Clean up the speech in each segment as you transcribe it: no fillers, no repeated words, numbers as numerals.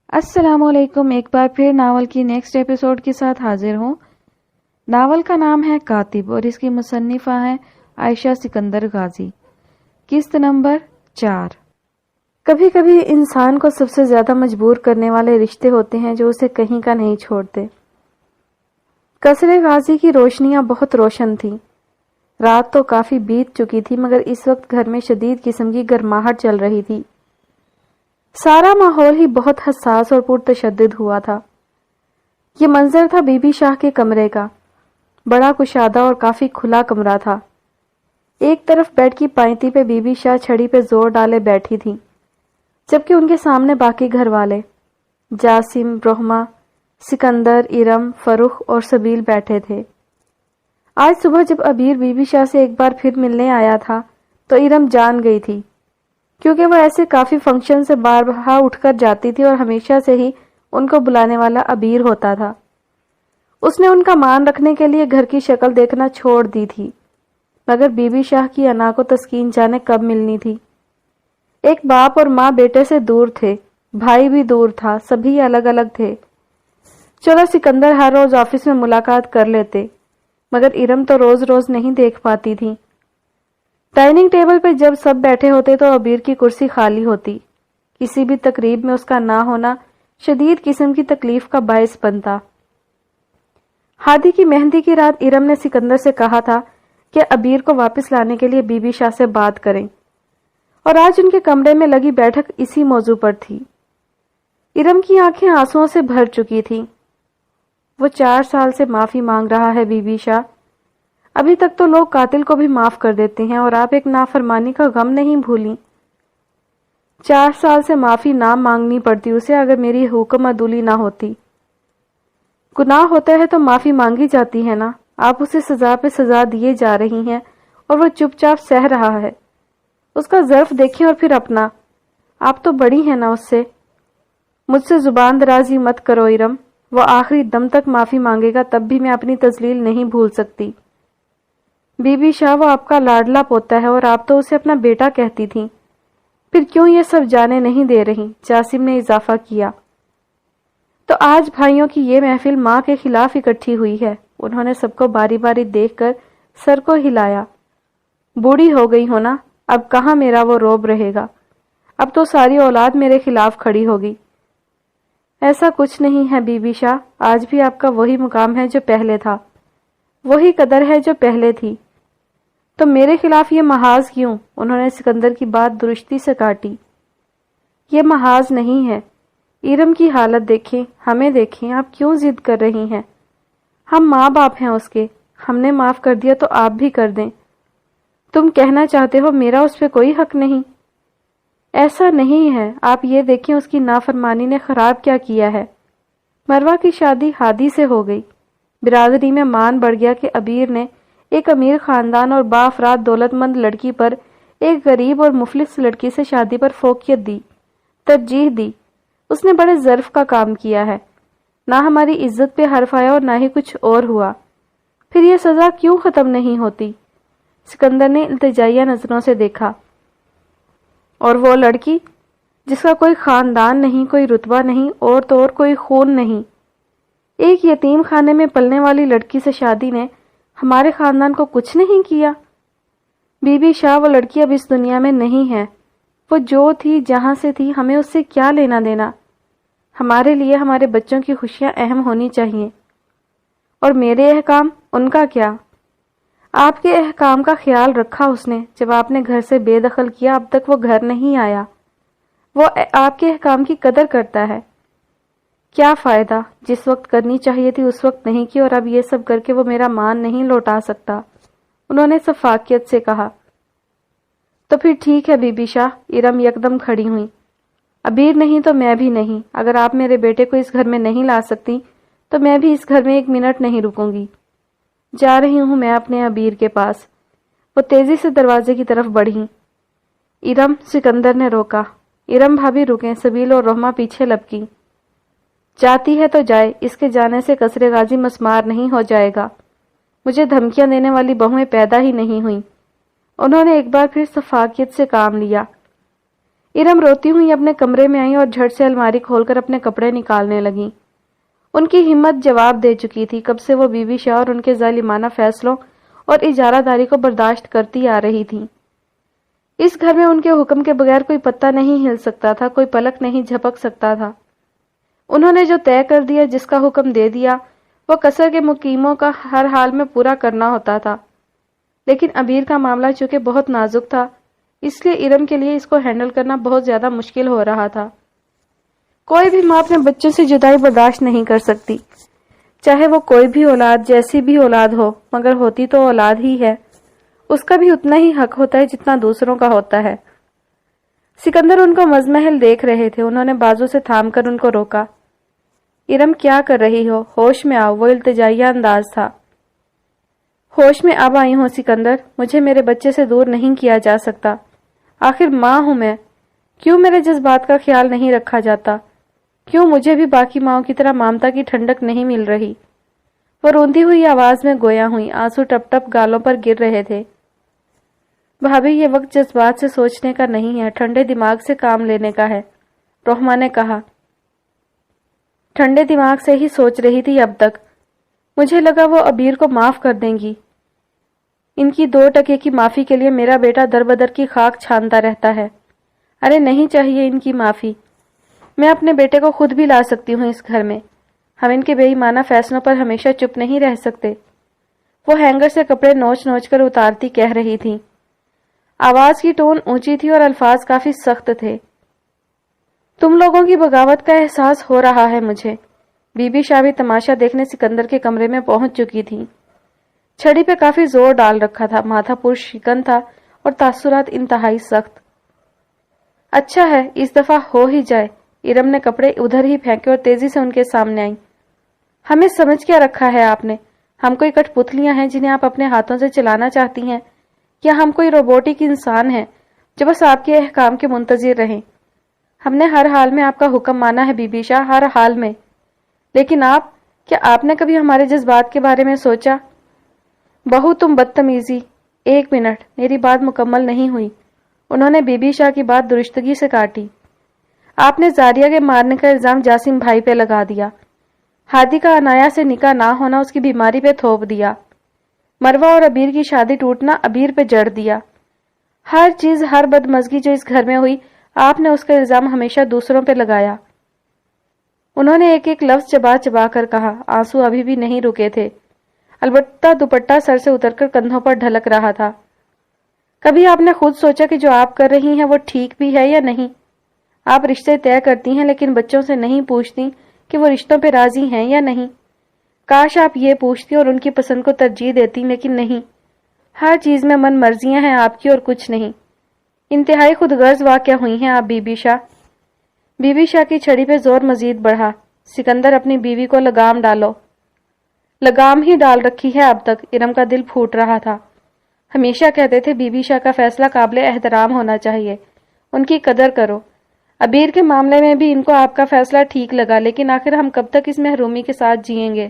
السلام علیکم، ایک بار پھر ناول کی نیکسٹ ایپیسوڈ کے ساتھ حاضر ہوں۔ ناول کا نام ہے کاتب اور اس کی مصنفہ ہیں عائشہ سکندر غازی۔ قسط نمبر 4۔ کبھی کبھی انسان کو سب سے زیادہ مجبور کرنے والے رشتے ہوتے ہیں جو اسے کہیں کا نہیں چھوڑتے۔ قصر غازی کی روشنیاں بہت روشن تھیں۔ رات تو کافی بیت چکی تھی مگر اس وقت گھر میں شدید قسم کی گرماہٹ چل رہی تھی۔ سارا ماحول ہی بہت حساس اور پرتشدد ہوا تھا۔ یہ منظر تھا بی بی شاہ کے کمرے کا۔ بڑا کشادہ اور کافی کھلا کمرہ تھا۔ ایک طرف بیڈ کی پائنتی پہ بی بی شاہ چھڑی پہ زور ڈالے بیٹھی تھی، جبکہ ان کے سامنے باقی گھر والے جاسم، رحمہ، سکندر، ارم، فرخ اور سبیل بیٹھے تھے۔ آج صبح جب عبیر بی بی شاہ سے ایک بار پھر ملنے آیا تھا تو ارم جان گئی تھی، کیونکہ وہ ایسے کافی فنکشن سے بار بار اٹھ کر جاتی تھی اور ہمیشہ سے ہی ان کو بلانے والا عبیر ہوتا تھا۔ اس نے ان کا مان رکھنے کے لیے گھر کی شکل دیکھنا چھوڑ دی تھی، مگر بی بی شاہ کی انا کو تسکین جانے کب ملنی تھی۔ ایک باپ اور ماں بیٹے سے دور تھے، بھائی بھی دور تھا، سبھی الگ الگ تھے۔ چلو سکندر ہر روز آفس میں ملاقات کر لیتے، مگر ارم تو روز روز نہیں دیکھ پاتی تھی۔ ڈائننگ ٹیبل پہ جب سب بیٹھے ہوتے تو عبیر کی کرسی خالی ہوتی۔ کسی بھی تقریب میں اس کا نہ ہونا شدید قسم کی تکلیف کا باعث بنتا۔ ہادی کی مہندی کی رات ارم نے سکندر سے کہا تھا کہ عبیر کو واپس لانے کے لیے بی بی شاہ سے بات کریں، اور آج ان کے کمرے میں لگی بیٹھک اسی موضوع پر تھی۔ ارم کی آنکھیں آنسوؤں سے بھر چکی تھیں۔ وہ 4 سال سے معافی مانگ رہا ہے بی بی شاہ۔ ابھی تک تو لوگ قاتل کو بھی معاف کر دیتے ہیں اور آپ ایک نافرمانی کا غم نہیں بھولیں۔ 4 سال سے معافی نہ مانگنی پڑتی اسے اگر میری حکم عدولی نہ ہوتی۔ گناہ ہوتا ہے تو معافی مانگی جاتی ہے نا۔ آپ اسے سزا پہ سزا دیے جا رہی ہیں اور وہ چپ چاپ سہ رہا ہے۔ اس کا ظرف دیکھیں اور پھر اپنا۔ آپ تو بڑی ہیں نا اس سے۔ مجھ سے زبان درازی مت کرو ارم۔ وہ آخری دم تک معافی مانگے گا تب بھی میں اپنی تذلیل نہیں بھول سکتی۔ بی بی شاہ وہ آپ کا لاڈلا پوتا ہے اور آپ تو اسے اپنا بیٹا کہتی تھیں، پھر کیوں یہ سب جانے نہیں دے رہی؟ جاسم نے اضافہ کیا۔ تو آج بھائیوں کی یہ محفل ماں کے خلاف اکٹھی ہوئی ہے۔ انہوں نے سب کو باری باری دیکھ کر سر کو ہلایا۔ بوڑھی ہو گئی ہو نا، اب کہاں میرا وہ روب رہے گا؟ اب تو ساری اولاد میرے خلاف کھڑی ہوگی۔ ایسا کچھ نہیں ہے بی بی شاہ، آج بھی آپ کا وہی مقام ہے جو پہلے تھا، وہی قدر ہے جو پہلے تھی۔ تو میرے خلاف یہ محاذ کیوں؟ انہوں نے سکندر کی بات درستی سے کاٹی۔ یہ محاذ نہیں ہے۔ ارم کی حالت دیکھیں، ہمیں دیکھیں، آپ کیوں ضد کر رہی ہیں؟ ہم ماں باپ ہیں اس کے، ہم نے معاف کر دیا تو آپ بھی کر دیں۔ تم کہنا چاہتے ہو میرا اس پہ کوئی حق نہیں؟ ایسا نہیں ہے، آپ یہ دیکھیں اس کی نافرمانی نے خراب کیا کیا ہے۔ مروہ کی شادی ہادی سے ہو گئی۔ برادری میں مان بڑھ گیا کہ عبیر نے ایک امیر خاندان اور باافراد دولت مند لڑکی پر ایک غریب اور مفلس لڑکی سے شادی پر فوقیت دی، ترجیح دی۔ اس نے بڑے ظرف کا کام کیا ہے۔ نہ ہماری عزت پہ حرف آیا اور نہ ہی کچھ اور ہوا۔ پھر یہ سزا کیوں ختم نہیں ہوتی؟ سکندر نے التجائیہ نظروں سے دیکھا۔ اور وہ لڑکی جس کا کوئی خاندان نہیں، کوئی رتبہ نہیں اور تو اور کوئی خون نہیں، ایک یتیم خانے میں پلنے والی لڑکی سے شادی نے ہمارے خاندان کو کچھ نہیں کیا؟ بی بی شاہ وہ لڑکی اب اس دنیا میں نہیں ہے۔ وہ جو تھی جہاں سے تھی، ہمیں اس سے کیا لینا دینا؟ ہمارے لیے ہمارے بچوں کی خوشیاں اہم ہونی چاہیے۔ اور میرے احکام، ان کا کیا؟ آپ کے احکام کا خیال رکھا اس نے۔ جب آپ نے گھر سے بے دخل کیا اب تک وہ گھر نہیں آیا۔ وہ آپ کے احکام کی قدر کرتا ہے۔ کیا فائدہ؟ جس وقت کرنی چاہیے تھی اس وقت نہیں کی، اور اب یہ سب کر کے وہ میرا مان نہیں لوٹا سکتا، انہوں نے سفاکیت سے کہا۔ تو پھر ٹھیک ہے بی بی شاہ، ارم یکدم کھڑی ہوئی۔ عبیر نہیں تو میں بھی نہیں۔ اگر آپ میرے بیٹے کو اس گھر میں نہیں لا سکتی تو میں بھی اس گھر میں 1 منٹ نہیں رکوں گی۔ جا رہی ہوں میں اپنے عبیر کے پاس۔ وہ تیزی سے دروازے کی طرف بڑھی۔ ارم، سکندر نے روکا۔ ارم بھابھی رکیں، سبیل اور رحمہ پیچھے لپکی۔ جاتی ہے تو جائے، اس کے جانے سے قصر غازی مسمار نہیں ہو جائے گا۔ مجھے دھمکیاں دینے والی بہویں پیدا ہی نہیں ہوئیں۔ انہوں نے ایک بار پھر شفافیت سے کام لیا۔ ارم روتی ہوئی اپنے کمرے میں آئی اور جھٹ سے الماری کھول کر اپنے کپڑے نکالنے لگی۔ ان کی ہمت جواب دے چکی تھی۔ کب سے وہ بی بی شاہ اور ان کے ظالمانہ فیصلوں اور اجارہ داری کو برداشت کرتی آ رہی تھی۔ اس گھر میں ان کے حکم کے بغیر کوئی پتا نہیں ہل سکتا تھا، کوئی پلک نہیں جھپک سکتا تھا۔ انہوں نے جو طے کر دیا، جس کا حکم دے دیا، وہ قصر کے مقیموں کا ہر حال میں پورا کرنا ہوتا تھا۔ لیکن عبیر کا معاملہ چونکہ بہت نازک تھا، اس لیے ارم کے لیے اس کو ہینڈل کرنا بہت زیادہ مشکل ہو رہا تھا۔ کوئی بھی ماں اپنے بچوں سے جدائی برداشت نہیں کر سکتی، چاہے وہ کوئی بھی اولاد، جیسی بھی اولاد ہو، مگر ہوتی تو اولاد ہی ہے۔ اس کا بھی اتنا ہی حق ہوتا ہے جتنا دوسروں کا ہوتا ہے۔ سکندر ان کو مزمحل دیکھ رہے تھے۔ انہوں نے بازو سے تھام کر ان کو روکا۔ ارم کیا کر رہی ہو؟ ہوش میں آؤ، وہ التجائیہ انداز تھا۔ ہوش میں اب آئی ہوں سکندر، مجھے میرے بچے سے دور نہیں کیا جا سکتا۔ آخر ماں ہوں میں، کیوں میرے جذبات کا خیال نہیں رکھا جاتا؟ کیوں مجھے بھی باقی ماؤں کی طرح ممتا کی ٹھنڈک نہیں مل رہی؟ وہ روندی ہوئی آواز میں گویا ہوئی، آنسو ٹپ ٹپ گالوں پر گر رہے تھے۔ بھابھی یہ وقت جذبات سے سوچنے کا نہیں ہے، ٹھنڈے دماغ سے کام لینے کا ہے، رحمہ نے کہا۔ ٹھنڈے دماغ سے ہی سوچ رہی تھی اب تک۔ مجھے لگا وہ عبیر کو معاف کر دیں گی۔ ان کی 2 ٹکے کی معافی کے لیے میرا بیٹا در بدر کی خاک چھانتا رہتا ہے۔ ارے نہیں چاہیے ان کی معافی، میں اپنے بیٹے کو خود بھی لا سکتی ہوں اس گھر میں۔ ہم ان کے بے ایمانہ فیصلوں پر ہمیشہ چپ نہیں رہ سکتے۔ وہ ہینگر سے کپڑے نوچ نوچ کر اتارتی کہہ رہی تھی۔ آواز کی ٹون اونچی تھی اور الفاظ کافی سخت تھے۔ تم لوگوں کی بغاوت کا احساس ہو رہا ہے مجھے۔ بی بی شاہ بھی تماشا دیکھنے سکندر کے کمرے میں پہنچ چکی تھی۔ چھڑی پہ کافی زور ڈال رکھا تھا، ماتھا پرشکن تھا اور تاثرات انتہائی سخت۔ اچھا ہے اس دفعہ ہو ہی جائے۔ ارم نے کپڑے ادھر ہی پھینکے اور تیزی سے ان کے سامنے آئی۔ ہمیں سمجھ کیا رکھا ہے آپ نے؟ ہم کوئی کٹ پتلیاں ہیں جنہیں آپ اپنے ہاتھوں سے چلانا چاہتی ہیں، یا ہم کوئی روبوٹک انسان ہیں جو بس آپ کے احکام کے منتظر رہیں؟ ہم نے ہر حال میں آپ کا حکم مانا ہے بی بی شاہ، ہر حال میں۔ لیکن آپ، کیا آپ نے کبھی ہمارے جذبات کے بارے میں سوچا؟ بہو تم بدتمیزی۔ 1 منٹ، میری بات مکمل نہیں ہوئی۔ انہوں نے بی بی شاہ کی بات درستگی سے کاٹی۔ آپ نے زاریہ کے مارنے کا الزام جاسم بھائی پہ لگا دیا۔ ہادی کا عنایا سے نکاح نہ ہونا اس کی بیماری پہ تھوپ دیا۔ مروہ اور عبیر کی شادی ٹوٹنا عبیر پہ جڑ دیا۔ ہر چیز، ہر بدمزگی جو اس گھر میں ہوئی، آپ نے اس کا الزام ہمیشہ دوسروں پہ لگایا۔ انہوں نے ایک ایک لفظ چبا چبا کر کہا، آنسو ابھی بھی نہیں رکے تھے، البتہ دوپٹہ سر سے اتر کر کندھوں پر ڈھلک رہا تھا۔ کبھی آپ نے خود سوچا کہ جو آپ کر رہی ہیں وہ ٹھیک بھی ہے یا نہیں؟ آپ رشتے طے کرتی ہیں لیکن بچوں سے نہیں پوچھتی کہ وہ رشتوں پہ راضی ہیں یا نہیں۔ کاش آپ یہ پوچھتی اور ان کی پسند کو ترجیح دیتی، لیکن نہیں۔ ہر چیز میں من مرضیاں ہیں آپ کی اور کچھ نہیں۔ انتہائی خود غرض واقع ہوئی ہیں آپ بی بی شاہ۔ بی بی شاہ کی چھڑی پہ زور مزید بڑھا۔ سکندر اپنی بیوی کو لگام ڈالو۔ لگام ہی ڈال رکھی ہے اب تک۔ ارم کا دل پھوٹ رہا تھا۔ ہمیشہ کہتے تھے بی بی شاہ کا فیصلہ قابل احترام ہونا چاہیے، ان کی قدر کرو۔ عبیر کے معاملے میں بھی ان کو آپ کا فیصلہ ٹھیک لگا، لیکن آخر ہم کب تک اس محرومی کے ساتھ جئیں گے؟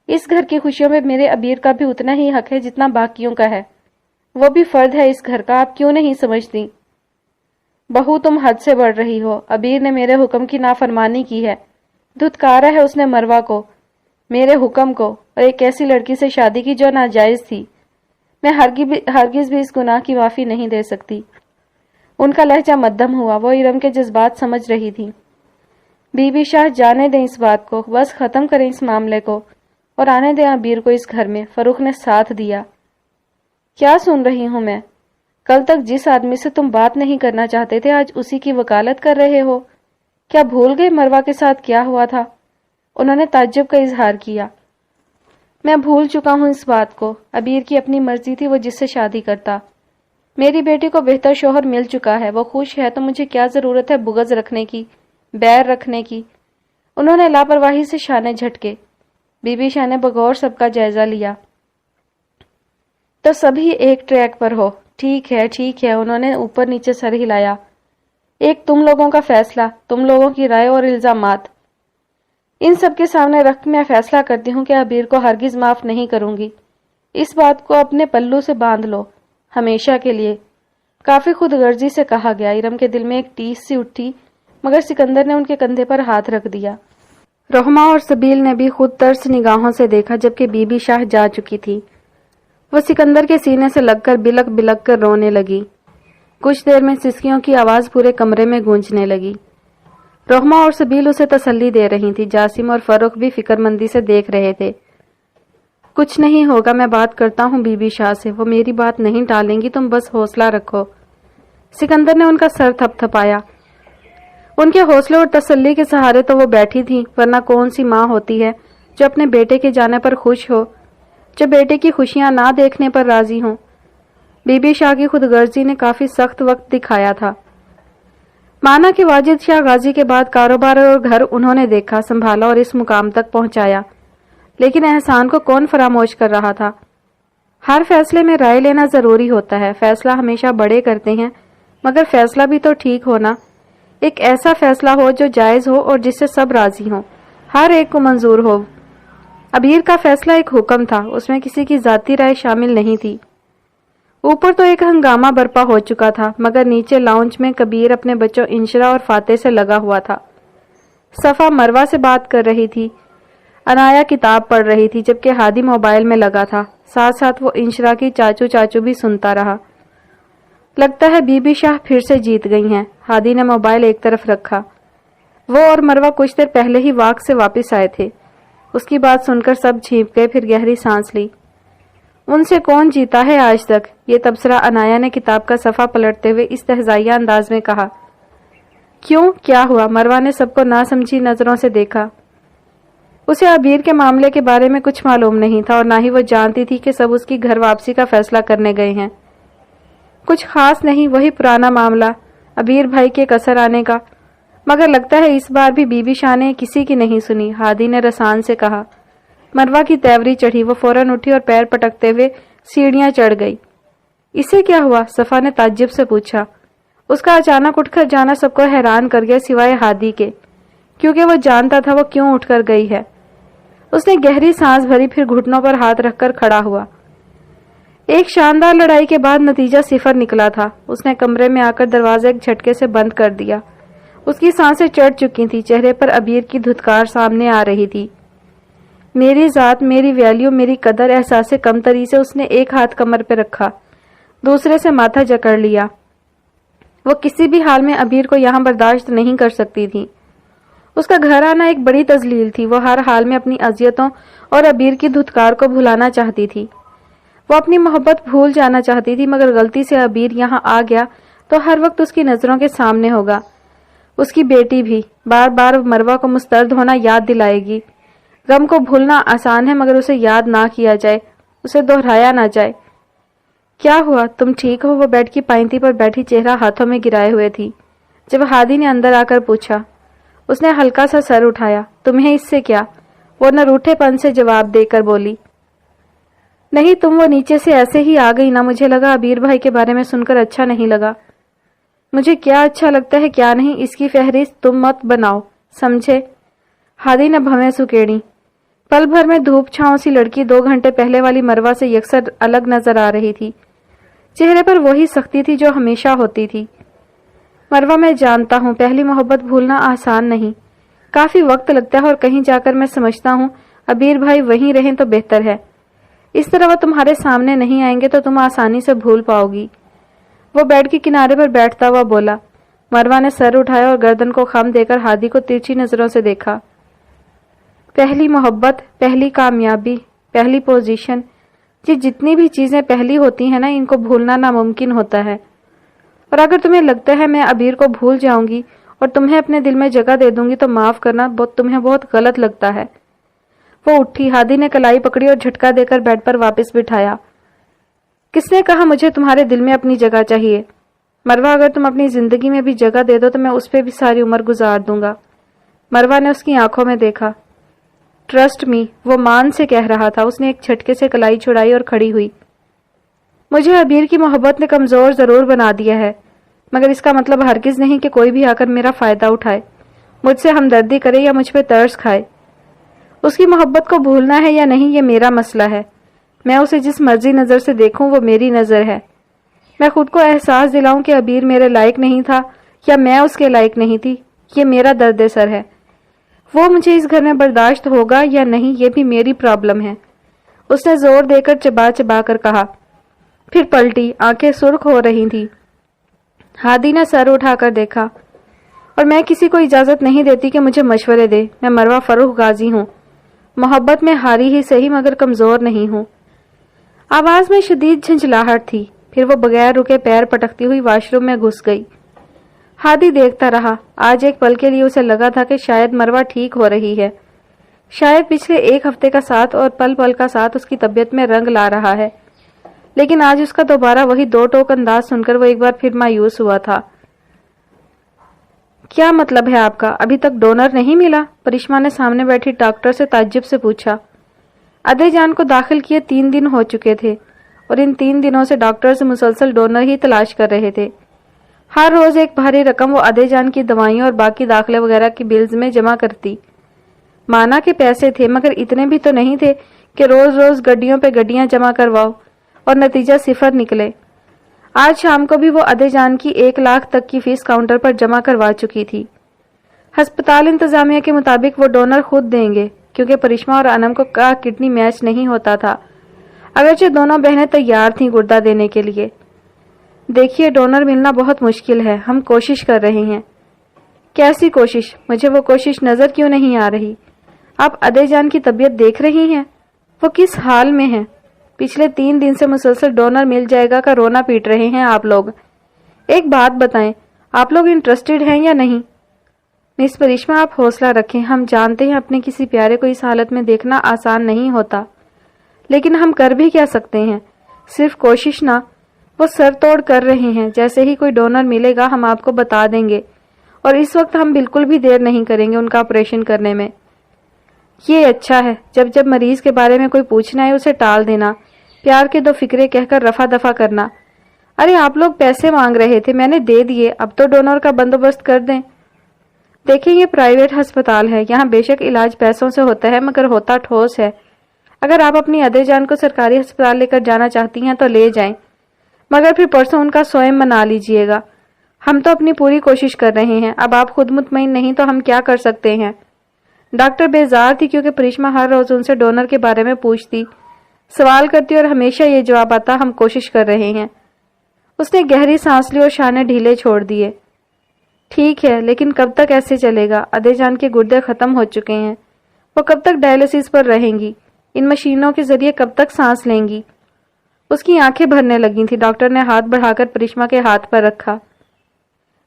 اس گھر کی خوشیوں میں میرے عبیر کا بھی اتنا ہی حق ہے جتنا باقیوں کا ہے۔ وہ بھی فرد ہے اس گھر کا، آپ کیوں نہیں سمجھتی؟ بہو تم حد سے بڑھ رہی ہو۔ عبیر نے میرے حکم کی نافرمانی کی ہے، دھتکارا ہے اس نے مروہ کو، میرے حکم کو، اور ایک ایسی لڑکی سے شادی کی جو ناجائز تھی۔ میں ہرگز بھی اس گناہ کی معافی نہیں دے سکتی۔ ان کا لہجہ مدھم ہوا، وہ ارم کے جذبات سمجھ رہی تھی۔ بی بی شاہ جانے دیں اس بات کو، بس ختم کریں اس معاملے کو اور آنے دیں عبیر کو اس گھر میں۔ فروخ نے ساتھ دیا۔ کیا سن رہی ہوں میں؟ کل تک جس آدمی سے تم بات نہیں کرنا چاہتے تھے آج اسی کی وکالت کر رہے ہو۔ کیا بھول گئے مروہ کے ساتھ کیا ہوا تھا؟ انہوں نے تعجب کا اظہار کیا۔ میں بھول چکا ہوں اس بات کو۔ عبیر کی اپنی مرضی تھی وہ جس سے شادی کرتا۔ میری بیٹی کو بہتر شوہر مل چکا ہے، وہ خوش ہے، تو مجھے کیا ضرورت ہے بغض رکھنے کی، بیر رکھنے کی؟ انہوں نے لاپرواہی سے شانے جھٹکے۔ بی بی شاہ نے بغور سب کا جائزہ لیا۔ تو سبھی ایک ٹریک پر ہو۔ ٹھیک ہے ٹھیک ہے، انہوں نے اوپر نیچے سر ہلایا۔ ایک تم لوگوں کا فیصلہ، تم لوگوں کی رائے اور الزامات، ان سب کے سامنے رکھ میں فیصلہ کرتی ہوں کہ عبیر کو ہرگز معاف نہیں کروں گی۔ اس بات کو اپنے پلو سے باندھ لو، ہمیشہ کے لیے۔ کافی خود غرضی سے کہا گیا۔ ارم کے دل میں ایک ٹیس سی اٹھی، مگر سکندر نے ان کے کندھے پر ہاتھ رکھ دیا۔ رحمہ اور سبیل نے بھی خود ترس نگاہوں سے دیکھا، جبکہ بی بی شاہ جا چکی تھی۔ وہ سکندر کے سینے سے لگ کر بلک بلک کر رونے لگی۔ کچھ دیر میں سسکیوں کی آواز پورے کمرے میں گونجنے لگی۔ رحمہ اور سبیل اسے تسلی دے رہی تھی۔ جاسم اور فروخ بھی فکر مندی سے دیکھ رہے تھے۔ کچھ نہیں ہوگا، میں بات کرتا ہوں بی بی شاہ سے، وہ میری بات نہیں ٹالیں گی، تم بس حوصلہ رکھو۔ سکندر نے ان کا سر تھپ تھپایا۔ ان کے حوصلے اور تسلی کے سہارے تو وہ بیٹھی تھی، ورنہ کون سی ماں ہوتی ہے جو اپنے بیٹے کے جانے پر خوش ہو، جو بیٹے کی خوشیاں نہ دیکھنے پر راضی ہوں۔ بی بی شاہ کی خود غرضی نے کافی سخت وقت دکھایا تھا۔ مانا کہ واجد شاہ غازی کے بعد کاروبار اور گھر انہوں نے دیکھا، سنبھالا اور اس مقام تک پہنچایا، لیکن احسان کو کون فراموش کر رہا تھا؟ ہر فیصلے میں رائے لینا ضروری ہوتا ہے۔ فیصلہ ہمیشہ بڑے کرتے ہیں، مگر فیصلہ بھی تو ٹھیک ہونا، ایک ایسا فیصلہ ہو جو جائز ہو اور جس سے سب راضی ہوں، ہر ایک کو منظور ہو۔ ابیر کا فیصلہ ایک حکم تھا، اس میں کسی کی ذاتی رائے شامل نہیں تھی۔ اوپر تو ایک ہنگامہ برپا ہو چکا تھا، مگر نیچے لاؤنج میں کبیر اپنے بچوں انشرا اور فاتح سے لگا ہوا تھا۔ صفا مروہ سے بات کر رہی تھی، انایا کتاب پڑھ رہی تھی، جبکہ ہادی موبائل میں لگا تھا۔ ساتھ ساتھ وہ انشرا کی چاچو چاچو بھی سنتا رہا۔ لگتا ہے بی بی شاہ پھر سے جیت گئی ہیں۔ ہادی نے موبائل ایک طرف رکھا۔ وہ اور مروہ کچھ دیر پہلے ہی واک سے واپس آئے تھے۔ اس کی بات سن کر سب چھینپ گئے، پھر گہری سانس لی۔ ان سے کون جیتا ہے آج تک؟ یہ تبصرہ انایا نے کتاب کا صفحہ پلٹتے ہوئے استہزائیہ انداز میں کہا۔ کیوں، کیا ہوا؟ مروہ نے سب کو ناسمجھی نظروں سے دیکھا۔ اسے ابیر کے معاملے کے بارے میں کچھ معلوم نہیں تھا، اور نہ ہی وہ جانتی تھی کہ سب اس کی گھر واپسی کا فیصلہ کرنے گئے ہیں۔ کچھ خاص نہیں، وہی پرانا معاملہ، ابیر بھائی کے قصر آنے کا، مگر لگتا ہے اس بار بھی بی بی شاہ نے کسی کی نہیں سنی، ہادی نے رسان سے کہا۔ مروہ کی تیوری چڑھی، وہ فوراً اٹھی اور پیر پٹکتے ہوئے سیڑھیاں چڑھ گئی۔ اسے کیا ہوا؟ صفا نے تعجب سے پوچھا۔ اس کا اچانک اٹھ کر جانا سب کو حیران کر گیا سوائے ہادی کے، کیونکہ وہ جانتا تھا وہ کیوں اٹھ کر گئی ہے۔ اس نے گہری سانس بھری، پھر گھٹنوں پر ہاتھ رکھ کر کھڑا ہوا۔ ایک شاندار لڑائی کے بعد نتیجہ 0 نکلا تھا۔ اس نے کمرے میں آ کر دروازہ ایک جھٹکے سے بند کر دیا۔ اس کی سانسیں چڑھ چکی تھی، چہرے پر ابیر کی دھتکار سامنے آ رہی تھی۔ میری ذات، میری ویلیو، میری قدر، احساس کمتری سے اس نے ایک ہاتھ کمر پہ رکھا، دوسرے سے ماتھا جکڑ لیا۔ وہ کسی بھی حال میں ابیر کو یہاں برداشت نہیں کر سکتی تھی۔ اس کا گھر آنا ایک بڑی تذلیل تھی۔ وہ ہر حال میں اپنی اذیتوں اور ابیر کی دھتکار کو بھلانا چاہتی تھی۔ وہ اپنی محبت بھول جانا چاہتی تھی، مگر غلطی سے ابیر یہاں آ گیا تو ہر وقت اس کی نظروں کے سامنے ہوگا۔ اس کی بیٹی بھی بار بار مروہ کو مسترد ہونا یاد دلائے گی۔ غم کو بھولنا آسان ہے، مگر اسے یاد نہ کیا جائے، اسے دہرایا نہ جائے۔ کیا ہوا؟ تم ٹھیک ہو؟ وہ بیڈ کی پائنتی پر بیٹھی چہرہ ہاتھوں میں گرائے ہوئے تھی۔ جب ہادی نے اندر آ کر پوچھا، اس نے ہلکا سا سر اٹھایا۔ تمہیں اس سے کیا؟ وہ نہ روٹھے پن سے جواب دے کر بولی۔ نہیں، تم وہ نیچے سے ایسے ہی آ گئی نا، مجھے لگا ابیر بھائی کے بارے میں سن کر اچھا نہیں لگا۔ مجھے کیا اچھا لگتا ہے کیا نہیں، اس کی فہرست تم مت بناؤ، سمجھے؟ ہادی نے بھویں سکیڑی۔ پل بھر میں دھوپ چھاؤں سی لڑکی 2 گھنٹے پہلے والی مروہ سے یکسر الگ نظر آ رہی تھی۔ چہرے پر وہی سختی تھی جو ہمیشہ ہوتی تھی۔ مروہ، میں جانتا ہوں پہلی محبت بھولنا آسان نہیں، کافی وقت لگتا ہے، اور کہیں جا کر میں سمجھتا ہوں ابیر بھائی وہیں رہیں تو بہتر ہے۔ اس طرح وہ تمہارے سامنے نہیں آئیں گے تو تم آسانی سے بھول پاؤ گی۔ وہ بیڈ کے کنارے پر بیٹھتا ہوا بولا۔ مروہ نے سر اٹھایا اور گردن کو خم دے کر ہادی کو ترچھی نظروں سے دیکھا۔ پہلی محبت، پہلی کامیابی، پہلی پوزیشن، یہ جتنی بھی چیزیں پہلی ہوتی ہیں نا، ان کو بھولنا ناممکن ہوتا ہے۔ اور اگر تمہیں لگتا ہے میں ابیر کو بھول جاؤں گی اور تمہیں اپنے دل میں جگہ دے دوں گی تو معاف کرنا، تمہیں بہت غلط لگتا ہے۔ وہ اٹھی، ہادی نے کلائی پکڑی اور جھٹکا دے کر بیڈ پر واپس بٹھایا۔ کس نے کہا مجھے تمہارے دل میں اپنی جگہ چاہیے؟ مروہ، اگر تم اپنی زندگی میں بھی جگہ دے دو تو میں اس پہ بھی ساری عمر گزار دوں گا۔ مروہ نے اس کی آنکھوں میں دیکھا۔ ٹرسٹ می، وہ مان سے کہہ رہا تھا۔ اس نے ایک جھٹکے سے کلائی چھڑائی اور کھڑی ہوئی۔ مجھے ابیر کی محبت نے کمزور ضرور بنا دیا ہے، مگر اس کا مطلب ہرگز نہیں کہ کوئی بھی آ کر میرا فائدہ اٹھائے، مجھ سے ہمدردی کرے یا مجھ پہ ترس کھائے۔ اس کی محبت کو بھولنا ہے یا نہیں، یہ میرا مسئلہ ہے۔ میں اسے جس مرضی نظر سے دیکھوں وہ میری نظر ہے۔ میں خود کو احساس دلاؤں کہ عبیر میرے لائق نہیں تھا یا میں اس کے لائق نہیں تھی، یہ میرا درد سر ہے۔ وہ مجھے اس گھر میں برداشت ہوگا یا نہیں یہ بھی میری پرابلم ہے، اس نے زور دے کر چبا چبا کر کہا۔ پھر پلٹی، آنکھیں سرخ ہو رہی تھی۔ ہادی نے سر اٹھا کر دیکھا۔ اور میں کسی کو اجازت نہیں دیتی کہ مجھے مشورے دے، میں مروہ فروخ غازی ہوں، محبت میں ہاری ہی صحیح مگر کمزور نہیں ہوں۔ آواز میں شدید جھنجھلاہٹ تھی۔ پھر وہ بغیر رکے پیر پٹکتی ہوئی واش روم میں گھس گئی۔ ہادی دیکھتا رہا۔ آج ایک پل کے لیے اسے لگا تھا کہ شاید مروہ ٹھیک ہو رہی ہے، شاید پچھلے ایک ہفتے کا ساتھ اور پل پل کا ساتھ اس کی طبیعت میں رنگ لا رہا ہے، لیکن آج اس کا دوبارہ وہی دو ٹوک انداز سن کر وہ ایک بار پھر مایوس ہوا تھا۔ کیا مطلب ہے آپ کا؟ ابھی تک ڈونر نہیں ملا؟ پرشما نے سامنے بیٹھی ڈاکٹر سے تعجب سے پوچھا۔ ادے جان کو داخل کیے 3 دن ہو چکے تھے اور ان 3 دنوں سے ڈاکٹرز مسلسل ڈونر ہی تلاش کر رہے تھے۔ ہر روز ایک بھاری رقم وہ ادے جان کی دوائیوں اور باقی داخلے وغیرہ کی بلز میں جمع کرتی۔ مانا کے پیسے تھے مگر اتنے بھی تو نہیں تھے کہ روز روز گڈیوں پہ گڈیاں جمع کرواؤ اور نتیجہ 0 نکلے۔ آج شام کو بھی وہ ادے جان کی 1 لاکھ تک کی فیس کاؤنٹر پر جمع کروا چکی تھی۔ ہسپتال انتظامیہ کے مطابق وہ ڈونر خود دیں گے کیونکہ پرشما اور انم کو کا کڈنی میچ نہیں ہوتا تھا، اگرچہ دونوں بہنیں تیار تھیں گردہ دینے کے لیے۔ دیکھیے ڈونر ملنا بہت مشکل ہے، ہم کوشش کر رہے ہیں۔ کیسی کوشش؟ مجھے وہ کوشش نظر کیوں نہیں آ رہی؟ آپ ادے جان کی طبیعت دیکھ رہی ہیں، وہ کس حال میں ہیں؟ پچھلے 3 دن سے مسلسل ڈونر مل جائے گا کا رونا پیٹ رہے ہیں آپ لوگ۔ ایک بات بتائیں، آپ لوگ انٹرسٹڈ ہیں یا نہیں؟ مس پرشما آپ حوصلہ رکھیں، ہم جانتے ہیں اپنے کسی پیارے کو اس حالت میں دیکھنا آسان نہیں ہوتا، لیکن ہم کر بھی کیا سکتے ہیں؟ صرف کوشش نہ، وہ سر توڑ کر رہے ہیں۔ جیسے ہی کوئی ڈونر ملے گا ہم آپ کو بتا دیں گے، اور اس وقت ہم بالکل بھی دیر نہیں کریں گے ان کا آپریشن کرنے میں۔ یہ اچھا ہے، جب جب مریض کے بارے میں کوئی پوچھنا ہے اسے ٹال دینا، پیار کے 2 فکرے کہہ کر رفع دفع کرنا۔ ارے آپ لوگ پیسے مانگ رہے تھے، میں نے دے دیے، اب تو ڈونر کا بندوبست کر دیں۔ دیکھیں یہ پرائیویٹ ہسپتال ہے، یہاں بے شک علاج پیسوں سے ہوتا ہے مگر ہوتا ٹھوس ہے۔ اگر آپ اپنی ادے جان کو سرکاری ہسپتال لے کر جانا چاہتی ہیں تو لے جائیں، مگر پھر پرسوں ان کا سوئم منا لیجئے گا۔ ہم تو اپنی پوری کوشش کر رہے ہیں، اب آپ خود مطمئن نہیں تو ہم کیا کر سکتے ہیں؟ ڈاکٹر بیزار تھی کیونکہ پرشما ہر روز ان سے ڈونر کے بارے میں پوچھتی، سوال کرتی اور ہمیشہ یہ جواب آتا، ہم کوشش کر رہے ہیں۔ اس نے گہری سانس لی اور شانے ڈھیلے چھوڑ دیے۔ ٹھیک ہے، لیکن کب تک ایسے چلے گا؟ ادے جان کے گردے ختم ہو چکے ہیں، وہ کب تک ڈائلیسس پر رہیں گی؟ ان مشینوں کے ذریعے کب تک سانس لیں گی؟ اس کی آنکھیں بھرنے لگی تھی۔ ڈاکٹر نے ہاتھ بڑھا کر پرشما کے ہاتھ پر رکھا۔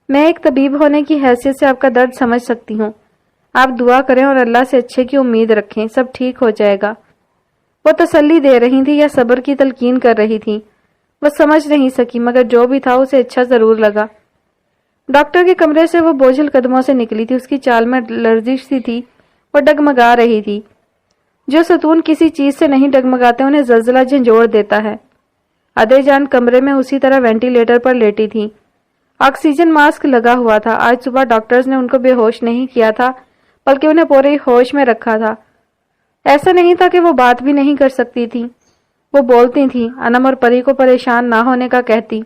میں ایک طبیب ہونے کی حیثیت سے آپ کا درد سمجھ سکتی ہوں، آپ دعا کریں اور اللہ سے اچھے کی امید رکھیں، سب ٹھیک ہو جائے گا۔ وہ تسلی دے رہی تھی یا صبر کی تلقین کر رہی تھی، وہ سمجھ نہیں سکی، مگر جو بھی تھا اسے اچھا ضرور لگا۔ ڈاکٹر کے کمرے سے وہ بوجھل قدموں سے نکلی تھی، اس کی چال میں لرزش سی تھی، وہ ڈگمگا رہی تھی۔ جو ستون کسی چیز سے نہیں ڈگمگاتے انہیں زلزلہ جھنجھوڑ دیتا ہے۔ ادے جان کمرے میں اسی طرح وینٹیلیٹر پر لیٹی تھی، آکسیجن ماسک لگا ہوا تھا۔ آج صبح ڈاکٹرز نے ان کو بے ہوش نہیں کیا تھا بلکہ انہیں پورے ہوش میں رکھا تھا۔ ایسا نہیں تھا کہ وہ بات بھی نہیں کر سکتی تھی، وہ بولتی تھی، انم اور پری کو پریشان نہ ہونے کا کہتی،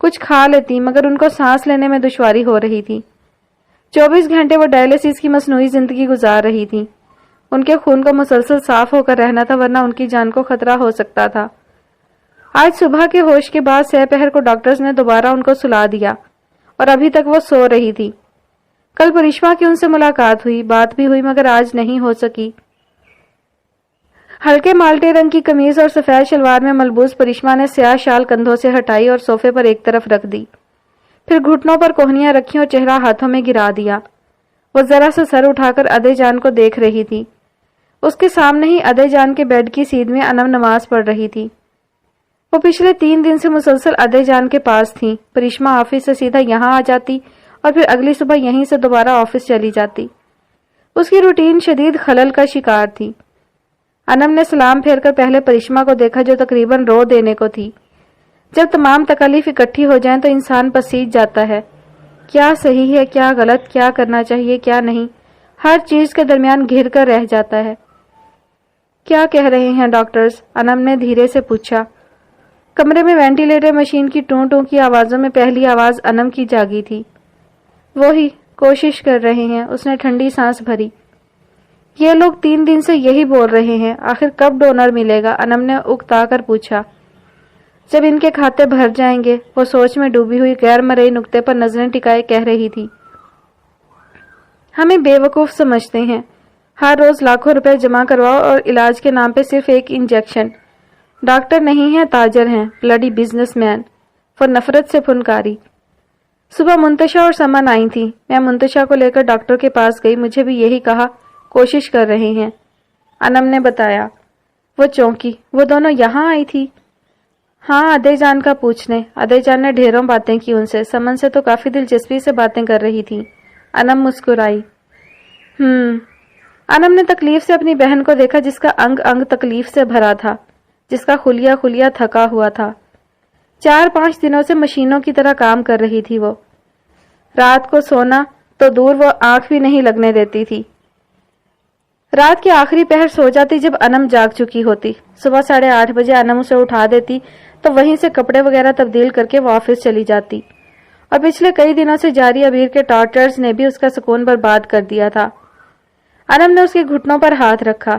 کچھ کھا لیتی، مگر ان کو سانس لینے میں دشواری ہو رہی تھی۔ 24 گھنٹے وہ ڈائلیسس کی مصنوعی زندگی گزار رہی تھی۔ ان کے خون کو مسلسل صاف ہو کر رہنا تھا ورنہ ان کی جان کو خطرہ ہو سکتا تھا۔ آج صبح کے ہوش کے بعد سہ پہر کو ڈاکٹرز نے دوبارہ ان کو سلا دیا اور ابھی تک وہ سو رہی تھی۔ کل پرشما کی ان سے ملاقات ہوئی، بات بھی ہوئی مگر آج نہیں ہو سکی۔ ہلکے مالٹے رنگ کی قمیض اور سفید شلوار میں ملبوس پرشما نے سیاہ شال کندھوں سے ہٹائی اور صوفے پر ایک طرف رکھ دی، پھر گھٹنوں پر کوہنیاں رکھی اور چہرہ ہاتھوں میں گرا دیا۔ وہ ذرا سا سر اٹھا کر ادے جان کو دیکھ رہی تھی۔ اس کے سامنے ہی ادے جان کے بیڈ کی سیدھ میں انم نماز پڑھ رہی تھی۔ وہ پچھلے 3 دن سے مسلسل ادے جان کے پاس تھی۔ پرشما آفس سے سیدھا یہاں آ جاتی اور پھر اگلی صبح یہیں سے دوبارہ آفس چلی جاتی۔ اس کی روٹین شدید خلل کا شکار تھی۔ انم نے سلام پھیر کر پہلے پرشما کو دیکھا جو تقریباً رو دینے کو تھی۔ جب تمام تکالیف اکٹھی ہو جائیں تو انسان پسیج جاتا ہے، کیا صحیح ہے کیا غلط، کیا کرنا چاہیے کیا نہیں، ہر چیز کے درمیان گھر کر رہ جاتا ہے۔ کیا کہہ رہے ہیں ڈاکٹرز؟ انم نے دھیرے سے پوچھا۔ کمرے میں وینٹیلیٹر مشین کی ٹوں ٹوں کی آوازوں میں پہلی آواز انم کی جاگی تھی۔ وہی کوشش کر رہے ہیں، اس نے ٹھنڈی سانس بھری۔ یہ لوگ 3 دن سے یہی بول رہے ہیں، آخر کب ڈونر ملے گا؟ انم نے اکتا کر پوچھا۔ جب ان کے کھاتے بھر جائیں گے، وہ سوچ میں ڈوبی ہوئی غیر مرئی نقطے پر نظریں ٹکائے کہہ رہی تھی۔ ہمیں بے وقوف سمجھتے ہیں، ہر روز لاکھوں روپے جمع کرواؤ اور علاج کے نام پہ صرف ایک انجیکشن۔ ڈاکٹر نہیں ہیں، تاجر ہیں، بلڈی بزنس مین۔ وہ نفرت سے پھنکاری۔ صبح منتشا اور سمن آئی تھی۔ میں منتشا کو لے کر ڈاکٹر کے پاس گئی، مجھے بھی یہی کہا کوشش کر رہے ہیں۔ انم نے بتایا۔ وہ چونکی، وہ دونوں یہاں آئی تھی؟ ہاں، ادے جان کا پوچھنے۔ ادے جان نے ڈھیروں باتیں کی ان سے، سمن سے تو کافی دلچسپی سے باتیں کر رہی تھی۔ انم مسکرائی۔ انم نے تکلیف سے اپنی بہن کو دیکھا جس کا انگ انگ تکلیف سے بھرا تھا، جس کا خلیہ خلیہ تھکا ہوا تھا۔ 4-5 دنوں سے مشینوں کی طرح کام کر رہی تھی وہ۔ رات کو سونا تو دور، وہ آنکھ بھی نہیں لگنے دیتی تھی۔ رات کے آخری پہر سو جاتی جب انم جاگ چکی ہوتی۔ صبح 8:30 بجے انم اسے اٹھا دیتی تو وہیں سے کپڑے وغیرہ تبدیل کر کے وہ آفس چلی جاتی، اور پچھلے کئی دنوں سے جاری ابیر کے ٹارچرز نے بھی اس کا سکون برباد کر دیا تھا۔ انم نے اس کے گھٹنوں پر ہاتھ رکھا۔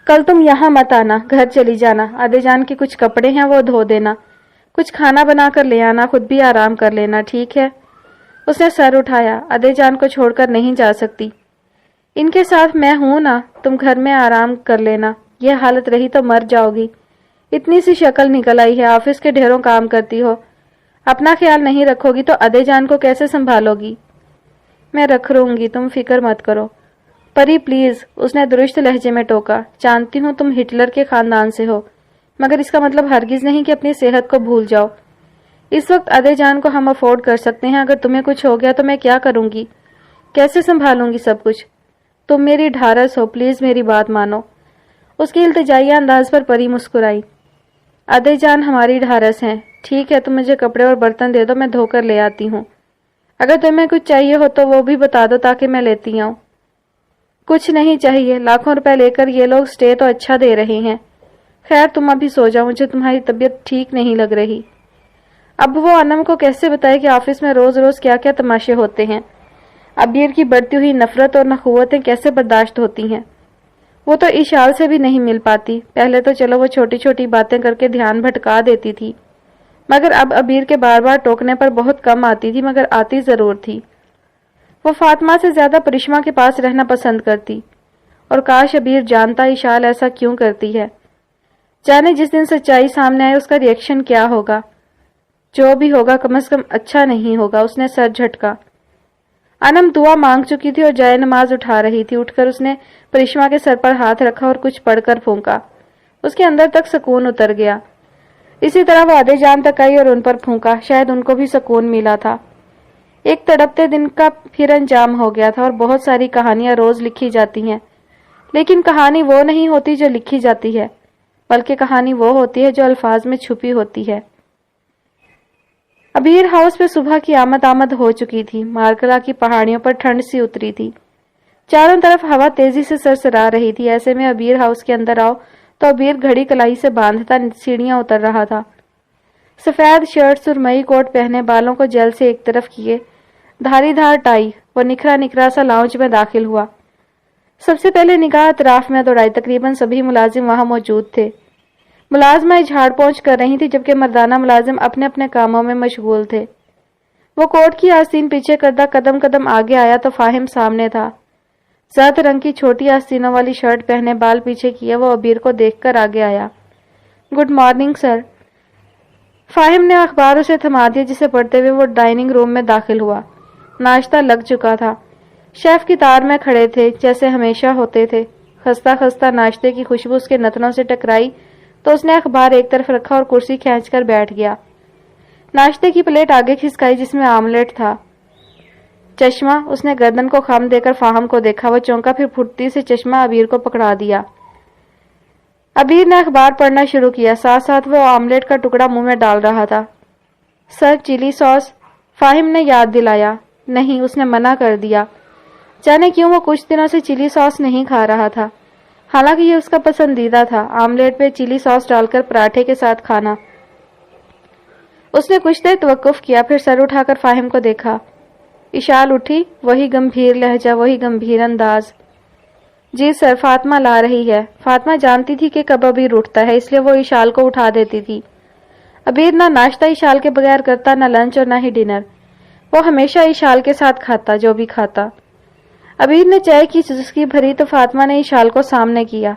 کل تم یہاں مت آنا، گھر چلی جانا، ادے جان کے کچھ کپڑے ہیں وہ دھو دینا، کچھ کھانا بنا کر لے آنا، خود بھی آرام کر لینا، ٹھیک ہے؟ اس نے سر اٹھایا۔ ادے جان کو چھوڑ کر نہیں جا سکتی، ان کے ساتھ میں ہوں نا، تم گھر میں آرام کر لینا، یہ حالت رہی تو مر جاؤ گی۔ اتنی سی شکل نکل آئی ہے، آفس کے ڈھیروں کام کرتی ہو، اپنا خیال نہیں رکھو گی تو ادے جان کو کیسے سنبھالو گی؟ میں رکھ لوں گی، تم فکر مت کرو۔ پری پلیز، اس نے درست لہجے میں ٹوکا، جانتی ہوں تم ہٹلر کے خاندان سے ہو، مگر اس کا مطلب ہرگز نہیں کہ اپنی صحت کو بھول جاؤ۔ اس وقت ادے جان کو ہم افورڈ کر سکتے ہیں، اگر تمہیں کچھ ہو گیا تو میں کیا کروں گی؟ کیسے سنبھالوں گی سب کچھ؟ تم میری ڈھارس ہو، پلیز میری بات مانو۔ اس کی التجائیہ انداز پر پری مسکرائی۔ ادے جان ہماری ڈھارس ہیں، ٹھیک ہے، تم مجھے کپڑے اور برتن دے دو، میں دھو کر لے آتی ہوں۔ اگر تمہیں کچھ چاہیے ہو تو وہ بھی بتا دو تاکہ میں لیتی آؤں۔ کچھ نہیں چاہیے، لاکھوں روپے لے کر یہ لوگ سٹے تو اچھا دے رہے ہیں۔ خیر تم ابھی سو جاؤ، مجھے تمہاری طبیعت ٹھیک نہیں لگ رہی۔ اب وہ انم کو کیسے بتائے کہ آفس میں روز روز کیا کیا تماشے ہوتے ہیں، ابیر کی بڑھتی ہوئی نفرت اور نخوتیں کیسے برداشت ہوتی ہیں۔ وہ تو اشال سے بھی نہیں مل پاتی، پہلے تو چلو وہ چھوٹی چھوٹی باتیں کر کے دھیان بھٹکا دیتی تھی، مگر اب ابیر کے بار بار ٹوکنے پر بہت کم آتی تھی، مگر آتی ضرور تھی۔ وہ فاطمہ سے زیادہ پرشما کے پاس رہنا پسند کرتی، اور کاش ابیر جانتا اشال ایسا کیوں کرتی ہے۔ جانے جس دن سچائی سامنے آئے اس کا ری ایکشن کیا ہوگا؟ جو بھی ہوگا کم از کم اچھا نہیں ہوگا۔ اس نے سر جھٹکا۔ انم دعا مانگ چکی تھی اور جائے نماز اٹھا رہی تھی۔ اٹھ کر اس نے پرشما کے سر پر ہاتھ رکھا اور کچھ پڑھ کر پھونکا۔ اس کے اندر تک سکون اتر گیا۔ اسی طرح وہ ادے جان تک آئی اور ان پر پھونکا، شاید ان کو بھی سکون ملا تھا۔ ایک تڑپتے دن کا پھر انجام ہو گیا تھا، اور بہت ساری کہانیاں روز لکھی جاتی ہیں، لیکن کہانی وہ نہیں ہوتی جو لکھی جاتی ہے، بلکہ کہانی وہ ہوتی ہے جو الفاظ میں چھپی ہوتی ہے۔ ابیر ہاؤس پہ صبح کی آمد ہو چکی تھی۔ مارکلا کی پہاڑیوں پر ٹھنڈ سی اتری تھی، چاروں طرف ہوا تیزی سے سرسرا رہی تھی۔ ایسے میں ابیر ہاؤس کے اندر آؤ تو ابیر گھڑی کلائی سے باندھتا سیڑھیاں اتر رہا تھا۔ سفید شرٹ، سرمئی کوٹ پہنے، بالوں کو جیل سے ایک طرف کیے، دھاری دھار ٹائی، وہ نکھرا نکھرا سا لاؤنج میں داخل ہوا۔ سب سے پہلے نگاہ اطراف میں دوڑائی، تقریباً سبھی ملازم وہاں موجود تھے۔ ملازمہ جھاڑ پونچھ کر رہی تھی، جبکہ مردانہ ملازم اپنے اپنے کاموں میں مشغول تھے۔ وہ کوٹ کی آستین پیچھے کردہ قدم قدم آگے آیا تو فاہم سامنے تھا۔ زرد رنگ کی چھوٹی آستینوں والی شرٹ پہنے، بال پیچھے کیے، وہ ابیر کو دیکھ کر آگے آیا۔ Good morning sir. فاہم نے اخبار اسے تھما دیا، جسے پڑھتے ہوئے وہ ڈائننگ روم میں داخل ہوا۔ ناشتہ لگ چکا تھا۔ شیف کی تار میں کھڑے تھے جیسے ہمیشہ ہوتے تھے۔ خستہ خستہ ناشتے کی خوشبو اس کے نتنوں سے ٹکرائی تو اس نے اخبار ایک طرف رکھا اور کرسی کھینچ کر بیٹھ گیا۔ ناشتے کی پلیٹ آگے کھسکائی جس میں آملیٹ تھا۔ چشمہ، اس نے گردن کو خم دے کر فاہم کو دیکھا۔ وہ چونکا، پھر پھرتی سے چشمہ ابیر کو پکڑا دیا۔ ابیر نے اخبار پڑھنا شروع کیا، ساتھ ساتھ وہ آملیٹ کا ٹکڑا منہ میں ڈال رہا تھا۔ سر چلی ساس، فاہم نے یاد دلایا۔ نہیں، اس نے منع کر دیا۔ جانے کیوں وہ کچھ دنوں سے چلی ساس نہیں کھا رہا تھا، حالانکہ یہ اس کا پسندیدہ تھا، آملیٹ پہ چلی ساس ڈال کر پراٹھے کے ساتھ کھانا۔ اس نے کچھ دیر توقف کیا، پھر سر اٹھا کر فاہم کو دیکھا۔ اشال اٹھی، وہی گمبھیر لہجہ، وہی گمبھیر انداز۔ جی سر، فاطمہ لا رہی ہے۔ فاطمہ جانتی تھی کہ کب عبیر اٹھتا ہے، اس لیے وہ اشال کو اٹھا دیتی تھی۔ عبیر نہ ناشتہ اشال کے بغیر کرتا، نہ لنچ اور نہ ہی ڈنر۔ وہ ہمیشہ اشال کے ساتھ کھاتا، جو بھی کھاتا۔ عبیر نے چائے کی چسکی بھری تو فاطمہ نے اشال کو سامنے کیا۔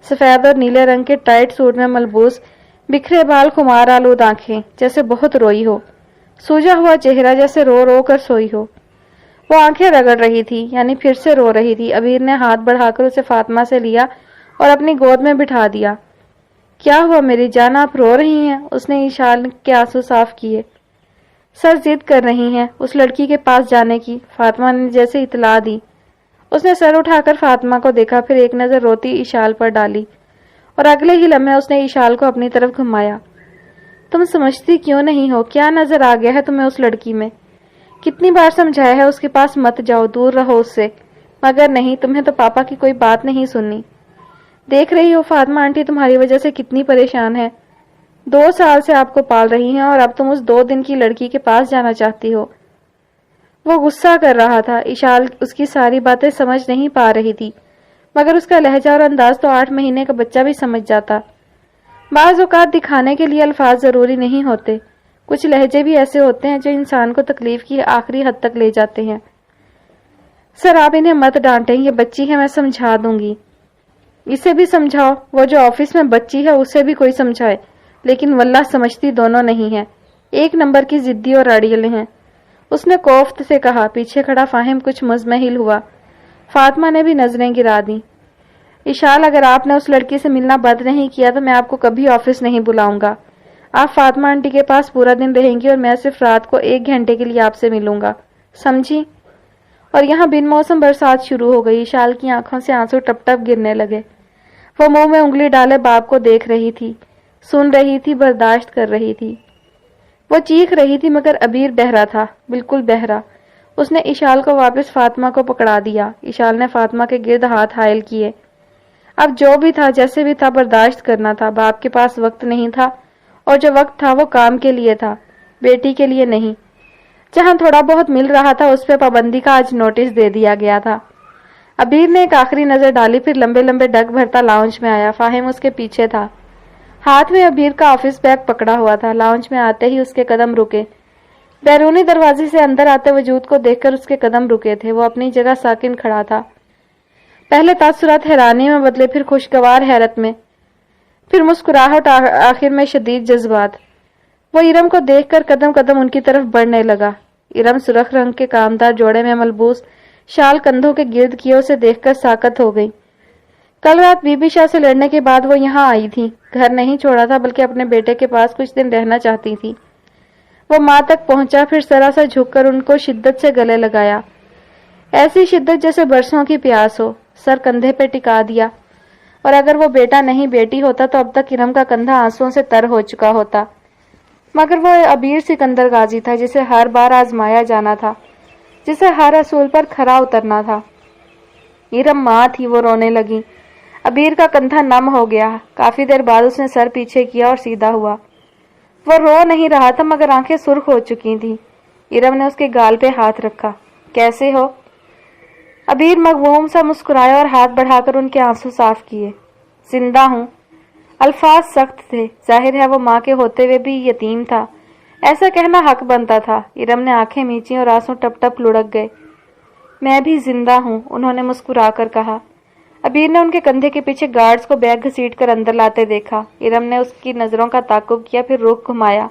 سفید اور نیلے رنگ کے ٹائٹ سوٹ میں ملبوس، بکھرے بال، خمار آلود آنکھیں، جیسے بہت روئی ہو، سوجا ہوا چہرہ جیسے رو رو کر سوئی ہو۔ وہ آنکھیں رگڑ رہی تھی، یعنی پھر سے رو رہی تھی۔ عبیر نے ہاتھ بڑھا کر اسے فاطمہ سے لیا اور اپنی گود میں بٹھا دیا۔ کیا ہوا میری جان، آپ رو رہی ہیں؟ اس نے اشال کے آنسو صاف کیے۔ سر ضد کر رہی ہیں اس لڑکی کے پاس جانے کی، فاطمہ نے جیسے اطلاع دی۔ اس نے سر اٹھا کر فاطمہ کو دیکھا، پھر ایک نظر روتی اشال پر ڈالی اور اگلے ہی لمحے اس نے اشال کو اپنی طرف گھمایا۔ تم سمجھتی کیوں نہیں ہو؟ کیا نظر آ گیا ہے تمہیں اس لڑکی میں؟ کتنی بار سمجھایا ہے اس کے پاس مت جاؤ، دور رہو اس سے، مگر نہیں، تمہیں تو پاپا کی کوئی بات نہیں سننی۔ دیکھ رہی ہو فاطمہ آنٹی تمہاری وجہ سے کتنی پریشان ہے۔ 2 سال سے آپ کو پال رہی ہیں اور اب تم اس 2 دن کی لڑکی کے پاس جانا چاہتی ہو۔ وہ غصہ کر رہا تھا۔ اشال اس کی ساری باتیں سمجھ نہیں پا رہی تھی، مگر اس کا لہجہ اور انداز تو 8 مہینے کا بچہ بھی سمجھ جاتا۔ بعض اوقات دکھانے کے لیے الفاظ ضروری نہیں ہوتے، کچھ لہجے بھی ایسے ہوتے ہیں جو انسان کو تکلیف کی آخری حد تک لے جاتے ہیں۔ سر آپ انہیں مت ڈانٹیں، یہ بچی ہے، میں سمجھا دوں گی۔ اسے بھی سمجھاؤ، وہ جو آفس میں بچی ہے اسے بھی کوئی سمجھائے، لیکن واللہ سمجھتی دونوں نہیں ہیں، 1 نمبر کی ضدی اور اڑیل ہیں۔ اس نے کوفت سے کہا۔ پیچھے کھڑا فاہم کچھ مزمحل ہوا۔ فاطمہ نے بھی نظریں گرا دیں۔ اشال اگر آپ نے اس لڑکی سے ملنا بند نہیں کیا تو میں آپ کو کبھی آفس نہیں بلاؤں گا۔ آپ فاطمہ آنٹی کے پاس پورا دن رہیں گی اور میں صرف رات کو 1 گھنٹے کے لیے آپ سے ملوں گا، سمجھی؟ اور یہاں بن موسم برسات شروع ہو گئی۔ اشال کی آنکھوں سے آنسو ٹپ ٹپ گرنے لگے۔ وہ منہ میں انگلی ڈالے باپ کو دیکھ رہی تھی، سن رہی تھی، برداشت کر رہی تھی۔ وہ چیخ رہی تھی مگر عبیر بہرا تھا، بالکل بہرا۔ اس نے اشال کو واپس فاطمہ کو پکڑا دیا۔ اشال نے فاطمہ کے گرد ہاتھ حائل کیے۔ اب جو بھی تھا، جیسے بھی تھا، برداشت کرنا تھا۔ باپ کے پاس وقت نہیں تھا، اور جو وقت تھا وہ کام کے لیے تھا، بیٹی کے لیے نہیں۔ جہاں تھوڑا بہت مل رہا تھا اس پہ پابندی کا آج نوٹس دے دیا گیا تھا۔ عبیر نے ایک آخری نظر ڈالی، پھر لمبے لمبے ڈگ بھرتا لاؤنج میں آیا۔ فاہم اس کے پیچھے تھا، ہاتھ میں عبیر کا آفس بیگ پکڑا ہوا تھا۔ لاؤنج میں آتے ہی اس کے قدم رکے۔ بیرونی دروازے سے اندر آتے وجود کو دیکھ کر اس کے قدم رکے تھے۔ وہ اپنی جگہ ساکن کھڑا تھا۔ پہلے تاثرات حیرانی میں بدلے، پھر خوشگوار حیرت میں، پھر مسکراہٹ، آخر میں شدید جذبات۔ وہ ارم کو دیکھ کر قدم قدم ان کی طرف بڑھنے لگا۔ ارم سرخ رنگ کے کامدار جوڑے میں ملبوس، شال کندھوں کے گرد کیے، اسے دیکھ کر ساکت ہو گئی۔ کل رات بی بی شاہ سے لڑنے کے بعد وہ یہاں آئی تھی۔ گھر نہیں چھوڑا تھا، بلکہ اپنے بیٹے کے پاس کچھ دن رہنا چاہتی تھی۔ وہ ماں تک پہنچا، پھر ذرا سا جھک کر ان کو شدت سے گلے لگایا، ایسی شدت جیسے برسوں کی پیاس ہو۔ سر کندھے پہ ٹکا دیا، اور اگر وہ بیٹا نہیں بیٹی ہوتا تو اب تک ارم کا کندھا آنسوؤں سے تر ہو چکا ہوتا۔ مگر وہ عبیر سکندر غازی تھا، جسے ہر بار آزمایا جانا تھا، جسے ہر اصول پر کھرا اترنا تھا۔ ارم ماں تھی، وہ رونے لگی۔ عبیر کا کندھا نم ہو گیا۔ کافی دیر بعد اس نے سر پیچھے کیا اور سیدھا ہوا۔ وہ رو نہیں رہا تھا، مگر آنکھیں سرخ ہو چکی تھیں۔ ارم نے اس کے گال پہ ہاتھ رکھا۔ کیسے ہو؟ عبیر مغموم سا مسکرایا اور ہاتھ بڑھا کر ان کے آنسو صاف کیے۔ زندہ ہوں۔ الفاظ سخت تھے، ظاہر ہے وہ ماں کے ہوتے ہوئے بھی یتیم تھا، ایسا کہنا حق بنتا تھا۔ ارم نے آنکھیں میچیں اور آنسو ٹپ ٹپ لڑک گئے۔ میں بھی زندہ ہوں، انہوں نے مسکرا کر کہا۔ عبیر نے ان کے کندھے کے پیچھے گارڈز کو بیگ گھسیٹ کر اندر لاتے دیکھا۔ ارم نے اس کی نظروں کا تعاقب کیا، پھر رخ گھمایا۔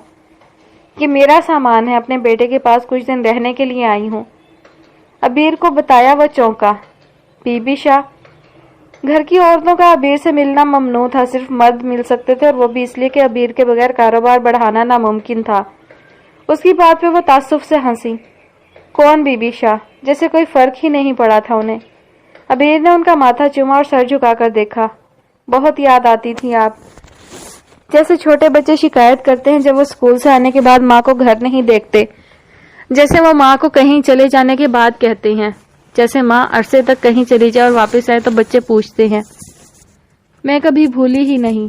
یہ میرا سامان ہے، اپنے بیٹے کے پاس کچھ دن رہنے کے لیے آئی ہوں۔ عبیر کو بتایا۔ وہ چونکا۔ بی بی شاہ؟ گھر کی عورتوں کا عبیر سے ملنا ممنوع تھا، صرف مرد مل سکتے تھے، اور وہ بھی اس لیے کہ عبیر کے بغیر کاروبار بڑھانا ناممکن تھا۔ اس کی بات پہ وہ تعصب سے ہنسی۔ کون بی بی شاہ؟ جیسے کوئی فرق ہی نہیں پڑا تھا انہیں۔ عبیر نے ان کا ماتھا چوما اور سر جھکا کر دیکھا۔ بہت یاد آتی تھی آپ، جیسے چھوٹے بچے شکایت کرتے ہیں جب وہ اسکول سے آنے کے بعد ماں کو گھر نہیں دیکھتے، جیسے وہ ماں کو کہیں چلے جانے کے بعد کہتے ہیں، جیسے ماں عرصے تک کہیں چلی جائے اور واپس آئے تو بچے پوچھتے ہیں۔ میں کبھی بھولی ہی نہیں۔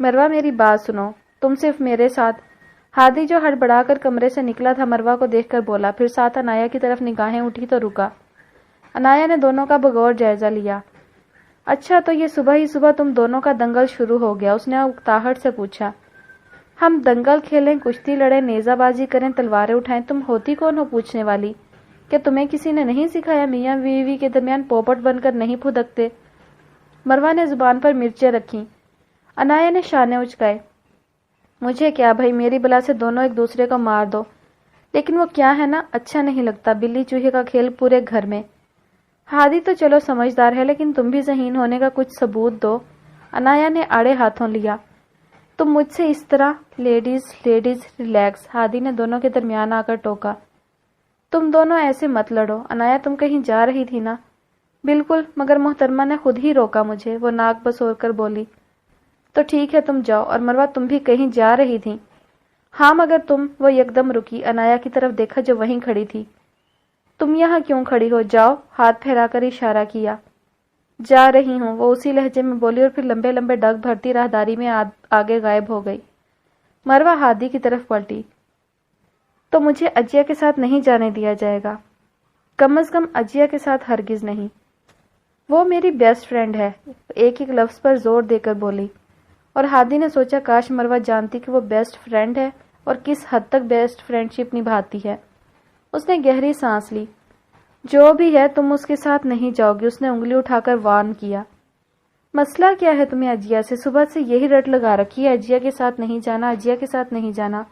مروہ میری بات سنو، تم صرف میرے ساتھ۔ ہادی جو ہڑبڑا کر کمرے سے نکلا تھا مروہ کو دیکھ کر بولا، پھر ساتھ انایا کی طرف نگاہیں اٹھی تو رکا۔ انایا نے دونوں کا بغور جائزہ لیا۔ اچھا تو یہ صبح ہی صبح تم دونوں کا دنگل شروع ہو گیا، اس نے اکتاہٹ سے پوچھا۔ ہم دنگل کھیلیں، کشتی لڑیں، نیزہ بازی کریں، تلواریں اٹھائیں، تم ہوتی کون ہو پوچھنے والی؟ کہ تمہیں کسی نے نہیں سکھایا میاں بیوی کے درمیان پوپٹ بن کر نہیں پھدکتے؟ مروہ نے زبان پر مرچیں رکھیں۔ انایا نے شانے اچکائے۔ مجھے کیا بھائی، میری بلا سے دونوں ایک دوسرے کو مار دو، لیکن وہ کیا ہے نا، اچھا نہیں لگتا بلی چوہے کا کھیل پورے گھر میں۔ ہادی تو چلو سمجھدار ہے، لیکن تم بھی ذہین ہونے کا کچھ ثبوت دو۔ انایا نے آڑے ہاتھوں لیا۔ تم مجھ سے اس طرح؟ لیڈیز ریلیکس، ہادی نے دونوں کے درمیان آ کر ٹوکا۔ تم دونوں ایسے مت لڑو۔ انایا تم کہیں جا رہی تھی نا؟ بالکل، مگر محترمہ نے خود ہی روکا مجھے، وہ ناک بسور کر بولی۔ تو ٹھیک ہے تم جاؤ، اور مروہ تم بھی کہیں جا رہی تھی؟ ہاں مگر تم، وہ یکدم رکی، انایا کی طرف دیکھا جو وہیں کھڑی تھی۔ تم یہاں کیوں کھڑی ہو؟ جاؤ، ہاتھ پھیرا کر اشارہ کیا۔ جا رہی ہوں، وہ اسی لہجے میں بولی اور پھر لمبے لمبے ڈگ بھرتی راہداری میں آگے غائب ہو گئی۔ مروہ ہادی کی طرف پلٹی۔ تو مجھے اجیا کے ساتھ نہیں جانے دیا جائے گا؟ کم از کم اجیا کے ساتھ ہرگز نہیں۔ وہ میری بیسٹ فرینڈ ہے، ایک ایک لفظ پر زور دے کر بولی، اور ہادی نے سوچا کاش مروہ جانتی کہ وہ بیسٹ فرینڈ ہے اور کس حد تک بیسٹ فرینڈ شپ نبھاتی ہے۔ اس نے گہری سانس لی۔ جو بھی ہے تم اس کے ساتھ نہیں جاؤ گی، اس نے انگلی اٹھا کر وارن کیا۔ مسئلہ کیا ہے تمہیں اجیا سے؟ صبح سے یہی رٹ لگا رکھی ہے، اجیا کے ساتھ نہیں جانا، اجیا کے ساتھ نہیں جانا۔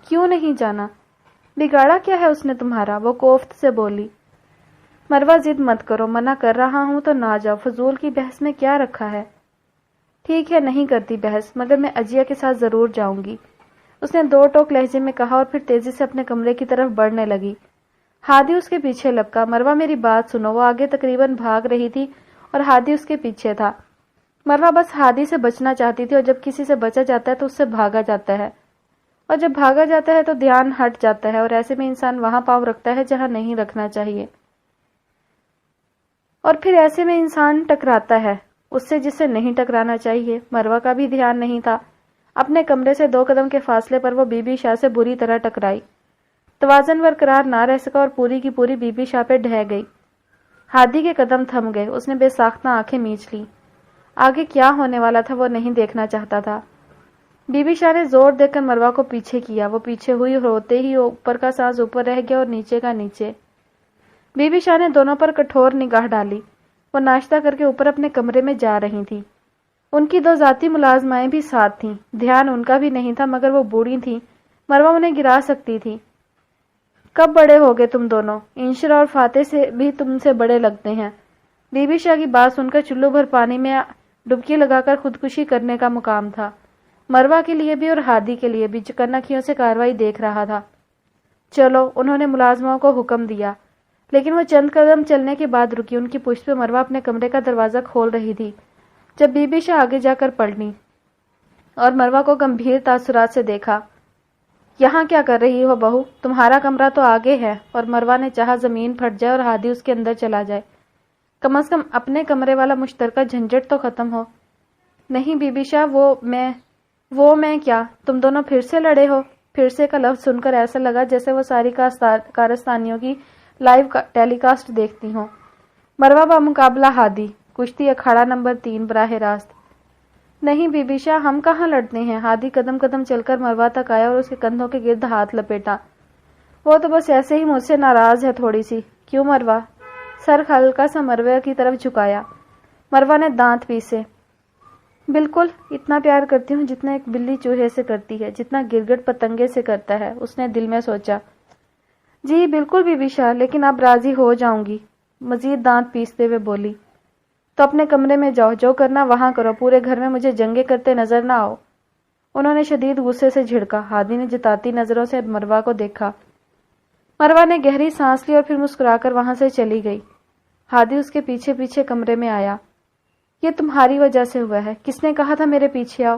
کیوں نہیں جانا؟ بگاڑا کیا ہے اس نے تمہارا؟ وہ کوفت سے بولی۔ مروہ ضد مت کرو، منع کر رہا ہوں تو نہ جاؤ، فضول کی بحث میں کیا رکھا ہے؟ ٹھیک ہے نہیں کرتی بحث، مگر میں اجیا کے ساتھ ضرور جاؤں گی، اس نے دو ٹوک لہجے میں کہا اور پھر تیزی سے اپنے کمرے کی طرف بڑھنے لگی۔ ہادی اس کے پیچھے لپکا۔ مروہ میری بات سنو، وہ آگے تقریباً بھاگ رہی تھی اور ہادی اس کے پیچھے تھا۔ مروہ بس ہادی سے بچنا چاہتی تھی، اور جب کسی سے بچا جاتا ہے تو اس سے بھاگا جاتا ہے، اور جب بھاگا جاتا ہے تو دھیان ہٹ جاتا ہے، اور ایسے میں انسان وہاں پاؤں رکھتا ہے جہاں نہیں رکھنا چاہیے، اور پھر ایسے میں انسان ٹکراتا ہے اس سے جس سے نہیں ٹکرانا چاہیے۔ مروہ کا بھی دھیان نہیں تھا۔ اپنے کمرے سے 2 قدم کے فاصلے پر وہ بی بی شاہ سے بری طرح ٹکرائی، توازن برقرار نہ رہ سکا اور پوری کی پوری بی بی شاہ پہ ڈھہ گئی۔ ہادی کے قدم تھم گئے، اس نے بے ساختہ آنکھیں میچ لی۔ آگے کیا ہونے والا تھا وہ نہیں دیکھنا چاہتا تھا۔ بی بی شاہ نے زور دے کر مروہ کو پیچھے کیا، وہ پیچھے ہوئی، ہوتے ہی اوپر کا سانس اوپر رہ گیا اور نیچے کا نیچے۔ بی بی شاہ نے دونوں پر کٹھور نگاہ ڈالی۔ وہ ناشتہ کر کے اوپر اپنے کمرے میں جا رہی تھی۔ ان کی 2 ذاتی ملازمائیں بھی ساتھ تھیں۔ دھیان ان کا بھی نہیں تھا، مگر وہ بوڑھی تھیں، مروہ انہیں گرا سکتی تھی۔ کب بڑے ہوگے تم دونوں؟ انشر اور فاتح سے بھی تم سے بڑے لگتے ہیں۔ بی بی شاہ کی بات سن کر چلو بھر پانی میں ڈبکی لگا کر خودکشی کرنے کا مقام تھا، مروہ کے لیے بھی اور ہادی کے لیے بھی، جو کنکھیوں سے کارروائی دیکھ رہا تھا۔ چلو، انہوں نے ملازموں کو حکم دیا، لیکن وہ چند قدم چلنے کے بعد رکی۔ ان کی پشت پہ مروہ اپنے کمرے کا دروازہ کھول رہی تھی جب بی بی شاہ آگے جا کر پلٹی اور مروہ کو گمبھیر تاثرات سے دیکھا۔ یہاں کیا کر رہی ہو بہو؟ تمہارا کمرہ تو آگے ہے۔ اور مروہ نے چاہا زمین پھٹ جائے اور ہادی اس کے اندر چلا جائے، کم از کم اپنے کمرے والا مشترکہ جھنجٹ تو ختم ہو۔ نہیں بی بی شاہ، وہ میں کیا؟ تم دونوں پھر سے لڑے ہو؟ پھر سے کا لفظ سن کر ایسا لگا جیسے وہ ساری کارستانیوں کی لائیو ٹیلی کاسٹ دیکھتی ہوں۔ مروہ بمقابلہ ہادی، کشتی اکھاڑا نمبر 3 براہ راست۔ نہیں بی بی شاہ، ہم کہاں لڑتے ہیں؟ ہادی قدم قدم چل کر مروہ تک آیا اور اس کے کندھوں کے گرد ہاتھ لپیٹا۔ وہ تو بس ایسے ہی مجھ سے ناراض ہے تھوڑی سی۔ کیوں مروہ؟ سر ہلکا سا مروہ کی طرف جھکایا۔ مروہ نے دانت پیسے۔ بالکل اتنا پیار کرتی ہوں جتنا ایک بلی چوہے سے کرتی ہے، جتنا گرگٹ پتنگے سے کرتا ہے، اس نے دل میں سوچا۔ جی بالکل بی بی شاہ، لیکن اب راضی ہو جاؤں گی، مزید دانت پیستے ہوئے بولی۔ تو اپنے کمرے میں جاؤ، جو کرنا وہاں کرو، پورے گھر میں مجھے جنگیں کرتے نظر نہ آؤ۔ انہوں نے شدید غصے سے جھڑکا۔ ہادی نے جتاتی نظروں سے مروہ کو دیکھا۔ مروہ نے گہری سانس لی اور پھر مسکرا کر وہاں سے چلی گئی۔ ہادی اس کے پیچھے پیچھے کمرے میں آیا۔ یہ تمہاری وجہ سے ہوا ہے، کس نے کہا تھا میرے پیچھے آؤ؟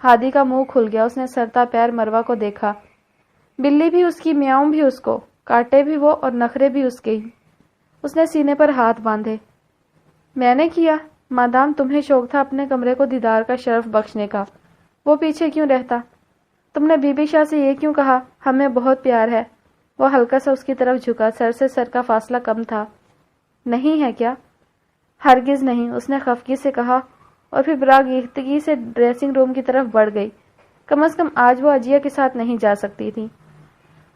ہادی کا منہ کھل گیا، اس نے سرتا پیر مروہ کو دیکھا۔ بلی بھی اس کی، میاؤں بھی اس کو، کاٹے بھی وہ اور نخرے بھی اس کے ہی۔ اس نے سینے پر ہاتھ باندھے۔ میں نے کیا؟ مادام تمہیں شوق تھا اپنے کمرے کو دیدار کا شرف بخشنے کا، وہ پیچھے کیوں رہتا؟ تم نے بی بی شاہ سے یہ کیوں کہا ہمیں بہت پیار ہے؟ وہ ہلکا سا اس کی طرف جھکا، سر سے سر کا فاصلہ کم تھا۔ نہیں ہے کیا؟ ہرگز نہیں، اس نے خفگی سے کہا اور پھر براگیختگی سے ڈریسنگ روم کی طرف بڑھ گئی۔ کم از کم آج وہ اجیا کے ساتھ نہیں جا سکتی تھی۔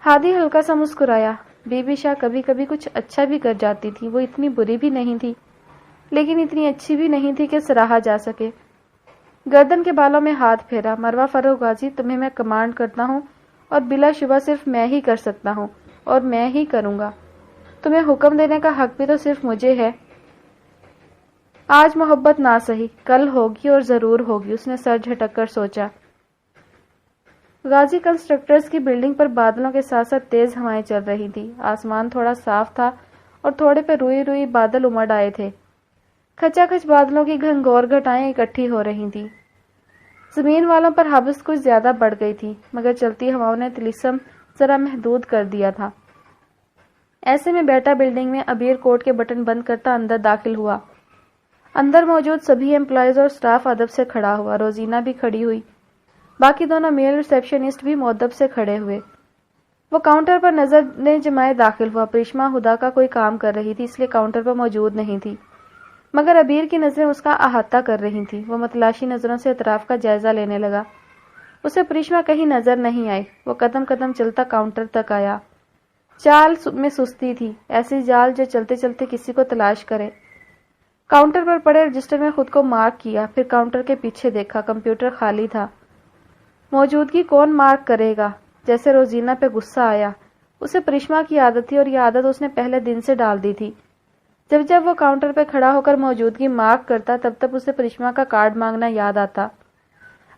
ہادی ہلکا سا مسکرایا۔ بی بی شاہ کبھی کبھی کچھ اچھا بھی کر جاتی تھی، وہ اتنی بری بھی نہیں تھی لیکن اتنی اچھی بھی نہیں تھی کہ سراہا جا سکے۔ گردن کے بالوں میں ہاتھ پھیرا۔ مروہ فروخ غازی، تمہیں میں کمانڈ کرتا ہوں اور بلا شبہ صرف میں ہی کر سکتا ہوں اور میں ہی کروں گا۔ تمہیں حکم دینے کا حق بھی تو صرف مجھے ہے۔ آج محبت نہ سہی، کل ہوگی اور ضرور ہوگی، اس نے سر جھٹک کر سوچا۔ غازی کنسٹرکٹرز کی بلڈنگ پر بادلوں کے ساتھ ساتھ تیز ہوائیں چل رہی تھی۔ آسمان تھوڑا صاف تھا اور تھوڑے پہ روئی روئی بادل امڑ آئے تھے۔ کھچا کھچ بادلوں کی گھنگور گھٹائیں اکٹھی ہو رہی تھیں۔ زمین والوں پر ہبس کچھ زیادہ بڑھ گئی تھی، مگر چلتی ہواؤں نے طلسم ذرا محدود کر دیا تھا۔ ایسے میں بیٹا بلڈنگ میں عبیر کوٹ کے بٹن بند کرتا اندر داخل ہوا۔ اندر موجود سبھی امپلائیز اور سٹاف ادب سے کھڑا ہوا۔ روزینہ بھی کھڑی ہوئی۔ باقی دونوں میل ریسیپشنسٹ بھی مؤدب سے کھڑے ہوئے۔ وہ کاؤنٹر پر نظریں جمائے داخل ہوا۔ پریشما ہدا کا کوئی کام کر رہی تھی، اس لیے کاؤنٹر پر موجود نہیں تھی، مگر عبیر کی نظریں اس کا احاطہ کر رہی تھیں۔ وہ متلاشی نظروں سے اطراف کا جائزہ لینے لگا۔ اسے پریشما کہیں نظر نہیں آئی۔ وہ قدم قدم چلتا کاؤنٹر تک آیا۔ چال میں سستی تھی، ایسی چال جو چلتے چلتے کسی کو تلاش کرے۔ کاؤنٹر پر پڑے رجسٹر میں خود کو مارک کیا، پھر کاؤنٹر کے پیچھے دیکھا۔ کمپیوٹر خالی تھا۔ موجودگی کون مارک کرے گا؟ جیسے روزینہ پہ غصہ آیا۔ اسے پریشما کی عادت تھی اور یہ عادت اس نے پہلے دن سے ڈال دی تھی۔ جب جب وہ کاؤنٹر پہ کھڑا ہو کر موجودگی مارک کرتا تب تب اسے پریشما کا کارڈ مانگنا یاد آتا۔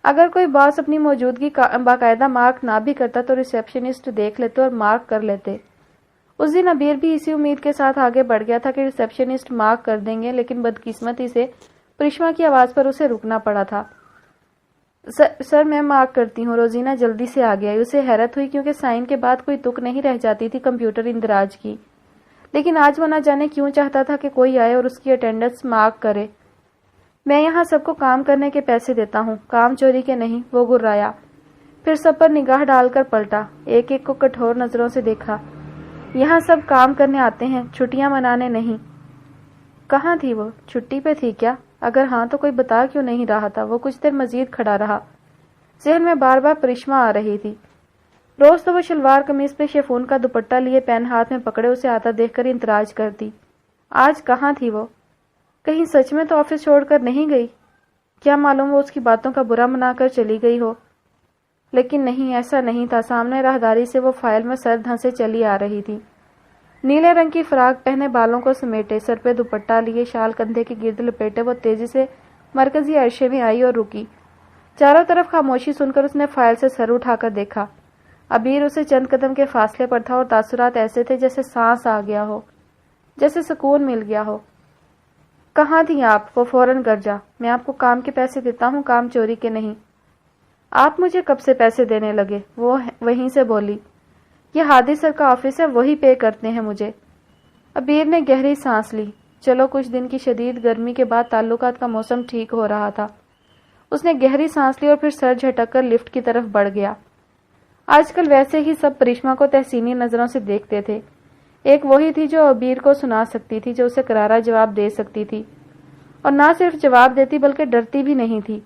اگر کوئی باس اپنی موجودگی باقاعدہ مارک نہ بھی کرتا تو ریسیپشنسٹ دیکھ لیتے اور مارک کر لیتے۔ اس دن عبیر بھی اسی امید کے ساتھ آگے بڑھ گیا تھا کہ ریسیپشنسٹ مارک کر دیں گے، لیکن بدقسمتی سے پریشما کی آواز پر اسے رکنا پڑا تھا۔ سر میں مارک کرتی ہوں۔ روزینہ جلدی سے آگے آئی۔ اسے حیرت ہوئی کیونکہ سائن کے بعد کوئی تک نہیں رہ جاتی تھی کمپیوٹر اندراج کی، لیکن آج وہ نہ جانے کیوں چاہتا تھا کہ کوئی آئے اور اس کی اٹینڈنس مارک کرے۔ میں یہاں سب کو کام کرنے کے پیسے دیتا ہوں، کام چوری کے نہیں، وہ گرایا۔ پھر سب پر نگاہ ڈال کر پلٹا، ایک ایک کو کٹھور نظروں سے دیکھا۔ یہاں سب کام کرنے آتے ہیں، چھٹیاں منانے نہیں۔ کہاں تھی وہ؟ چھٹی پہ تھی کیا؟ اگر ہاں تو کوئی بتا کیوں نہیں رہا تھا؟ وہ کچھ دیر مزید کھڑا رہا۔ ذہن میں بار بار پریشما آ رہی تھی۔ روز تو وہ شلوار قمیض پہ شیفون کا دوپٹہ لیے پین ہاتھ میں پکڑے اسے آتا دیکھ کر انتراج کرتی۔ آج کہاں تھی وہ؟ کہیں سچ میں تو آفس چھوڑ کر نہیں گئی؟ کیا معلوم وہ اس کی باتوں کا برا منا کر چلی گئی ہو؟ لیکن نہیں، ایسا نہیں تھا۔ سامنے راہداری سے وہ فائل میں سر دھنسے چلی آ رہی تھی۔ نیلے رنگ کی فراق پہنے، بالوں کو سمیٹے، سر پہ دوپٹہ لیے، شال کندھے کے گرد لپیٹے، وہ تیزی سے مرکزی عرصے میں آئی اور رکی۔ چاروں طرف خاموشی سن کر اس نے فائل سے سر اٹھا کر دیکھا۔ عبیر اسے چند قدم کے فاصلے پر تھا اور تاثرات ایسے تھے جیسے سانس آ گیا ہو، جیسے سکون مل گیا ہو۔ کہاں تھی آپ؟ وہ فوراً گرجا۔ میں آپ کو کام کے پیسے دیتا ہوں، کام چوری کے نہیں۔ آپ مجھے کب سے پیسے دینے لگے؟ وہ وہیں سے بولی۔ یہ ہادی سر کا آفس ہے، وہی پے کرتے ہیں مجھے۔ عبیر نے گہری سانس لی۔ چلو کچھ دن کی شدید گرمی کے بعد تعلقات کا موسم ٹھیک ہو رہا تھا۔ اس نے گہری سانس لی اور پھر سر جھٹک کر لفٹ کی طرف بڑھ گیا۔ آج کل ویسے ہی سب پریشما کو تحسینی نظروں سے دیکھتے تھے۔ ایک وہی تھی جو عبیر کو سنا سکتی تھی، جو اسے کرارا جواب دے سکتی تھی، اور نہ صرف جواب دیتی بلکہ ڈرتی بھی نہیں تھی۔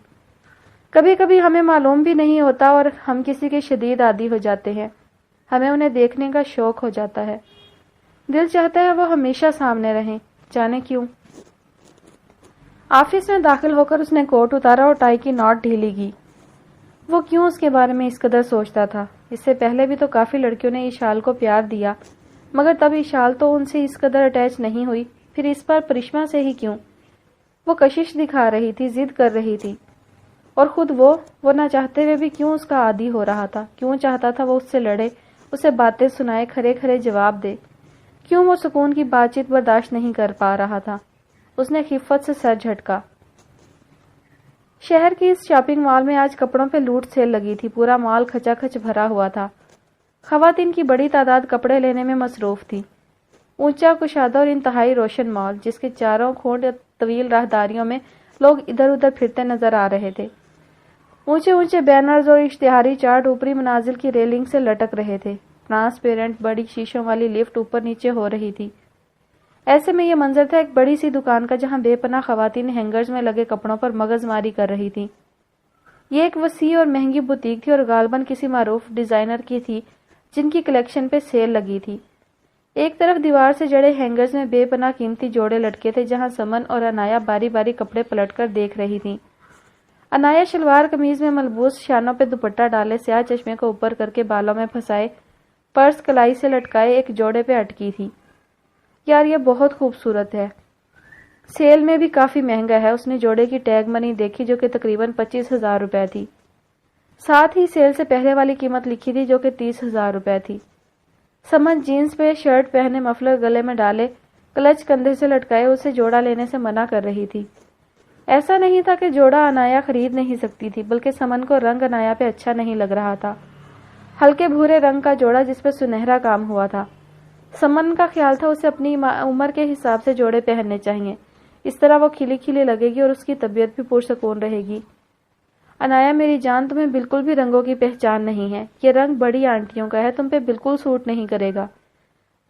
کبھی کبھی ہمیں معلوم بھی نہیں ہوتا اور ہم کسی کے شدید عادی ہو جاتے ہیں، ہمیں انہیں دیکھنے کا شوق ہو جاتا ہے، دل چاہتا ہے وہ ہمیشہ سامنے رہیں، جانے کیوں۔ آفس میں داخل ہو کر اس نے کوٹ اتارا اور ٹائی کی ناٹ ڈھیلی کی۔ وہ کیوں اس کے بارے میں اس قدر سوچتا تھا؟ اس سے پہلے بھی تو کافی لڑکیوں نے ایشال کو پیار دیا، مگر تب ایشال تو ان سے اس قدر اٹیچ نہیں ہوئی، پھر اس بار پریشما سے ہی کیوں؟ وہ کشش دکھا رہی تھی، ضد کر رہی تھی، اور خود وہ نہ چاہتے ہوئے بھی کیوں اس کا عادی ہو رہا تھا؟ کیوں چاہتا تھا وہ اس سے لڑے، اسے باتیں سنائے، کھرے کھرے جواب دے؟ کیوں وہ سکون کی بات چیت برداشت نہیں کر پا رہا تھا؟ اس نے خفت سے سر جھٹکا۔ شہر کی اس شاپنگ مال میں آج کپڑوں پہ لوٹ سیل لگی تھی۔ پورا مال کھچا کھچ بھرا ہوا تھا۔ خواتین کی بڑی تعداد کپڑے لینے میں مصروف تھی۔ اونچا، کشادہ اور انتہائی روشن مال، جس کے چاروں کونڈ طویل راہداریوں میں لوگ ادھر ادھر پھرتے نظر آ رہے تھے۔ اونچے اونچے بینرز اور اشتہاری چارٹ اوپری منازل کی ریلنگ سے لٹک رہے تھے. ٹرانسپیرنٹ بڑی شیشوں والی لفٹ اوپر نیچے ہو رہی تھی. ایسے میں یہ منظر تھا ایک بڑی سی دکان کا جہاں بے پناہ خواتین ہینگرز میں لگے کپڑوں پر مغز ماری کر رہی تھی. یہ ایک وسیع اور مہنگی بوتیک تھی اور غالباً کسی معروف ڈیزائنر کی تھی جن کی کلیکشن پہ سیل لگی تھی. ایک طرف دیوار سے جڑے ہینگرز میں بے پناہ قیمتی جوڑے لٹکے تھے جہاں سمن اور انایا باری باری کپڑے پلٹ کر دیکھ رہی تھیں. انایا شلوار قمیض میں ملبوس، شانوں پہ دوپٹہ ڈالے، سیاہ چشمے کو اوپر کر کے بالوں میں پھنسائے، پرس کلائی سے لٹکائے ایک جوڑے پہ اٹکی تھی. یار یہ بہت خوبصورت ہے، سیل میں بھی کافی مہنگا ہے. اس نے جوڑے کی ٹیگ منی دیکھی جو کہ تقریباً 25,000 روپے تھی. ساتھ ہی سیل سے پہلے والی قیمت لکھی تھی جو کہ 30,000 روپے تھی. سمن جینز پہ شرٹ پہنے، مفلر گلے میں ڈالے، کلچ کندھے سے لٹکائے اسے جوڑا لینے سے منع کر رہی تھی. ایسا نہیں تھا کہ جوڑا انایا خرید نہیں سکتی تھی، بلکہ سمن کو رنگ انایا پہ اچھا نہیں لگ رہا تھا. ہلکے بھورے رنگ کا جوڑا جس پہ سنہرا کام ہوا تھا. سمن کا خیال تھا اسے اپنی عمر کے حساب سے جوڑے پہننے چاہیے، اس طرح وہ کھلی کھلی لگے گی اور اس کی طبیعت بھی پرسکون رہے گی. انایا میری جان، تمہیں بالکل بھی رنگوں کی پہچان نہیں ہے. یہ رنگ بڑی آنٹیوں کا ہے، تم پہ بالکل سوٹ نہیں کرے گا.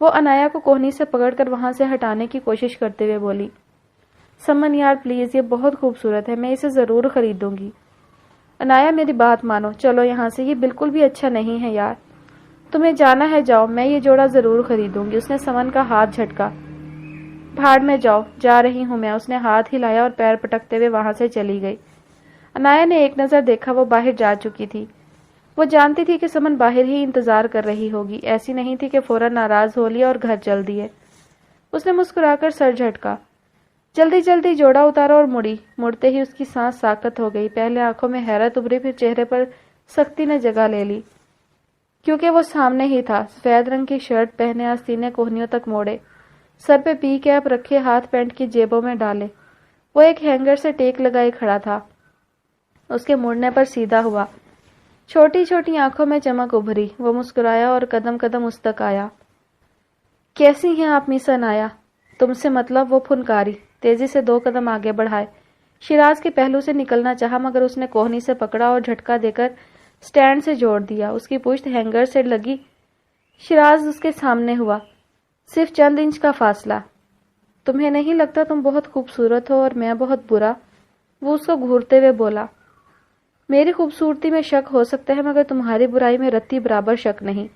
وہ انایا کو کوہنی سے پکڑ کر وہاں سے ہٹانے کی کوشش کرتے ہوئے بولی. سمن یار پلیز، یہ بہت خوبصورت ہے، میں اسے ضرور خریدوں گی. انایا میری بات مانو، چلو یہاں سے، یہ بالکل بھی اچھا نہیں ہے یار. تمہیں جانا ہے جاؤ، میں یہ جوڑا ضرور خریدوں گی. اس نے سمن کا ہاتھ جھٹکا. بھاڑ میں جاؤ، جا رہی ہوں میں. اس نے ہاتھ ہلایا اور پیر پٹکتے ہوئے وہاں سے چلی گئی. انایا نے ایک نظر دیکھا، وہ باہر جا چکی تھی. وہ جانتی تھی کہ سمن باہر ہی انتظار کر رہی ہوگی، ایسی نہیں تھی کہ فوراً ناراض ہو لیا اور گھر چل دیے. اس نے مسکرا کر سر جھٹکا. جلدی جلدی جوڑا اتارا اور مڑی. مڑتے ہی اس کی سانس ساکت ہو گئی. پہلے آنکھوں میں حیرت ابھری، پھر چہرے پر سختی نے جگہ لے لی کیونکہ وہ سامنے ہی تھا. سفید رنگ کی شرٹ پہنے، آستینے کوہنیوں تک موڑے، سر پہ پی کیپ رکھے، ہاتھ پینٹ کی جیبوں میں ڈالے، وہ ایک ہینگر سے ٹیک لگائے کھڑا تھا. اس کے مڑنے پر سیدھا ہوا. چھوٹی چھوٹی آنکھوں میں چمک ابھری. وہ مسکرایا اور قدم قدم اس تک آیا. کیسی ہیں آپ مس انایا؟ تم سے مطلب؟ وہ پھنکاری. تیزی سے 2 قدم آگے بڑھائے. شیراز کے پہلو سے نکلنا چاہا مگر اس نے کوہنی سے پکڑا اور جھٹکا دے کر سٹینڈ سے جوڑ دیا. اس کی پشت ہینگر سے لگی. شیراز اس کے سامنے ہوا. صرف چند انچ کا فاصلہ. تمہیں نہیں لگتا تم بہت خوبصورت ہو اور میں بہت برا؟ وہ اس کو گھورتے ہوئے بولا. میری خوبصورتی میں شک ہو سکتا ہے مگر تمہاری برائی میں رتی برابر شک نہیں.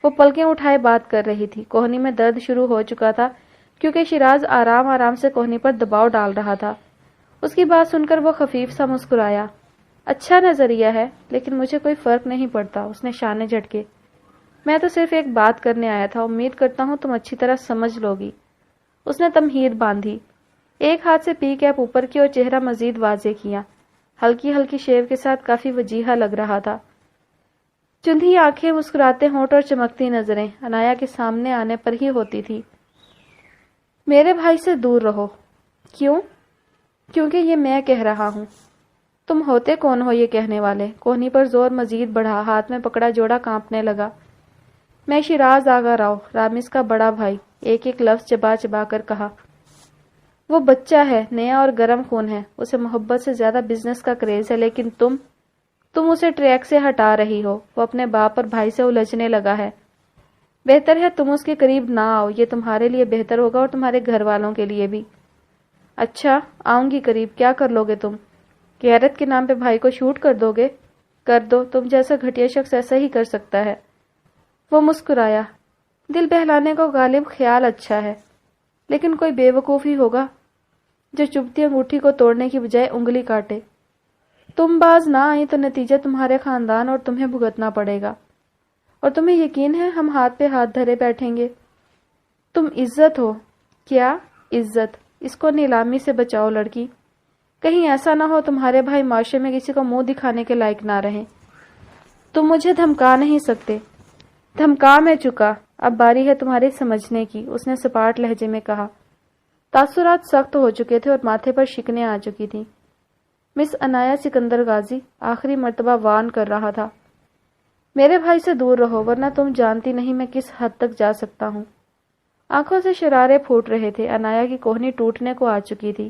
وہ پلکیں اٹھائے بات کر رہی تھی. کوہنی میں درد شروع ہو چکا تھا کیونکہ شیراز آرام آرام سے کوہنی پر دباؤ ڈال رہا تھا. اس کی بات سن کر وہ خفیف سا مسکرایا. اچھا نظریہ ہے لیکن مجھے کوئی فرق نہیں پڑتا. اس نے شانے جھٹکے. میں تو صرف ایک بات کرنے آیا تھا، امید کرتا ہوں تم اچھی طرح سمجھ لو گی. اس نے تمہید باندھی. ایک ہاتھ سے پی کیپ اوپر کی اور چہرہ مزید واضح کیا. ہلکی ہلکی شیو کے ساتھ کافی وجیحہ لگ رہا تھا. چندھی آنکھیں، مسکراتے ہونٹ اور چمکتی نظریں انایا کے سامنے آنے پر ہی ہوتی تھی. میرے بھائی سے دور رہو. کیوں؟ کیونکہ یہ میں کہہ رہا ہوں. تم ہوتے کون ہو یہ کہنے والے؟ کوہنی پر زور مزید بڑھا. ہاتھ میں پکڑا جوڑا کانپنے لگا. میں شیراز آغا راؤ، رامز کا بڑا بھائی. ایک ایک لفظ چبا چبا کر کہا. وہ بچہ ہے، نیا اور گرم خون ہے، اسے محبت سے زیادہ بزنس کا کریز ہے، لیکن تم اسے ٹریک سے ہٹا رہی ہو. وہ اپنے باپ اور بھائی سے الجھنے لگا ہے. بہتر ہے تم اس کے قریب نہ آؤ، یہ تمہارے لیے بہتر ہوگا اور تمہارے گھر والوں کے لیے بھی. اچھا آؤں گی قریب. کیا کر لو گے تم؟ غیرت کے نام پہ بھائی کو شوٹ کر دو گے؟ کر دو، تم جیسا گھٹیا شخص ایسا ہی کر سکتا ہے. وہ مسکرایا. دل بہلانے کو غالب خیال اچھا ہے، لیکن کوئی بے وقوف ہی ہوگا جو چبھتی انگوٹھی کو توڑنے کی بجائے انگلی کاٹے. تم باز نہ آئی تو نتیجہ تمہارے خاندان اور تمہیں بھگتنا پڑے گا. اور تمہیں یقین ہے ہم ہاتھ پہ ہاتھ دھرے بیٹھیں گے؟ تم عزت ہو. کیا عزت؟ اس کو نیلامی سے بچاؤ لڑکی. کہیں ایسا نہ ہو تمہارے بھائی معاشرے میں کسی کو منہ دکھانے کے لائق نہ رہیں. تم مجھے دھمکا نہیں سکتے. دھمکا میں چکا، اب باری ہے تمہارے سمجھنے کی. اس نے سپاٹ لہجے میں کہا. تاثرات سخت ہو چکے تھے اور ماتھے پر شکنیں آ چکی تھیں. مس انایا سکندر غازی آخری مرتبہ وارن کر رہا تھا. میرے بھائی سے دور رہو ورنہ تم جانتی نہیں میں کس حد تک جا سکتا ہوں. آنکھوں سے شرارے پھوٹ رہے تھے. انایا کی کوہنی ٹوٹنے کو آ چکی تھی.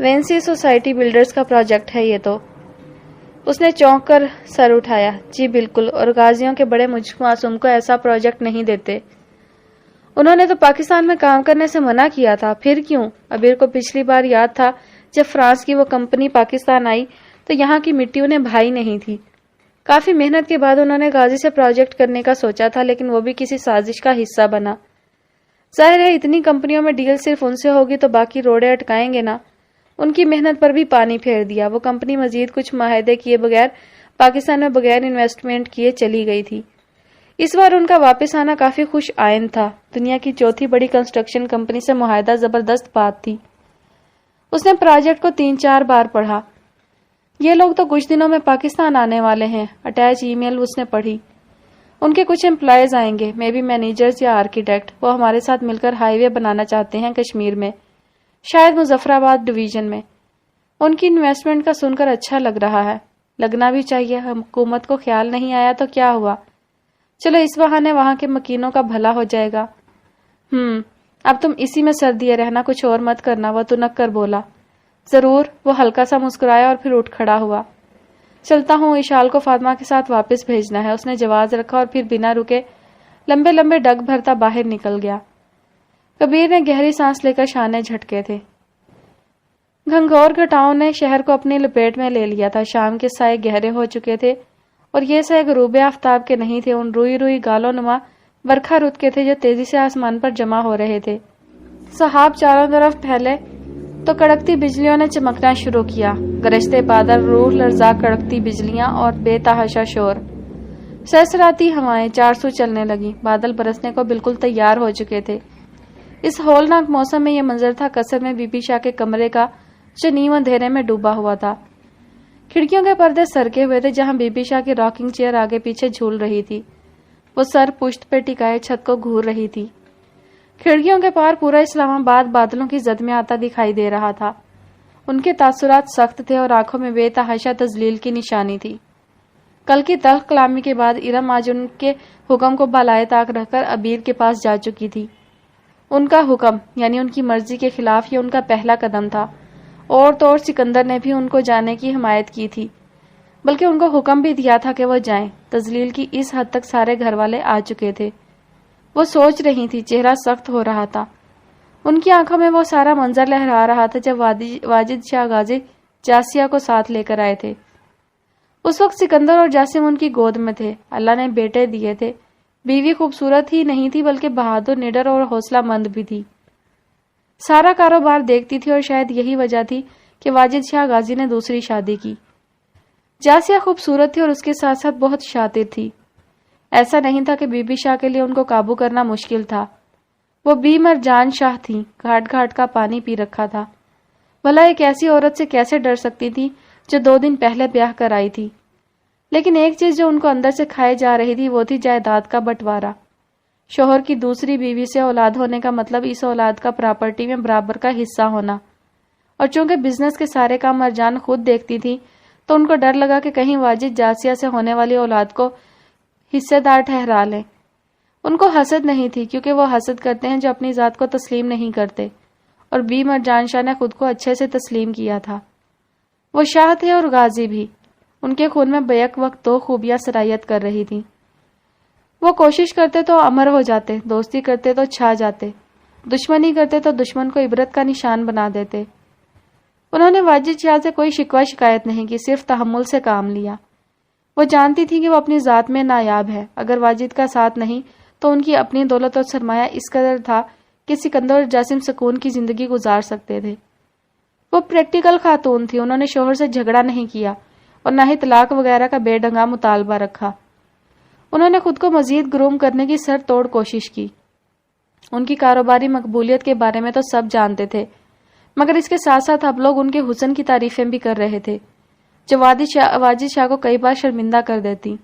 وینسی سوسائٹی بلڈرز کا پروجیکٹ ہے یہ تو۔ اس نے چونک کر سر اٹھایا۔ جی بالکل، اور غازیوں کے بڑے معصوم کو ایسا پروجیکٹ نہیں دیتے۔ انہوں نے تو پاکستان میں کام کرنے سے منع کیا تھا، پھر کیوں؟ ابیر کو پچھلی بار یاد تھا جب فرانس کی وہ کمپنی پاکستان آئی تو یہاں کی مٹی انہیں بھائی نہیں تھی۔ کافی محنت کے بعد انہوں نے غازی سے پروجیکٹ کرنے کا سوچا تھا، لیکن وہ بھی کسی سازش کا حصہ بنا۔ ظاہر ہے اتنی کمپنیوں میں ڈیل صرف ان سے ہوگی تو باقی روڑے اٹکائیں گے نا۔ ان کی محنت پر بھی پانی پھیر دیا۔ وہ کمپنی مزید کچھ معاہدے کیے بغیر پاکستان میں بغیر انویسٹمنٹ کیے چلی گئی تھی۔ اس بار ان کا واپس آنا کافی خوش آئند تھا۔ دنیا کی چوتھی بڑی کنسٹرکشن کمپنی سے معاہدہ زبردست بات تھی۔ اس نے پروجیکٹ کو 3-4 بار پڑھا۔ یہ لوگ تو کچھ دنوں میں پاکستان آنے والے ہیں۔ اٹیچ ای میل اس نے پڑھی۔ ان کے کچھ امپلائیز آئیں گے، مے بی مینیجرز یا آرکیٹیکٹ۔ وہ ہمارے ساتھ مل کر ہائی وے بنانا چاہتے ہیں کشمیر میں، شاید مظفر آباد ڈویژن میں۔ ان کی انویسٹمنٹ کا سن کر اچھا لگ رہا ہے۔ لگنا بھی چاہیے، حکومت کو خیال نہیں آیا تو کیا ہوا؟ چلو اس بہانے وہاں کے مکینوں کا بھلا ہو جائے گا۔ اب تم اسی میں سر دیے رہنا، کچھ اور مت کرنا، وہ تنک کر بولا۔ ضرور، وہ ہلکا سا مسکرایا اور پھر اٹھ کھڑا ہوا۔ چلتا ہوں، اشال کو فاطمہ کے ساتھ واپس بھیجنا ہے۔ اس نے جواز رکھا اور پھر بنا رکے لمبے لمبے ڈگ بھرتا باہر نکل گیا۔ کبیر نے گہری سانس لے کر شانے جھٹکے تھے۔ گھنگھور گھٹاؤں نے شہر کو اپنی لپیٹ میں لے لیا تھا۔ شام کے سائے گہرے ہو چکے تھے اور یہ سائے غروب آفتاب کے نہیں تھے، ان روئی روئی گالوں نما برکھا رت کے تھے جو تیزی سے آسمان پر جمع ہو رہے تھے۔ سحاب چاروں طرف پھیلے تو کڑکتی بجلیوں نے چمکنا شروع کیا۔ گرجتے بادل، روح لرزا کڑکتی بجلیاں اور بے تحاشا شور۔ سرسراتی ہوائیں 400 چلنے لگی۔ بادل برسنے کو بالکل تیار ہو چکے تھے۔ اس ہولناک موسم میں یہ منظر تھا قصر میں بی بی شاہ کے کمرے کا جو نیم اندھیرے میں ڈوبا ہوا تھا۔ کھڑکیوں کے پردے سرکے ہوئے تھے جہاں بی بی شاہ کی راکنگ چیئر آگے پیچھے جھول رہی تھی۔ وہ سر پشت پہ ٹکائے چھت کو گھور رہی تھی۔ کھڑکیوں کے پار پورا اسلام آباد بادلوں کی زد میں آتا دکھائی دے رہا تھا۔ ان کے تاثرات سخت تھے اور آنکھوں میں بے تحاشا تذلیل کی نشانی تھی۔ کل کی تلخ کلامی کے بعد ارم آج ان کے حکم کو بالائے طاق رکھ کر ابیر کے پاس جا چکی تھی۔ ان کا حکم یعنی ان کی مرضی کے خلاف یہ ان کا پہلا قدم تھا، اور تو اور سکندر نے بھی ان کو جانے کی حمایت کی تھی، بلکہ ان کو حکم بھی دیا تھا کہ وہ جائیں۔ تذلیل کی اس حد تک سارے گھر والے آ چکے تھے۔ وہ سوچ رہی تھی، چہرہ سخت ہو رہا تھا۔ ان کی آنکھوں میں وہ سارا منظر لہرا رہا تھا جب واجد شاہ غازی جاسیہ کو ساتھ لے کر آئے تھے۔ اس وقت سکندر اور جاسم ان کی گود میں تھے۔ اللہ نے بیٹے دیے تھے۔ بیوی خوبصورت ہی نہیں تھی بلکہ بہادر، نڈر اور حوصلہ مند بھی تھی۔ سارا کاروبار دیکھتی تھی اور شاید یہی وجہ تھی کہ واجد شاہ غازی نے دوسری شادی کی۔ جاسیہ خوبصورت تھی اور اس کے ساتھ ساتھ بہت شاطر تھی۔ ایسا نہیں تھا کہ بی بی شاہ کے لیے ان کو قابو کرنا مشکل تھا۔ وہ بی مرجان شاہ تھی، گھاٹ گھاٹ کا پانی پی رکھا تھا۔ بھلا ایک ایسی عورت سے کیسے ڈر سکتی تھی جو 2 دن پہلے بیاہ کر آئی تھی؟ لیکن ایک چیز جو ان کو اندر سے کھائے جا رہی تھی وہ تھی جائیداد کا بٹوارا۔ شوہر کی دوسری بیوی سے اولاد ہونے کا مطلب اس اولاد کا پراپرٹی میں برابر کا حصہ ہونا، اور چونکہ بزنس کے سارے کام مرجان خود دیکھتی تھی تو ان کو ڈر لگا کہ کہیں واجد جاسیہ سے ہونے والی اولاد کو حصے دار ٹھہرا لیں۔ ان کو حسد نہیں تھی کیونکہ وہ حسد کرتے ہیں جو اپنی ذات کو تسلیم نہیں کرتے، اور بی مرجان شاہ نے خود کو اچھے سے تسلیم کیا تھا۔ وہ شاہ تھے اور غازی بھی۔ ان کے خون میں بیک وقت 2 خوبیاں سرایت کر رہی تھیں۔ وہ کوشش کرتے تو امر ہو جاتے، دوستی کرتے تو چھا جاتے، دشمنی کرتے تو دشمن کو عبرت کا نشان بنا دیتے۔ انہوں نے واجد شاہ سے کوئی شکوہ شکایت نہیں کی، صرف تحمل سے کام لیا۔ وہ جانتی تھی کہ وہ اپنی ذات میں نایاب ہے۔ اگر واجد کا ساتھ نہیں تو ان کی اپنی دولت اور سرمایہ اس قدر تھا کہ سکندر اور جاسم سکون کی زندگی گزار سکتے تھے۔ وہ پریکٹیکل خاتون تھی، انہوں نے شوہر سے جھگڑا نہیں کیا اور نہ ہی طلاق وغیرہ کا بے ڈھنگا مطالبہ رکھا۔ انہوں نے خود کو مزید گروم کرنے کی سر توڑ کوشش کی۔ ان کی کاروباری مقبولیت کے بارے میں تو سب جانتے تھے، مگر اس کے ساتھ ساتھ اب لوگ ان کے حسن کی تعریفیں بھی کر رہے تھے جو واجد شاہ کو کئی بار شرمندہ کر دیتی۔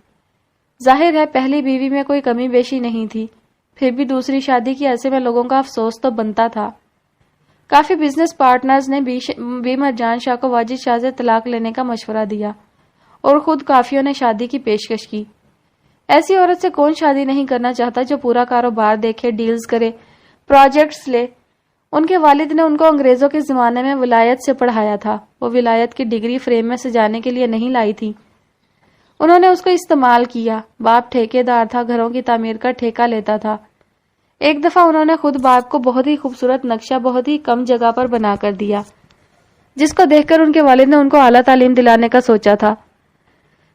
ظاہر ہے پہلی بیوی میں کوئی کمی بیشی نہیں تھی، پھر بھی دوسری شادی کی، ایسے میں لوگوں کا افسوس تو بنتا تھا۔ کافی بزنس پارٹنرز نے بی مرجان شاہ کو واجد شاہ سے طلاق لینے کا مشورہ دیا اور خود کافیوں نے شادی کی پیشکش کی۔ ایسی عورت سے کون شادی نہیں کرنا چاہتا جو پورا کاروبار دیکھے، ڈیلز کرے، پروجیکٹس لے ان کے والد نے ان کو انگریزوں کے زمانے میں ولایت سے پڑھایا تھا. وہ ولایت کی ڈگری فریم میں سجانے کے لیے نہیں لائی تھی, انہوں نے اس کو استعمال کیا. باپ ٹھیکیدار تھا, گھروں کی تعمیر کا ٹھیکہ لیتا تھا. ایک دفعہ انہوں نے خود باپ کو بہت ہی خوبصورت نقشہ بہت ہی کم جگہ پر بنا کر دیا, جس کو دیکھ کر ان کے والد نے ان کو اعلیٰ تعلیم دلانے کا سوچا تھا.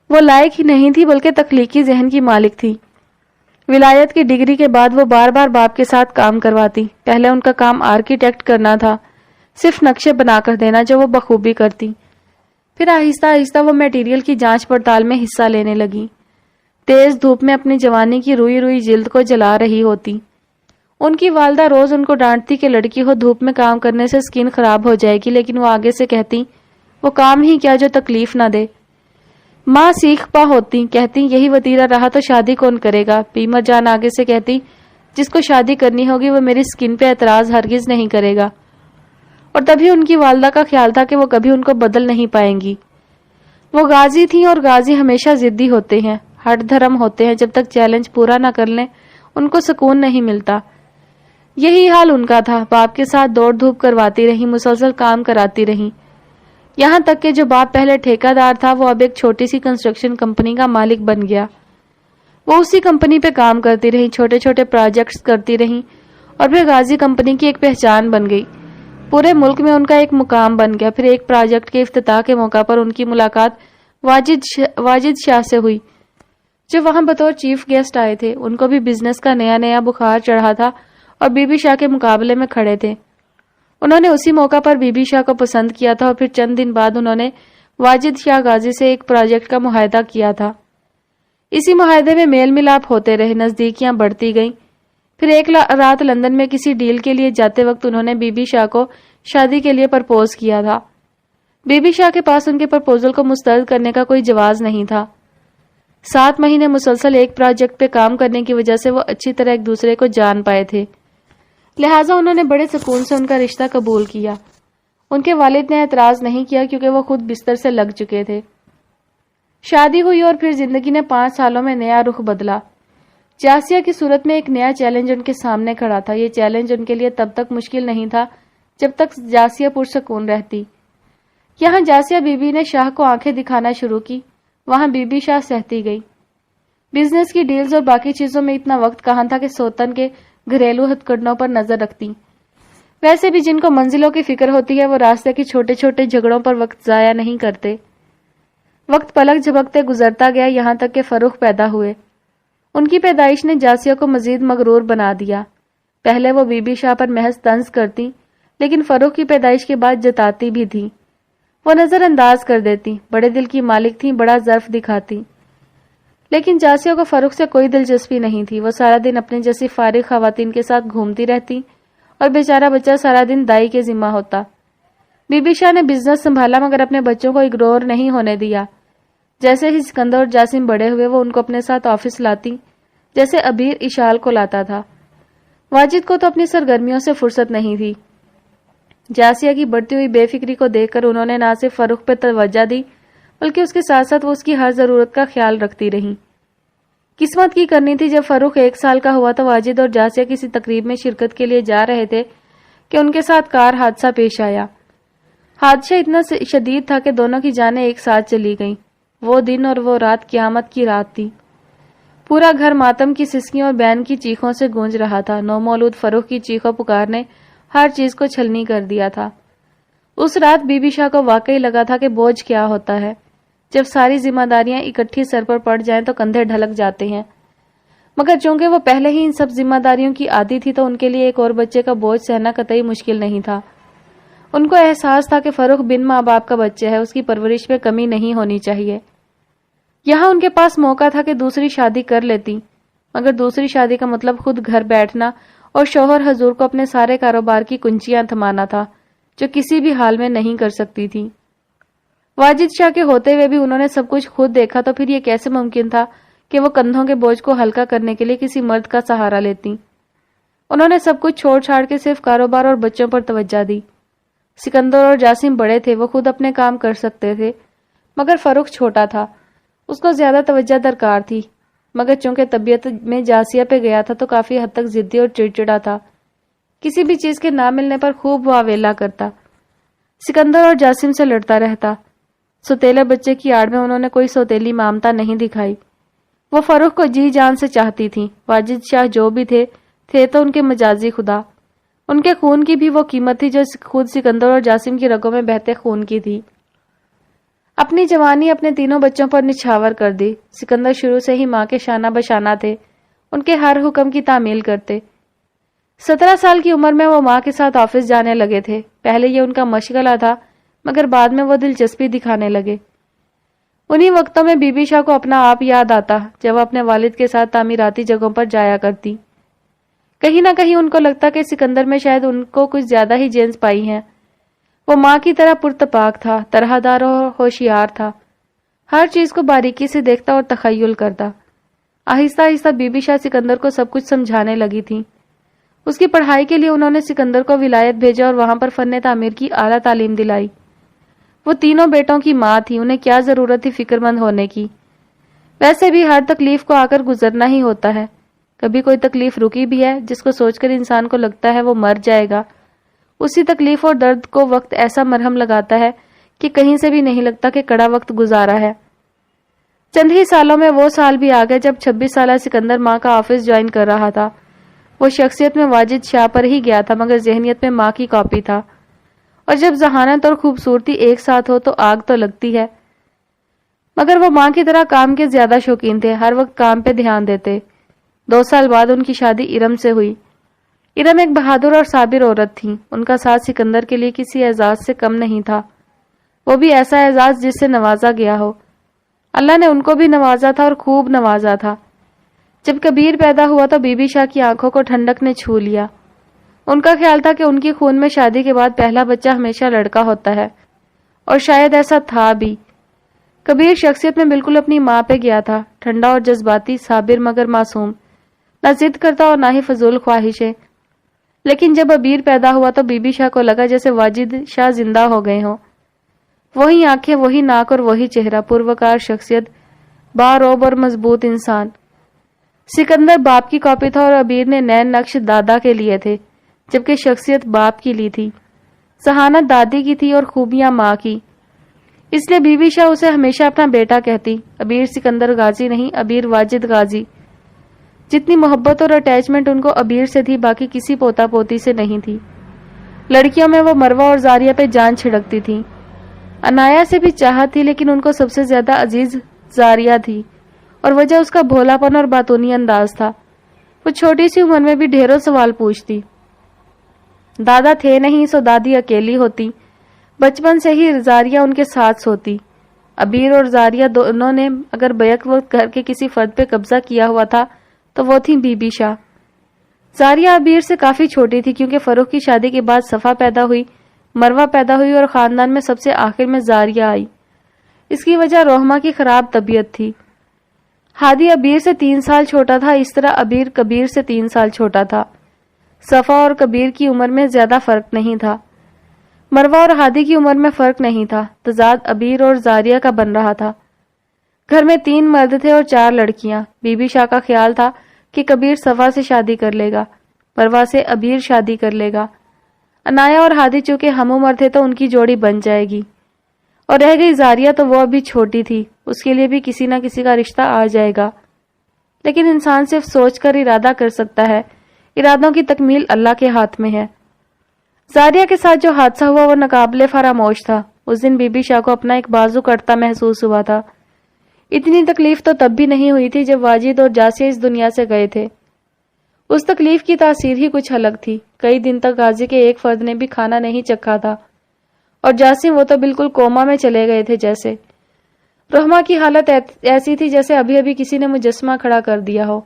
وہ لائق ہی نہیں تھی بلکہ تخلیقی ذہن کی مالک تھی. ولایت کی ڈگری کے بعد وہ بار بار باپ کے ساتھ کام کرواتی. پہلے ان کا کام آرکیٹیکٹ کرنا تھا, صرف نقشے بنا کر دینا جو وہ بخوبی کرتی. پھر آہستہ آہستہ وہ میٹیریل کی جانچ پڑتال میں حصہ لینے لگی. تیز دھوپ میں اپنی جوانی کی روئی روئی جلد کو جلا رہی ہوتی. ان کی والدہ روز ان کو ڈانٹتی کہ لڑکی ہو, دھوپ میں کام کرنے سے سکن خراب ہو جائے گی, لیکن وہ آگے سے کہتی وہ کام ہی کیا جو تکلیف نہ دے. ماں سیکھ پا ہوتی, کہتی یہی وتیرہ رہا تو شادی کون کرے گا. پیمر جان آگے سے کہتی جس کو شادی کرنی ہوگی وہ میری سکن پہ اعتراض ہرگز نہیں کرے گا. اور تبھی ان کی والدہ کا خیال تھا کہ وہ کبھی ان کو بدل نہیں پائیں گی. وہ غازی تھیں اور غازی ہمیشہ ضدی ہوتے ہیں, ہٹ دھرم ہوتے ہیں. جب تک چیلنج پورا نہ کر لیں ان کو سکون نہیں ملتا. یہی حال ان کا تھا. باپ کے ساتھ دوڑ دھوپ کرواتی رہی, مسلسل کام کراتی رہی, یہاں تک کہ جو باپ پہلے ٹھیکہ دار تھا وہ اب ایک چھوٹی سی کنسٹرکشن کمپنی کا مالک بن گیا. وہ اسی کمپنی پہ کام کرتی رہی, چھوٹے چھوٹے پروجیکٹس کرتی رہی اور پھر غازی کمپنی کی ایک پہچان بن گئی. پورے ملک میں ان کا ایک مقام بن گیا. پھر ایک پروجیکٹ کے افتتاح کے موقع پر ان کی ملاقات واجد شاہ سے ہوئی جو وہاں بطور چیف گیسٹ آئے تھے. ان کو بھی بزنس کا نیا نیا بخار چڑھا تھا اور بی بی شاہ کے مقابلے میں کھڑے تھے. انہوں نے اسی موقع پر بی بی شاہ کو پسند کیا تھا اور پھر چند دن بعد انہوں نے واجد شاہ غازی سے ایک پروجیکٹ کا معاہدہ کیا تھا. اسی معاہدے میں میل ملاپ ہوتے رہے, نزدیکیاں بڑھتی گئیں. پھر ایک رات لندن میں کسی ڈیل کے لیے جاتے وقت انہوں نے بی بی شاہ کو شادی کے لیے پرپوز کیا تھا. بی بی شاہ کے پاس ان کے پرپوزل کو مسترد کرنے کا کوئی جواز نہیں تھا. 7 مہینے مسلسل ایک پروجیکٹ پہ کام کرنے کی وجہ سے وہ اچھی طرح ایک دوسرے کو جان پائے تھے, لہٰذا انہوں نے بڑے سکون سے ان کا رشتہ قبول کیا. ان کے والد نے اعتراض نہیں کیا کیونکہ وہ خود بستر سے لگ چکے تھے. شادی ہوئی اور پھر زندگی نے 5 سالوں میں نیا رخ بدلا. جاسیہ کی صورت میں ایک نیا چیلنج ان کے سامنے کھڑا تھا. یہ چیلنج ان کے لیے تب تک مشکل نہیں تھا جب تک جاسیہ پرسکون رہتی. یہاں جاسیہ بی بی نے شاہ کو آنکھیں دکھانا شروع کی, وہاں بی بی شاہ سہتی گئی. بزنس کی ڈیلز اور باقی چیزوں میں اتنا وقت کہاں تھا کہ سوتن کے گھریلو ہتھ کنڈوں پر نظر رکھتی. ویسے بھی جن کو منزلوں کی فکر ہوتی ہے وہ راستے کی چھوٹے چھوٹے جھگڑوں پر وقت ضائع نہیں کرتے. وقت پلک جھپکتے گزرتا گیا, یہاں تک کہ فروخ پیدا ہوئے. ان کی پیدائش نے جاسیہ کو مزید مغرور بنا دیا. پہلے وہ بی بی شاہ پر محض طنز کرتی, لیکن فروخ کی پیدائش کے بعد جتاتی بھی تھی. وہ نظر انداز کر دیتی, بڑے دل کی مالک تھی, بڑا ظرف دکھاتی. لیکن جاسیہ کو فروخ سے کوئی دلچسپی نہیں تھی. وہ سارا دن اپنے جیسی فارغ خواتین کے ساتھ گھومتی رہتی اور بیچارہ بچہ سارا دن دائی کے ذمہ ہوتا. بی بی شاہ نے بزنس سنبھالا مگر اپنے بچوں کو اگنور نہیں ہونے دیا. جیسے ہی سکندر اور جاسم بڑے ہوئے وہ ان کو اپنے ساتھ آفس لاتی, جیسے ابیر اشال کو لاتا تھا. واجد کو تو اپنی سرگرمیوں سے فرصت نہیں تھی. جاسیہ کی بڑھتی ہوئی بے فکری کو دیکھ کر انہوں نے نہ صرف فروخ پہ توجہ دی بلکہ اس کے ساتھ ساتھ وہ اس کی ہر ضرورت کا خیال رکھتی رہی. قسمت کی کرنی تھی, جب فروخ 1 سال کا ہوا تو واجد اور جاسیہ کسی تقریب میں شرکت کے لیے جا رہے تھے کہ ان کے ساتھ کار حادثہ پیش آیا. حادثہ اتنا شدید تھا کہ دونوں کی جانیں ایک ساتھ چلی گئیں. وہ دن اور وہ رات قیامت کی رات تھی. پورا گھر ماتم کی سسکیوں اور بین کی چیخوں سے گونج رہا تھا. نومولود فروخ کی چیخوں پکار نے ہر چیز کو چھلنی کر دیا تھا. اس رات بی بی شاہ کو واقعی لگا تھا کہ بوجھ کیا ہوتا ہے. جب ساری ذمہ داریاں اکٹھی سر پر پڑ جائیں تو کندھے ڈھلک جاتے ہیں. مگر چونکہ وہ پہلے ہی ان سب ذمہ داریوں کی عادی تھی تو ان کے لیے ایک اور بچے کا بوجھ سہنا قطعی مشکل نہیں تھا. ان کو احساس تھا کہ فروخ بن ماں باپ کا بچہ ہے, اس کی پرورش میں کمی نہیں ہونی چاہیے. یہاں ان کے پاس موقع تھا کہ دوسری شادی کر لیتی, مگر دوسری شادی کا مطلب خود گھر بیٹھنا اور شوہر حضور کو اپنے سارے کاروبار کی کنچیاں تھمانا تھا, جو کسی بھی حال میں نہیں کر سکتی تھی. واجد شاہ کے ہوتے ہوئے بھی انہوں نے سب کچھ خود دیکھا, تو پھر یہ کیسے ممکن تھا کہ وہ کندھوں کے بوجھ کو ہلکا کرنے کے لیے کسی مرد کا سہارا لیتی. انہوں نے سب کچھ چھوڑ چھاڑ کے صرف کاروبار اور بچوں پر توجہ دی. سکندر اور جاسم بڑے تھے, وہ خود اپنے کام کر سکتے تھے, مگر فروخ چھوٹا تھا, اس کو زیادہ توجہ درکار تھی. مگر چونکہ طبیعت میں جاسیہ پہ گیا تھا تو کافی حد تک ضدی اور چڑچڑا تھا. کسی بھی چیز کے نہ ملنے پر خوب واویلا کرتا، سکندر اور جاسم سے لڑتا رہتا۔ سوتیلے بچے کی آڑ میں انہوں نے کوئی سوتیلی مامتا نہیں دکھائی۔ وہ فروخ کو جی جان سے چاہتی تھی۔ واجد شاہ جو بھی تھے تو ان کے مجازی خدا۔ ان کے خون کی بھی وہ قیمت تھی جو خود سکندر اور جاسم کی رگوں میں بہتے خون کی تھی۔ اپنی جوانی اپنے تینوں بچوں پر نچھاور کر دی۔ سکندر شروع سے ہی ماں کے شانہ بشانہ تھے، ان کے ہر حکم کی تعمیل کرتے۔ 17 سال کی عمر میں وہ ماں کے ساتھ آفس جانے لگے تھے۔ پہلے یہ ان کا مشغلہ تھا، مگر بعد میں وہ دلچسپی دکھانے لگے۔ انہی وقتوں میں بی بی شاہ کو اپنا آپ یاد آتا جب وہ اپنے والد کے ساتھ تعمیراتی جگہوں پر جایا کرتی۔ کہیں نہ کہیں ان کو لگتا کہ سکندر میں شاید ان کو کچھ زیادہ ہی جینس پائی ہیں۔ وہ ماں کی طرح پرتپاک تھا، طرح دار اور ہوشیار تھا، ہر چیز کو باریکی سے دیکھتا اور تخیل کرتا۔ آہستہ آہستہ بی بی شاہ سکندر کو سب کچھ سمجھانے لگی تھی۔ اس کی پڑھائی کے لیے انہوں نے سکندر کو ولایت بھیجا اور وہاں پر فن تعمیر کی اعلیٰ تعلیم دلائی۔ وہ تینوں بیٹوں کی ماں تھی، انہیں کیا ضرورت تھی فکر مند ہونے کی؟ ویسے بھی ہر تکلیف کو آ کر گزرنا ہی ہوتا ہے۔ کبھی کوئی تکلیف رکی بھی ہے جس کو سوچ کر انسان کو لگتا ہے وہ مر جائے گا، اسی تکلیف اور درد کو وقت ایسا مرہم لگاتا ہے کہ کہیں سے بھی نہیں لگتا کہ کڑا وقت گزارا ہے۔ چند ہی سالوں میں وہ سال بھی آ گئے جب 26 سالہ سکندر ماں کا آفس جوائن کر رہا تھا۔ وہ شخصیت میں واجد شاہ پر ہی گیا تھا، مگر ذہنیت میں ماں کی کاپی تھا، اور جب ذہانت اور خوبصورتی ایک ساتھ ہو تو آگ تو لگتی ہے۔ مگر وہ ماں کی طرح کام کے زیادہ شوقین تھے، ہر وقت کام پہ دھیان دیتے۔ 2 سال بعد ان کی شادی ارم سے ہوئی۔ ارم ایک بہادر اور صابر عورت تھی، ان کا ساتھ سکندر کے لیے کسی اعزاز سے کم نہیں تھا، وہ بھی ایسا اعزاز جس سے نوازا گیا ہو۔ اللہ نے ان کو بھی نوازا تھا اور خوب نوازا تھا۔ جب کبیر پیدا ہوا تو بی بی شاہ کی آنکھوں کو ٹھنڈک نے چھو لیا۔ ان کا خیال تھا کہ ان کی خون میں شادی کے بعد پہلا بچہ ہمیشہ لڑکا ہوتا ہے، اور شاید ایسا تھا بھی۔ کبیر شخصیت میں بالکل اپنی ماں پہ گیا تھا، ٹھنڈا اور جذباتی، صابر مگر معصوم، نہ ضد کرتا اور نہ ہی فضول خواہشیں۔ لیکن جب ابیر پیدا ہوا تو بی بی شاہ کو لگا جیسے واجد شاہ زندہ ہو گئے ہوں۔ وہی آنکھیں، وہی ناک اور وہی چہرہ، پروکار شخصیت، باروب اور مضبوط انسان۔ سکندر باپ کی کاپی تھا اور ابیر نے نین نقش دادا کے لیے تھے، جبکہ شخصیت باپ کی لی تھی، ذہانت دادی کی تھی اور خوبیاں ماں کی۔ اس لیے بی بی شاہ اسے ہمیشہ اپنا بیٹا کہتی۔ ابیر سکندر غازی نہیں، ابیر واجد غازی۔ جتنی محبت اور اٹیچمنٹ ان کو ابیر سے تھی باقی کسی پوتا پوتی سے نہیں تھی۔ لڑکیوں میں وہ مروہ اور زاریہ پہ جان چھڑکتی تھی۔ انایا سے بھی چاہت تھی، لیکن ان کو سب سے زیادہ عزیز زاریہ تھی، اور وجہ اس کا بھولا پن اور باتونی انداز تھا۔ وہ چھوٹی سی عمر میں بھی ڈھیروں سوال پوچھتی۔ دادا تھے نہیں سو دادی اکیلی ہوتی، بچپن سے ہی زاریہ ان کے ساتھ سوتی۔ ابیر اور زاریہ دونوں نے اگر بیک وقت گھر کے کسی فرد پہ قبضہ کیا ہوا تھا تو وہ تھی بی بی شاہ۔ زاریہ ابیر سے کافی چھوٹی تھی، کیونکہ فروخ کی شادی کے بعد صفا پیدا ہوئی، مروہ پیدا ہوئی اور خاندان میں سب سے آخر میں زاریہ آئی۔ اس کی وجہ روحما کی خراب طبیعت تھی۔ ہادی ابیر سے 3 سال چھوٹا تھا، اس طرح ابیر کبیر سے 3 سال چھوٹا تھا۔ صفا اور کبیر کی عمر میں زیادہ فرق نہیں تھا، مروہ اور ہادی کی عمر میں فرق نہیں تھا، تضاد ابیر اور زاریہ کا بن رہا تھا۔ گھر میں 3 مرد تھے اور 4 لڑکیاں۔ بی بی شاہ کا خیال تھا کہ کبیر صفا سے شادی کر لے گا، مروہ سے ابیر شادی کر لے گا۔ انایا اور ہادی چونکہ ہم عمر تھے تو ان کی جوڑی بن جائے گی، اور رہ گئی زاریہ تو وہ ابھی چھوٹی تھی، اس کے لیے بھی کسی نہ کسی کا رشتہ آ جائے گا۔ لیکن انسان صرف سوچ کر ارادہ کر سکتا ہے، ارادوں کی تکمیل اللہ کے ہاتھ میں ہے۔ زاریہ کے ساتھ جو حادثہ ہوا وہ ناقابل فراموش تھا۔ اس دن بی بی شاہ کو اپنا ایک بازو کٹتا محسوس ہوا تھا۔ اتنی تکلیف تو تب بھی نہیں ہوئی تھی جب واجد اور جاسیہ اس دنیا سے گئے تھے۔ اس تکلیف کی تاثیر ہی کچھ الگ تھی۔ کئی دن تک غازی کے ایک فرد نے بھی کھانا نہیں چکھا تھا، اور جاسیہ وہ تو بالکل کوما میں چلے گئے تھے جیسے۔ رحمہ کی حالت ایسی تھی جیسے ابھی ابھی کسی نے مجسمہ کھڑا کر دیا ہو۔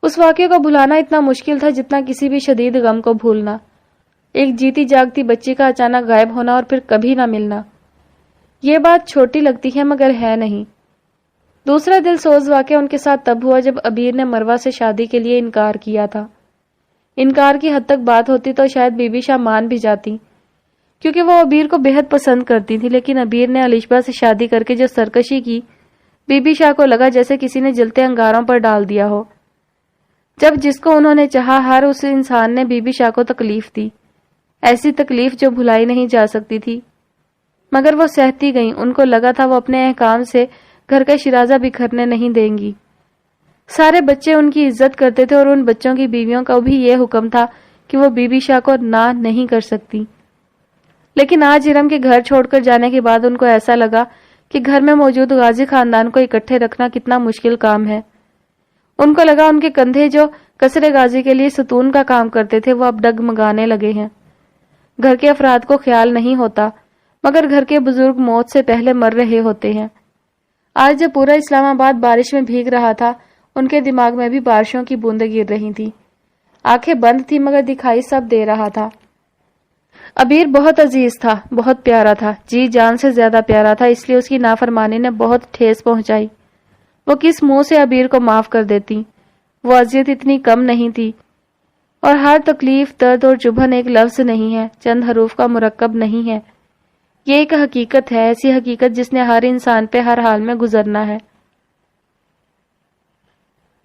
اس واقعے کو بھلانا اتنا مشکل تھا جتنا کسی بھی شدید غم کو بھولنا، ایک جیتی جاگتی بچی کا اچانک غائب ہونا اور پھر کبھی نہ ملنا۔ یہ بات چھوٹی لگتی ہے مگر ہے نہیں۔ دوسرا دل سوز واقعہ ان کے ساتھ تب ہوا جب ابیر نے مروہ سے شادی کے لیے انکار کیا تھا۔ انکار کی حد تک بات ہوتی تو شاید بی بی شاہ مان بھی جاتی، کیونکہ وہ ابیر کو بہت پسند کرتی تھی، لیکن ابیر نے علیشبہ سے شادی کر کے جو سرکشی کی، بی بی شاہ کو لگا جیسے کسی نے جلتے انگاروں پر ڈال دیا ہو۔ جب جس کو انہوں نے چاہا ہر اس انسان نے بی بی شاہ کو تکلیف دی، ایسی تکلیف جو بھلائی نہیں جا سکتی تھی، مگر وہ سہتی گئیں۔ ان کو لگا تھا وہ اپنے احکام سے گھر کا شیرازہ بکھرنے نہیں دیں گی۔ سارے بچے ان کی عزت کرتے تھے اور ان بچوں کی بیویوں کا بھی یہ حکم تھا کہ وہ بی بی شاہ کو نہ نہیں کر سکتی۔ لیکن آج ارم کے گھر چھوڑ کر جانے کے بعد ان کو ایسا لگا کہ گھر میں موجود غازی خاندان کو اکٹھے رکھنا کتنا مشکل کام ہے۔ ان کو لگا ان کے کندھے جو قصر غازی کے لیے ستون کا کام کرتے تھے وہ اب ڈگمگانے لگے ہیں۔ گھر کے افراد کو خیال نہیں ہوتا، مگر گھر کے بزرگ موت سے پہلے مر رہے ہوتے ہیں۔ آج جب پورا اسلام آباد بارش میں بھیگ رہا تھا، ان کے دماغ میں بھی بارشوں کی بوندیں گر رہی تھیں۔ آنکھیں بند تھی مگر دکھائی سب دے رہا تھا۔ ابیر بہت عزیز تھا، بہت پیارا تھا، جی جان سے زیادہ پیارا تھا، اس لیے اس کی نافرمانی نے بہت ٹھیس پہنچائی۔ وہ کس منہ سے ابیر کو معاف کر دیتی؟ وہ اذیت اتنی کم نہیں تھی، اور ہر تکلیف، درد اور چبھن ایک لفظ نہیں ہے، چند حروف کا مرکب نہیں ہے۔ یہ ایک حقیقت ہے، ایسی حقیقت جس نے ہر انسان پہ ہر حال میں گزرنا ہے۔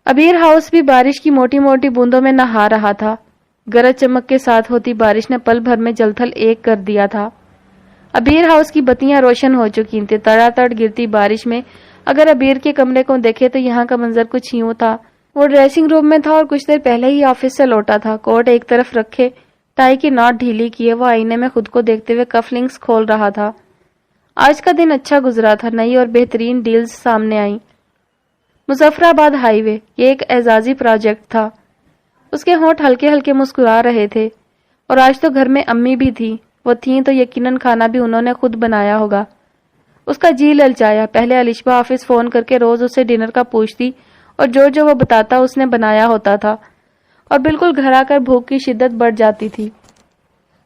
ابیر ہاؤس بھی بارش کی موٹی موٹی بوندوں میں نہا رہا تھا۔ گرج چمک کے ساتھ ہوتی بارش نے پل بھر میں جل تھل ایک کر دیا تھا۔ ابیر ہاؤس کی بتیاں روشن ہو چکی تھیں۔ تڑا تڑ گرتی بارش میں اگر ابیر کے کمرے کو دیکھے تو یہاں کا منظر کچھ یوں تھا۔ وہ ڈریسنگ روم میں تھا اور کچھ دیر پہلے ہی آفس سے لوٹا تھا۔ کوٹ ایک طرف رکھے، ٹائی کی ناٹ ڈھیلی کیے، وہ آئینے میں خود کو دیکھتے ہوئے کف لنکس کھول رہا تھا۔ آج کا دن اچھا گزرا تھا، نئی اور بہترین ڈیلز سامنے آئیں۔ مظفر آباد ہائی وے، یہ ایک اعزازی پروجیکٹ تھا۔ اس کے ہونٹ ہلکے ہلکے مسکرا رہے تھے، اور آج تو گھر میں امی بھی تھی۔ وہ تھیں تو یقیناً کھانا بھی انہوں نے خود بنایا ہوگا۔ اس کا جی للچایا۔ پہلے الشبہ آفس فون کر کے روز اسے ڈنر کا پوچھتی، اور جو وہ بتاتا اس نے بنایا ہوتا تھا، اور بالکل گھر آ کر بھوک کی شدت بڑھ جاتی تھی۔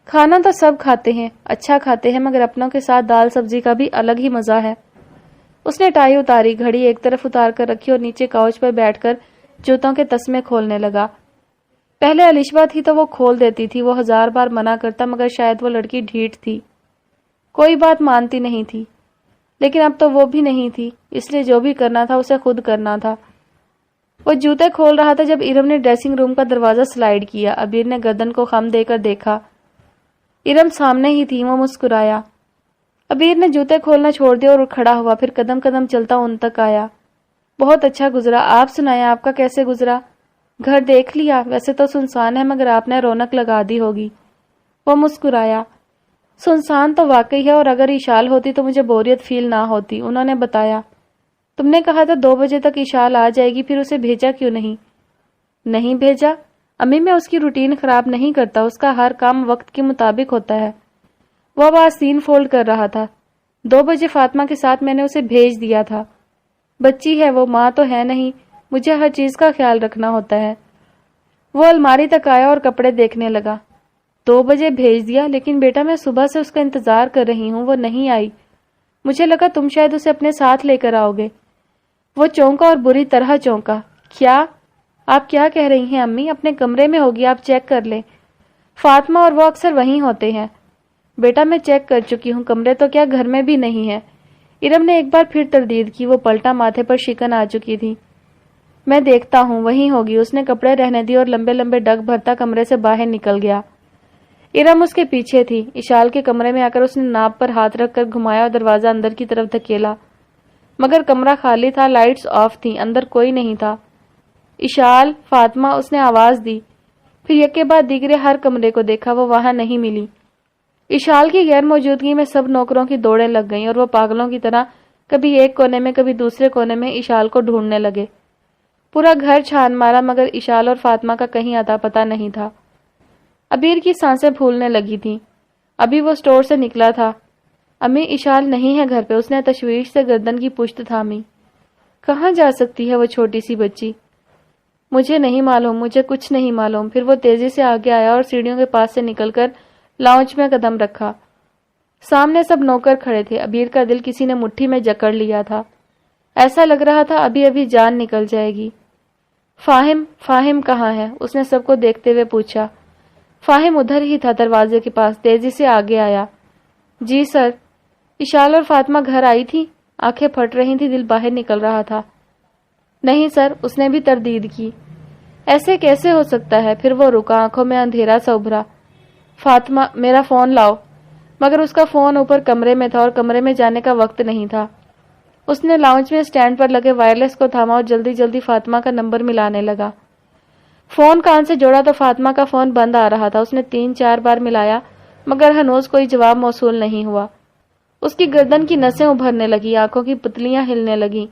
کھانا تو سب کھاتے ہیں، اچھا کھاتے ہیں، مگر اپنوں کے ساتھ دال سبزی کا بھی الگ ہی مزہ ہے۔ اس نے ٹائی اتاری، گھڑی ایک طرف اتار کر رکھی اور نیچے کاؤچ پر بیٹھ کر جوتوں کے تسمے کھولنے لگا۔ پہلے الشبہ تھی تو وہ کھول دیتی تھی، وہ ہزار بار منع کرتا مگر شاید وہ لڑکی ڈھیٹ تھی، کوئی بات مانتی نہیں تھی۔ لیکن اب تو وہ بھی نہیں تھی، اس لیے جو بھی کرنا تھا اسے خود کرنا تھا۔ وہ جوتے کھول رہا تھا جب ارم نے ڈریسنگ روم کا دروازہ سلائیڈ کیا۔ ابیر نے گردن کو خم دے کر دیکھا، ارم سامنے ہی تھی۔ وہ مسکرایا۔ ابیر نے جوتے کھولنا چھوڑ دیا اور کھڑا ہوا، پھر قدم قدم چلتا ان تک آیا۔ بہت اچھا گزرا، آپ سنائیں، آپ کا کیسے گزرا؟ گھر دیکھ لیا؟ ویسے تو سنسان ہے مگر آپ نے رونق لگا دی ہوگی۔ وہ مسکرایا۔ سنسان تو واقعی ہے، اور اگر اشال ہوتی تو مجھے بوریت فیل نہ ہوتی۔ انہوں نے بتایا، تم نے کہا تھا 2 بجے تک اشال آ جائے گی، پھر اسے بھیجا کیوں نہیں؟ نہیں بھیجا امی، میں اس کی روٹین خراب نہیں کرتا، اس کا ہر کام وقت کے مطابق ہوتا ہے۔ وہ اب آستین فولڈ کر رہا تھا۔ 2 بجے فاطمہ کے ساتھ میں نے اسے بھیج دیا تھا۔ بچی ہے وہ، ماں تو ہے نہیں، مجھے ہر چیز کا خیال رکھنا ہوتا ہے۔ وہ الماری تک آیا اور کپڑے دیکھنے لگا۔ 2 بجے بھیج دیا، لیکن بیٹا میں صبح سے اس کا انتظار کر رہی ہوں، وہ نہیں آئی۔ مجھے لگا تم شاید اسے اپنے ساتھ لے کر آؤ گے۔ وہ چونکا اور بری طرح چونکا۔ کیا؟ آپ کیا کہہ رہی ہیں امی؟ اپنے کمرے میں ہوگی، آپ چیک کر لیں۔ فاطمہ اور وہ اکثر وہیں ہوتے ہیں۔ بیٹا میں چیک کر چکی ہوں، کمرے تو کیا گھر میں بھی نہیں ہے۔ ارم نے ایک بار پھر تردید کی۔ وہ پلٹا، ماتھے پر شکن آ چکی تھی۔ میں دیکھتا ہوں، وہیں ہوگی۔ اس نے کپڑے رہنے دیے اور لمبے لمبے ڈگ بھرتا کمرے سے باہر نکل گیا۔ ارم اس کے پیچھے تھی۔ اشال کے کمرے میں آ کر اس نے ناپ پر ہاتھ رکھ کر گھمایا اور دروازہ اندر کی طرف دھکیلا، مگر کمرہ خالی تھا، لائٹس آف تھیں، اندر کوئی نہیں تھا۔ اشال، فاطمہ، اس نے آواز دی۔ پھر یکے بعد دیگرے ہر کمرے کو دیکھا، وہ وہاں نہیں ملی۔ اشال کی غیر موجودگی میں سب نوکروں کی دوڑیں لگ گئیں اور وہ پاگلوں کی طرح کبھی ایک کونے میں کبھی دوسرے کونے میں اشال کو ڈھونڈنے لگے۔ پورا گھر چھان مارا مگر اشال اور فاطمہ کا کہیں اتا پتہ نہیں تھا۔ ابیر کی سانسیں پھولنے لگی تھیں۔ ابھی وہ سٹور سے نکلا تھا۔ امی، اشال نہیں ہے گھر پہ، اس نے تشویش سے گردن کی پشت تھامی۔ کہاں جا سکتی ہے وہ چھوٹی سی بچی؟ مجھے نہیں معلوم، مجھے کچھ نہیں معلوم۔ پھر وہ تیزی سے آگے آیا اور سیڑھیوں کے پاس سے نکل کر لاؤنج میں قدم رکھا۔ سامنے سب نوکر کھڑے تھے۔ ابیر کا دل کسی نے مٹھی میں جکڑ لیا تھا۔ ایسا لگ رہا تھا ابھی ابھی جان نکل جائے گی۔ فاہم کہاں ہے؟ اس نے سب کو دیکھتے ہوئے پوچھا۔ فاہم ادھر ہی تھا، دروازے کے پاس، تیزی سے آگے آیا۔ جی سر۔ اشال اور فاطمہ گھر آئی تھی؟ آنکھیں پھٹ رہی تھی، دل باہر نکل رہا تھا۔ نہیں سر، اس نے بھی تردید کی۔ ایسے کیسے ہو سکتا ہے؟ پھر وہ رکا، آنکھوں میں اندھیرا سا ابھرا۔ فاطمہ، میرا فون لاؤ۔ مگر اس کا فون اوپر کمرے میں تھا اور کمرے میں جانے کا وقت نہیں تھا۔ اس نے لاؤنج میں سٹینڈ پر لگے وائرلیس کو تھاما اور جلدی جلدی فاطمہ کا نمبر ملانے لگا۔ فون کان سے جوڑا تو فاطمہ کا فون بند آ رہا تھا۔ اس نے 3-4 بار ملایا مگر ہنوز کوئی جواب موصول نہیں ہوا۔ اس کی گردن کی نسیں ابھرنے لگی، آنکھوں کی پتلیاں ہلنے لگی،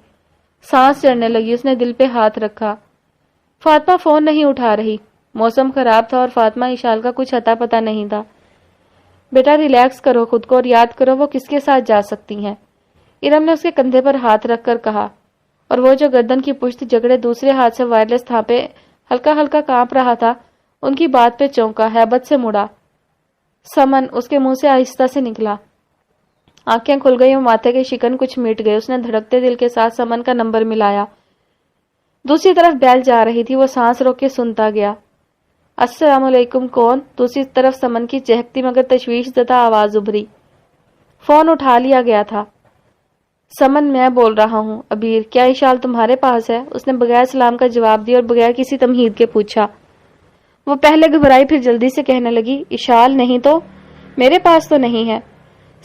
سانس چڑھنے لگی۔ اس نے دل پہ ہاتھ رکھا۔ فاطمہ فون نہیں اٹھا رہی۔ موسم خراب تھا اور فاطمہ اشال کا کچھ اتا پتا نہیں تھا۔ بیٹا ریلیکس کرو خود کو اور یاد کرو وہ کس کے ساتھ جا سکتی ہیں، ارم نے اس کے کندھے پر ہاتھ رکھ کر کہا، اور وہ جو گردن کی پشت جگڑے دوسرے ہاتھ سے وائرلیس تھاپے ہلکا ہلکا کانپ رہا تھا، ان کی بات پہ چونکا، ہیبت سے مڑا۔ سمن اس کے منہ سے آہستہ سے نکلا۔ آنکھیں کھل گئی اور ماتھے کے شکن کچھ مٹ گئے۔ اس نے دھڑکتے دل کے ساتھ سمن کا نمبر ملایا۔ دوسری طرف بیل جا رہی تھی، وہ سانس روک کے سنتا گیا۔ السلام علیکم، کون؟ دوسری طرف سمن کی چہکتی مگر تشویش زدہ آواز ابھری۔ فون اٹھا لیا گیا تھا۔ سمن، میں بول رہا ہوں۔ ابیر، کیا اشال تمہارے پاس ہے؟ اس نے بغیر سلام کا جواب دیا اور بغیر کسی تمہید کے پوچھا۔ وہ پہلے گھبرائی پھر جلدی سے کہنے لگی، اشال نہیں تو؟ میرے پاس تو نہیں ہے۔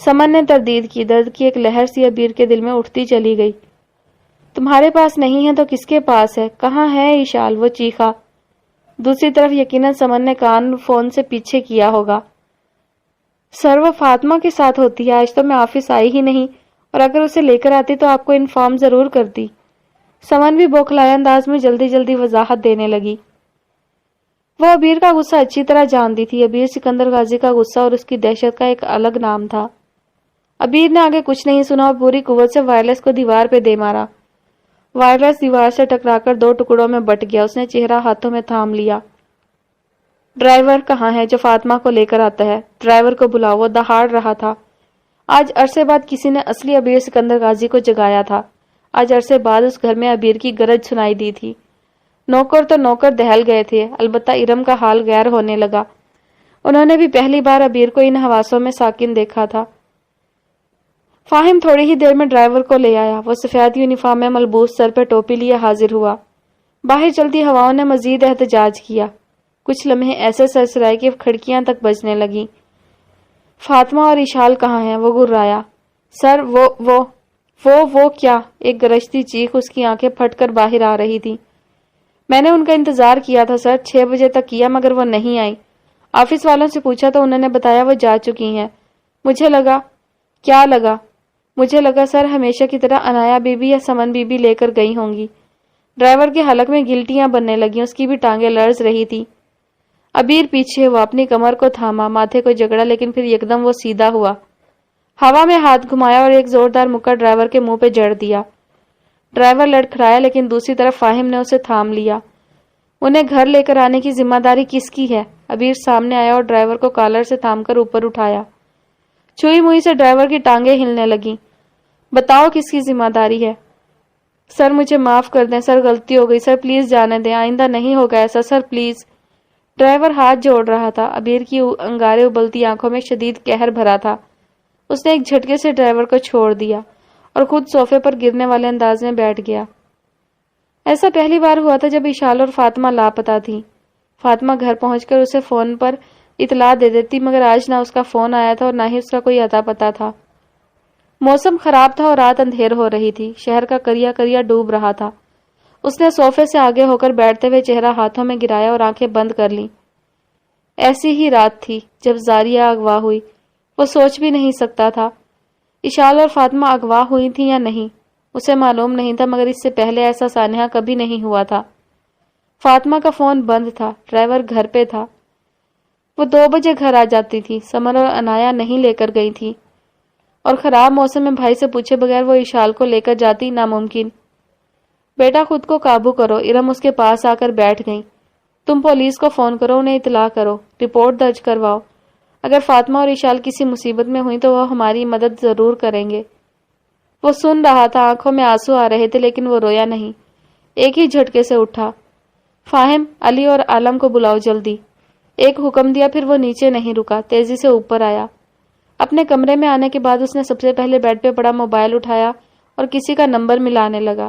سمن نے تردید کی، درد کی ایک لہر سی ابیر کے دل میں اٹھتی چلی گئی۔ تمہارے پاس نہیں ہے تو کس کے پاس ہے؟ کہاں ہے اشال؟ وہ چیخا۔ دوسری طرف یقیناً سمن نے کان فون سے پیچھے کیا ہوگا۔ سر، وہ فاطمہ کے ساتھ ہوتی ہے، آج تو میں آفس آئی ہی نہیں، اور اگر اسے لے کر آتی تو آپ کو انفارم ضرور کرتی۔ سمن بھی بوکھلایا انداز میں جلدی جلدی وضاحت دینے لگی۔ وہ ابیر کا غصہ اچھی طرح جانتی تھی۔ ابیر سکندر غازی کا غصہ اور اس کی دہشت کا ایک الگ نام تھا۔ ابیر نے آگے کچھ نہیں سنا اور پوری قوت سے وائرلیس کو دیوار پہ دے مارا۔ وائرلیس دیوار سے ٹکرا کر 2 ٹکڑوں میں بٹ گیا۔ اس نے چہرہ ہاتھوں میں تھام لیا۔ ڈرائیور کہاں ہے جو فاطمہ کو لے کر آتا ہے؟ ڈرائیور کو بلاؤ۔ وہ دہاڑ رہا تھا۔ آج عرصے بعد کسی نے اصلی ابیر سکندر غازی کو جگایا تھا۔ آج عرصے بعد اس گھر میں ابیر کی گرج سنائی دی تھی۔ نوکر تو نوکر دہل گئے تھے، البتہ ارم کا حال غیر ہونے لگا۔ انہوں نے بھی پہلی بار ابیر کو ان حواسوں میں ساکن دیکھا تھا۔ فاہم تھوڑی ہی دیر میں ڈرائیور کو لے آیا۔ وہ سفید یونیفارم میں ملبوس، سر پہ ٹوپی لیے حاضر ہوا۔ باہر چلتی ہواؤں نے مزید احتجاج کیا۔ کچھ لمحے ایسے سرسرائے کہ کھڑکیاں تک بجنے لگیں۔ فاطمہ اور اشال کہاں ہیں؟ وہ گھرایا۔ سر، وہ کیا؟ ایک گرجتی چیخ، اس کی آنکھیں پھٹ کر باہر آ رہی تھی۔ میں نے ان کا انتظار کیا تھا سر، 6 بجے تک کیا مگر وہ نہیں آئی۔ آفس والوں سے پوچھا تو انہوں نے بتایا وہ جا چکی ہیں۔ مجھے لگا سر ہمیشہ کی طرح عنایا بی بی یا سمن بی بی لے کر گئی ہوں گی۔ ڈرائیور کے حلق میں گلٹیاں بننے لگیں، اس کی بھی ٹانگیں لرز رہی تھی۔ ابیر پیچھے ہوا، اپنی کمر کو تھاما، ماتھے کو جگڑا، لیکن پھر یکدم وہ سیدھا ہوا، ہوا میں ہاتھ گھمایا اور ایک زوردار مکہ ڈرائیور کے منہ پہ جڑ دیا۔ ڈرائیور لڑکھڑایا لیکن دوسری طرف فاہم نے اسے تھام لیا۔ انہیں گھر لے کر آنے کی ذمہ داری کس کی ہے؟ ابیر سامنے آیا اور ڈرائیور کو کالر سے تھام کر اوپر اٹھایا۔ چھوئی موئی سے ڈرائیور کی ٹانگیں ہلنے لگیں۔ بتاؤ کس کی ذمہ داری ہے؟ سر مجھے معاف کر دیں سر، غلطی ہو گئی سر، پلیز جانے دیں، آئندہ نہیں ہوگا ایسا سر، پلیز۔ ڈرائیور ہاتھ جوڑ رہا تھا۔ ابیر کی انگارے ابلتی آنکھوں میں شدید قہر بھرا تھا۔ اس نے ایک جھٹکے سے ڈرائیور کو چھوڑ دیا اور خود صوفے پر گرنے والے انداز میں بیٹھ گیا۔ ایسا پہلی بار ہوا تھا جب اشال اور فاطمہ لاپتہ تھیں۔ فاطمہ گھر پہنچ کر اسے فون پر اطلاع دے دیتی مگر آج نہ اس کا فون آیا تھا اور نہ ہی اس کا کوئی اتا پتا تھا۔ موسم خراب تھا اور رات اندھیر ہو رہی تھی، شہر کا کریا کریا ڈوب رہا تھا۔ اس نے صوفے سے آگے ہو کر بیٹھتے ہوئے چہرہ ہاتھوں میں گرایا اور آنکھیں بند کر لیں۔ ایسی ہی رات تھی جب زاریہ اغوا ہوئی، وہ سوچ بھی نہیں سکتا تھا۔ اشال اور فاطمہ اغوا ہوئی تھیں یا نہیں اسے معلوم نہیں تھا مگر اس سے پہلے ایسا سانحہ کبھی نہیں ہوا تھا۔ فاطمہ کا فون بند تھا، ڈرائیور گھر پہ تھا۔ وہ 2 بجے گھر آ جاتی تھی، سمن اور عنایا نہیں لے کر گئی تھی، اور خراب موسم میں بھائی سے پوچھے بغیر وہ اشال کو لے کر جاتی ناممکن۔ بیٹا خود کو قابو کرو، ارم اس کے پاس آ کر بیٹھ گئی۔ تم پولیس کو فون کرو، انہیں اطلاع کرو، رپورٹ درج کرواؤ۔ اگر فاطمہ اور اشال کسی مصیبت میں ہوئی تو وہ ہماری مدد ضرور کریں گے۔ وہ سن رہا تھا، آنکھوں میں آنسو آ رہے تھے لیکن وہ رویا نہیں، ایک ہی جھٹکے سے اٹھا۔ فاہم، علی اور عالم کو بلاؤ جلدی۔ ایک حکم دیا پھر وہ نیچے نہیں رکا، تیزی سے اوپر آیا۔ اپنے کمرے میں آنے کے بعد اس نے سب سے پہلے بیڈ پہ پڑا موبائل اٹھایا اور کسی کا نمبر ملانے لگا۔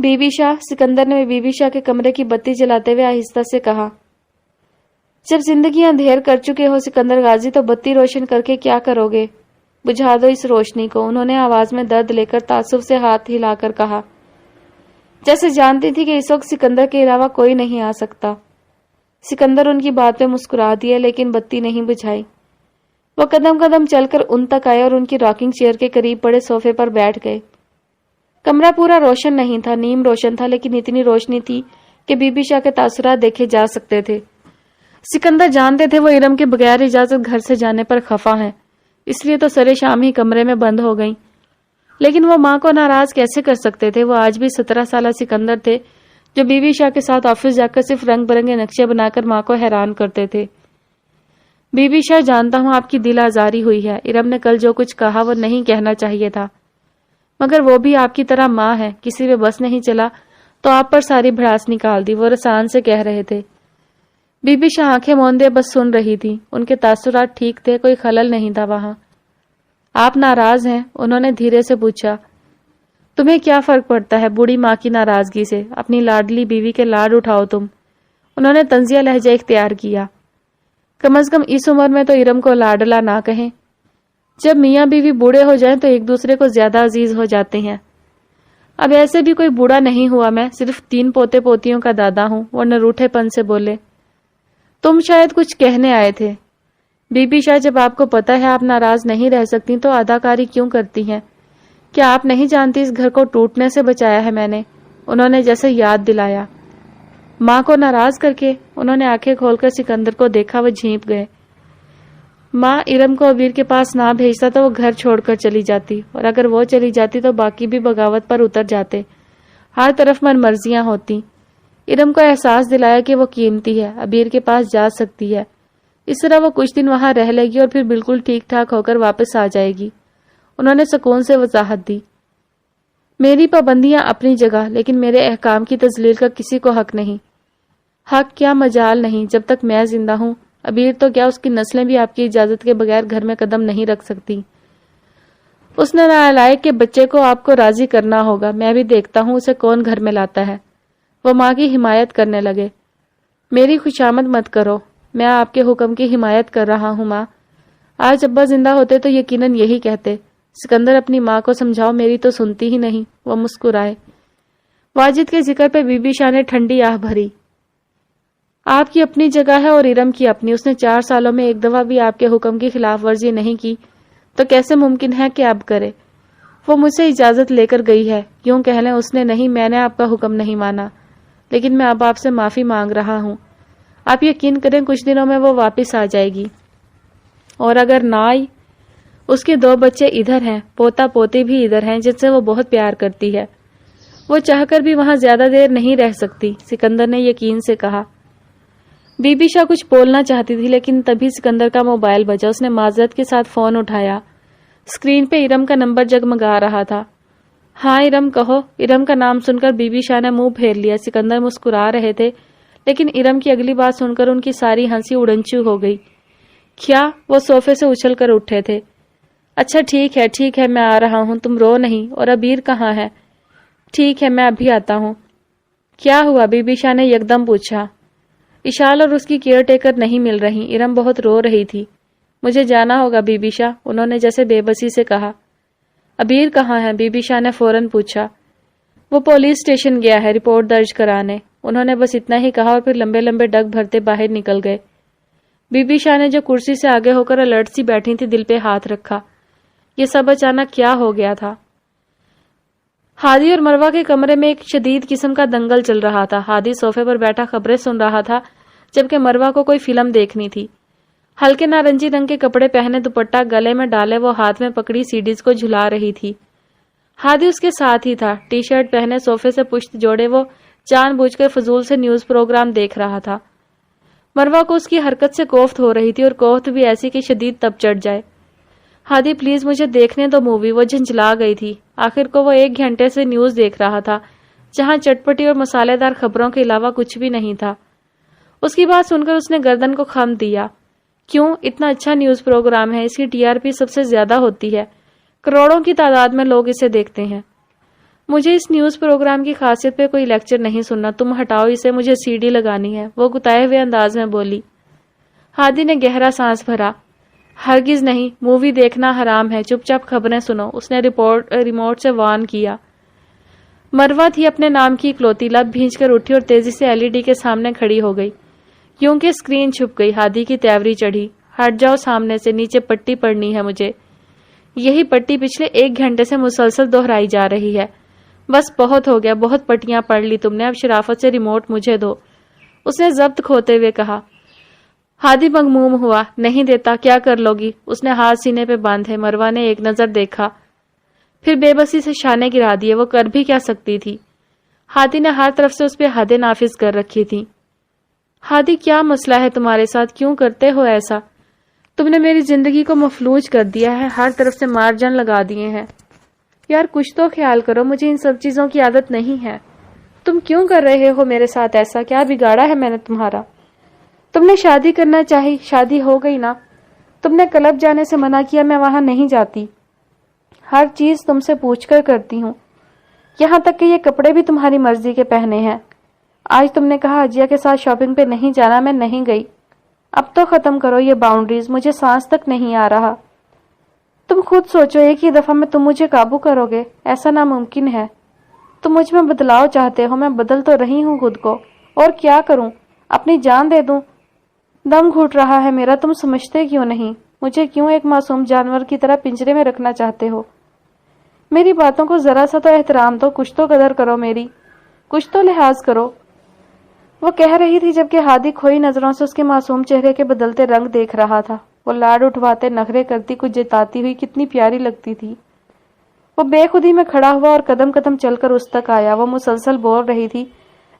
بی بی شاہ، سکندر نے بی بی شاہ کے کمرے کی بتی جلاتے ہوئے آہستہ سے کہا۔ جب زندگی اندھیر کر چکے ہو سکندر غازی تو بتی روشن کر کے کیا کرو گے؟ بجھا دو اس روشنی کو، انہوں نے آواز میں درد لے کر تعصب سے ہاتھ ہلا کر کہا، جیسے جانتی تھی کہ اس وقت سکندر کے علاوہ کوئی نہیں آ سکتا۔ سکندر ان کی بات پہ مسکرا دیا لیکن بتی نہیں بجھائی۔ وہ قدم قدم چل کر ان تک آئے اور ان کی راکنگ چیئر کے قریب پڑے صوفے پر بیٹھ گئے۔ کمرہ پورا روشن نہیں تھا، نیم روشن تھا، لیکن اتنی روشنی تھی کہ بی بی شاہ کے تاثرات دیکھے جا سکتے تھے۔ سکندر جانتے تھے وہ ارم کے بغیر اجازت گھر سے جانے پر خفا ہیں، اس لیے تو سرے شام ہی کمرے میں بند ہو گئیں۔ لیکن وہ ماں کو ناراض کیسے کر سکتے تھے؟ وہ آج بھی 17 سالہ سکندر تھے جو بی بی شاہ کے ساتھ آفس جا کر صرف رنگ برنگے نقشے بنا کر ماں کو حیران کرتے تھے۔ بی بی شاہ، جانتا ہوں آپ کی دل آزاری ہوئی ہے، ارم نے کل جو کچھ کہا وہ نہیں کہنا چاہیے تھا، مگر وہ بھی آپ کی طرح ماں ہے، کسی پہ بس نہیں چلا تو آپ پر ساری بھڑاس نکال دی، وہ رسان سے کہہ رہے تھے۔ بی بی شاہ آنکھیں موندے بس سن رہی تھی، ان کے تاثرات ٹھیک تھے، کوئی خلل نہیں تھا وہاں۔ آپ ناراض ہیں؟ انہوں نے دھیرے سے پوچھا۔ تمہیں کیا فرق پڑتا ہے بوڑھی ماں کی ناراضگی سے؟ اپنی لاڈلی بیوی کے لاڈ اٹھاؤ تم، انہوں نے طنزیہ لہجہ اختیار کیا۔ کم از کم اس عمر میں تو ارم کو لاڈلا نہ کہیں، جب میاں بیوی بوڑھے ہو جائیں تو ایک دوسرے کو زیادہ عزیز ہو جاتے ہیں۔ اب ایسے بھی کوئی بوڑھا نہیں ہوا، میں صرف 3 پوتے پوتیوں کا دادا ہوں، وہ نروٹھے پن سے بولے۔ تم شاید کچھ کہنے آئے تھے۔ بی بی شاہ، جب آپ کو پتا ہے آپ ناراض نہیں رہ سکتی تو اداکاری کیوں کرتی ہیں؟ کیا آپ نہیں جانتی اس گھر کو ٹوٹنے سے بچایا ہے میں نے؟ انہوں نے جیسے یاد دلایا۔ ماں کو ناراض کر کے؟ انہوں نے آنکھیں کھول کر سکندر کو دیکھا، وہ جھینپ گئے۔ ماں، ارم کو ابیر کے پاس نہ بھیجتا تو وہ گھر چھوڑ کر چلی جاتی، اور اگر وہ چلی جاتی تو باقی بھی بغاوت پر اتر جاتے، ہر طرف من مرضیاں ہوتی۔ ارم کو احساس دلایا کہ وہ قیمتی ہے، ابیر کے پاس جا سکتی ہے، اس طرح وہ کچھ دن وہاں رہ لے گی اور پھر بالکل ٹھیک ٹھاک ہو کر واپس آ جائے گی۔ انہوں نے سکون سے وضاحت دی۔ میری پابندیاں اپنی جگہ، لیکن میرے احکام کی تذلیل کا کسی کو حق نہیں۔ حق کیا مجال نہیں، جب تک میں زندہ ہوں۔ ابیر تو کیا، اس کی نسلیں بھی آپ کی اجازت کے بغیر گھر میں قدم نہیں رکھ سکتی۔ اس نے نالائق کے بچے کو آپ کو راضی کرنا ہوگا، میں بھی دیکھتا ہوں اسے کون گھر میں لاتا ہے۔ وہ ماں کی حمایت کرنے لگے۔ میری خوشامد مت کرو، میں آپ کے حکم کی حمایت کر رہا ہوں ماں۔ آج ابا زندہ ہوتے تو یقیناً یہی کہتے۔ سکندر، اپنی ماں کو سمجھاؤ، میری تو سنتی ہی نہیں۔ وہ مسکرائے۔ واجد کے ذکر پہ بی بی شاہ نے ٹھنڈی آہ بھری۔ آپ کی اپنی جگہ ہے اور ارم کی اپنی، اس نے 4 سالوں میں ایک دفعہ بھی آپ کے حکم کی خلاف ورزی نہیں کی تو کیسے ممکن ہے کہ اب کرے؟ وہ مجھ سے اجازت لے کر گئی ہے، یوں کہہ لیں اس نے نہیں، میں نے آپ کا حکم نہیں مانا، لیکن میں اب آپ سے معافی مانگ رہا ہوں۔ آپ یقین کریں کچھ دنوں میں وہ واپس آ جائے گی، اور اگر نہ آئی، اس کے 2 بچے ادھر ہیں، پوتا پوتی بھی ادھر ہیں جن سے وہ بہت پیار کرتی ہے، وہ چاہ کر بھی وہاں زیادہ دیر نہیں رہ سکتی، سکندر نے یقین سے کہا۔ بی بی شاہ کچھ بولنا چاہتی تھی لیکن تبھی سکندر کا موبائل بجا، اس نے معذرت کے ساتھ فون اٹھایا۔ اسکرین پہ ارم کا نمبر جگمگا رہا تھا۔ ہاں ارم، کہو۔ ارم کا نام سن کر بی بی شاہ نے منہ پھیر لیا۔ سکندر مسکرا رہے تھے لیکن ارم کی اگلی بات سن کر ان کی ساری ہنسی اڑنچو ہو گئی۔ کیا؟ وہ صوفے سے اچھل کر اٹھے تھے۔ اچھا ٹھیک ہے، میں آ رہا ہوں، تم رو نہیں۔ اور ابیر کہاں ہے؟ ٹھیک ہے، میں ابھی آتا ہوں۔ کیا ہوا؟ بی بی شاہ نے یکدم پوچھا۔ اشال اور اس کی کیئر ٹیکر نہیں مل رہی، ارم بہت رو رہی تھی۔ مجھے جانا ہوگا بی بی شاہ، انہوں نے جیسے بے بسی سے کہا۔ ابیر کہاں ہے؟ بی بی شاہ نے فوراً پوچھا۔ وہ پولیس اسٹیشن گیا ہے رپورٹ درج کرانے، انہوں نے بس اتنا ہی کہا اور پھر لمبے لمبے ڈگ بھرتے باہر نکل گئے۔ بی بی شاہ نے جو کرسی سے آگے ہو کر الرٹ سی بیٹھی تھی دل پہ ہاتھ رکھا۔ یہ سب اچانک کیا ہو گیا تھا؟ ہادی اور مروہ کے کمرے میں ایک شدید قسم کا دنگل چل رہا تھا۔ ہادی صوفے پر بیٹھا خبریں سن رہا تھا جبکہ مروہ کو کوئی فلم دیکھنی تھی۔ ہلکے نارنجی رنگ کے کپڑے پہنے، دوپٹہ گلے میں ڈالے، وہ ہاتھ میں پکڑی سیڈیز کو جھلا رہی تھی۔ ہادی اس کے ساتھ ہی تھا، ٹی شرٹ پہنے، صوفے سے پشت جوڑے، وہ جان بوجھ کر فضول سے نیوز پروگرام دیکھ رہا تھا۔ مروہ کو اس کی حرکت سے کوفت ہو رہی تھی، اور کوفت بھی ایسی کہ شدید تب چڑھ جائے۔ ہادی پلیز مجھے دیکھنے دو مووی، وہ جھنجھلا گئی تھی۔ آخر کو وہ 1 گھنٹے سے نیوز دیکھ رہا تھا جہاں چٹپٹی اور مسالے دار خبروں کے علاوہ کچھ بھی نہیں تھا۔ اس کی بات سن کر اس نے گردن کو خم دیا۔ کیوں؟ اتنا اچھا نیوز پروگرام ہے، اس کی TRP سب سے زیادہ ہوتی ہے، کروڑوں کی تعداد میں لوگ اسے دیکھتے ہیں۔ مجھے اس نیوز پروگرام کی خاصیت پہ کوئی لیکچر نہیں سننا، تم ہٹاؤ اسے، مجھے سی ڈی لگانی ہے، وہ گتائے ہوئے انداز میں بولی۔ ہادی نے گہرا سانس بھرا۔ ہرگز نہیں، مووی دیکھنا حرام ہے، چپ چاپ خبریں سنو، اس نے ریموٹ سے وان کیا۔ مروہ تھی اپنے نام کی اکلوتی، لب بھینچ کر اٹھی اور تیزی سے ایل ای ڈی کے سامنے کھڑی ہو گئی۔ یوں کہ اسکرین چھپ گئی، ہادی کی تیوری چڑھی۔ ہٹ جاؤ سامنے سے، نیچے پٹی پڑنی ہے مجھے۔ یہی پٹی پچھلے 1 گھنٹے سے مسلسل دہرائی جا رہی ہے۔ بس بہت ہو گیا، بہت پٹیاں پڑھ لی تم نے، اب شرافت سے ریموٹ مجھے دو، اس نے ضبط کھوتے ہوئے کہا۔ ہادی مغموم ہوا۔ نہیں دیتا، کیا کر لوگی؟ اس نے ہاتھ سینے پہ باندھے۔ مروہ نے ایک نظر دیکھا، پھر بے بسی سے شانے گرا دیے۔ وہ کر بھی کیا سکتی تھی؟ ہادی نے ہر طرف سے اس پہ حدیں نافذ کر رکھی تھی۔ ہادی کیا مسئلہ ہے تمہارے ساتھ؟ کیوں کرتے ہو ایسا؟ تم نے میری زندگی کو مفلوج کر دیا ہے، ہر طرف سے مارجن لگا دیے ہیں۔ یار کچھ تو خیال کرو، مجھے ان سب چیزوں کی عادت نہیں ہے۔ تم کیوں کر رہے ہو میرے ساتھ ایسا؟ کیا بگاڑا ہے میں نے تمہارا؟ تم نے شادی کرنا چاہی، شادی ہو گئی نا۔ تم نے کلب جانے سے منع کیا، میں وہاں نہیں جاتی۔ ہر چیز تم سے پوچھ کر کرتی ہوں، یہاں تک کہ یہ کپڑے بھی تمہاری مرضی کے پہنے ہیں۔ آج تم نے کہا اجیا کے ساتھ شاپنگ پہ نہیں جانا، میں نہیں گئی۔ اب تو ختم کرو یہ باؤنڈریز، مجھے سانس تک نہیں آ رہا۔ تم خود سوچو، ایک ہی دفعہ میں تم مجھے قابو کرو گے؟ ایسا ناممکن ہے۔ تم مجھ میں بدلاؤ چاہتے ہو، میں بدل تو رہی ہوں خود کو، اور کیا کروں؟ اپنی جان دے دوں؟ دم گھٹ رہا ہے میرا، تم سمجھتے کیوں نہیں؟ مجھے کیوں ایک معصوم جانور کی طرح پنجرے میں رکھنا چاہتے ہو؟ میری باتوں کو ذرا سا تو احترام دو، کچھ تو قدر کرو میری، کچھ تو لحاظ کرو۔ وہ کہہ رہی تھی جبکہ ہادی کھوئی نظروں سے اس کے معصوم چہرے کے بدلتے رنگ دیکھ رہا تھا۔ وہ لاڈ اٹھواتے، نخرے کرتی، کچھ جتاتی ہوئی کتنی پیاری لگتی تھی۔ وہ بے خودی میں کھڑا ہوا اور قدم قدم چل کر اس تک آیا۔ وہ مسلسل بول رہی تھی۔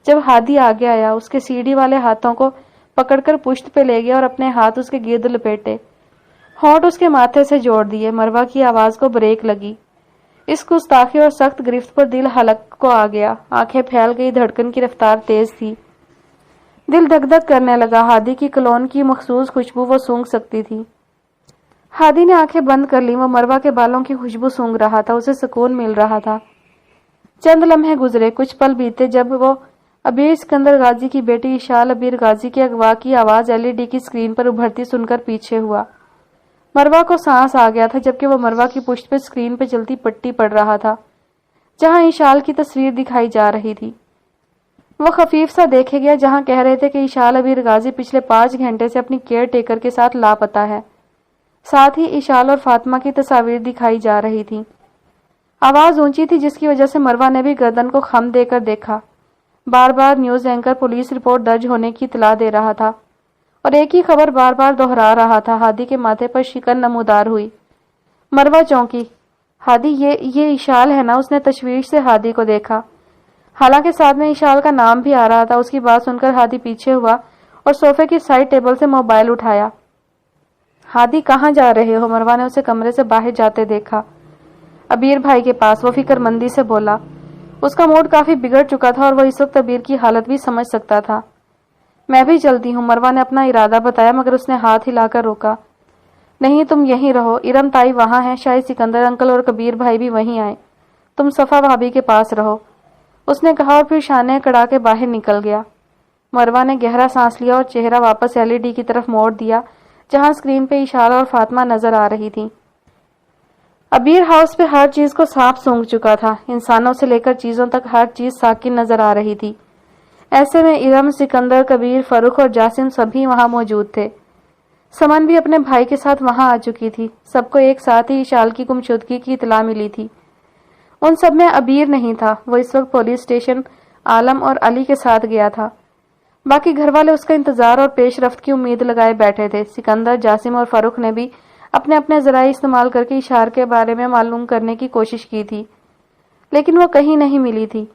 جب ہادی آگے آیا، اس کے سیڑھی والے ہاتھوں کو پکڑ کر پشت پہ لے گیا اور اپنے ہاتھ اس کے گرد لپیٹے، ہونٹ اس کے ماتھے سے جوڑ دیے۔ مروہ کی آواز کو بریک لگی۔ اس گستاخی اور سخت گرفت پر دل حلق کو آ گیا، آنکھیں پھیل گئی، دھڑکن کی رفتار تیز تھی، دل دھک دھک کرنے لگا۔ ہادی کی کلون کی مخصوص خوشبو وہ سونگھ سکتی تھی۔ ہادی نے آنکھیں بند کر لی۔ وہ مروہ کے بالوں کی خوشبو سونگھ رہا تھا، اسے سکون مل رہا تھا۔ چند لمحے گزرے، کچھ پل بیتے جب وہ ابیر سکندر غازی کی بیٹی اشال ابیر غازی کے اغوا کی آواز ایل ای ڈی کی اسکرین پر ابھرتی سن کر پیچھے ہوا۔ مروہ کو سانس آ گیا تھا جبکہ وہ مروہ کی پشت پہ اسکرین پہ چلتی پٹی پڑھ رہا تھا جہاں اشال کی تصویر دکھائی جا رہی تھی۔ وہ خفیف سا دیکھے گیا جہاں کہہ رہے تھے کہ اشال ابیر غازی پچھلے 5 گھنٹے سے اپنی کیئر ٹیکر کے ساتھ لاپتہ ہے۔ ساتھ ہی اشال اور فاطمہ کی تصاویر دکھائی جا رہی تھی۔ آواز اونچی تھی جس کی وجہ سے مروہ نے بھی گردن کو خم دے کر دیکھا۔ بار بار نیوز اینکر پولیس رپورٹ درج ہونے کی اطلاع دے رہا تھا اور ایک ہی خبر بار بار دہرا رہا تھا۔ ہادی کے ماتھے پر شکن نمودار ہوئی۔ مروہ چونکی۔ ہادی یہ اشال ہے نا؟ اس نے تشویش سے ہادی کو دیکھا، حالانکہ ساتھ میں اشال کا نام بھی آ رہا تھا۔ اس کی بات سن کر ہادی پیچھے ہوا اور صوفے کی سائڈ ٹیبل سے موبائل اٹھایا۔ ہادی کہاں جا رہے ہو؟ مروہ نے اسے کمرے سے باہر جاتے دیکھا۔ ابیر بھائی کے پاس، وہ فکر مندی سے بولا۔ اس کا موڈ کافی بگڑ چکا تھا اور وہ اس وقت ابیر کی حالت بھی سمجھ سکتا تھا۔ میں بھی چلتی ہوں، مروہ نے اپنا ارادہ بتایا مگر اس نے ہاتھ ہلا کر روکا۔ نہیں، تم یہیں رہو، ارم تائی وہاں ہے، شاید سکندر انکل اور کبیر بھائی بھی وہیں آئے، تم صفا بھابی کے پاس رہو، اس نے کہا اور پھر شانے کڑا کے باہر نکل گیا۔ مروہ نے گہرا سانس لیا اور چہرہ واپس ایل ای ڈی کی طرف موڑ دیا جہاں اسکرین پہ اشارہ اور فاطمہ نظر آ رہی تھی۔ ابیر ہاؤس پہ ہر چیز کو سانپ سونگھ چکا تھا، انسانوں سے لے کر چیزوں تک ہر چیز ساکن نظر آ رہی تھی۔ ایسے میں ارم، سکندر، کبیر، فاروق اور جاسم سبھی وہاں موجود تھے۔ سمن بھی اپنے بھائی کے ساتھ وہاں آ چکی تھی۔ سب کو ایک ساتھ ہی اشال کی گمشدگی کی اطلاع ملی تھی۔ ان سب میں ابیر نہیں تھا، وہ اس وقت پولیس اسٹیشن عالم اور علی کے ساتھ گیا تھا۔ باقی گھر والے اس کا انتظار اور پیش رفت کی امید لگائے بیٹھے تھے۔ سکندر، جاسم اور فاروق نے بھی اپنے اپنے ذرائع استعمال کر کے اشار کے بارے میں معلوم کرنے کی کوشش کی تھی، لیکن وہ کہیں نہیں ملی تھی۔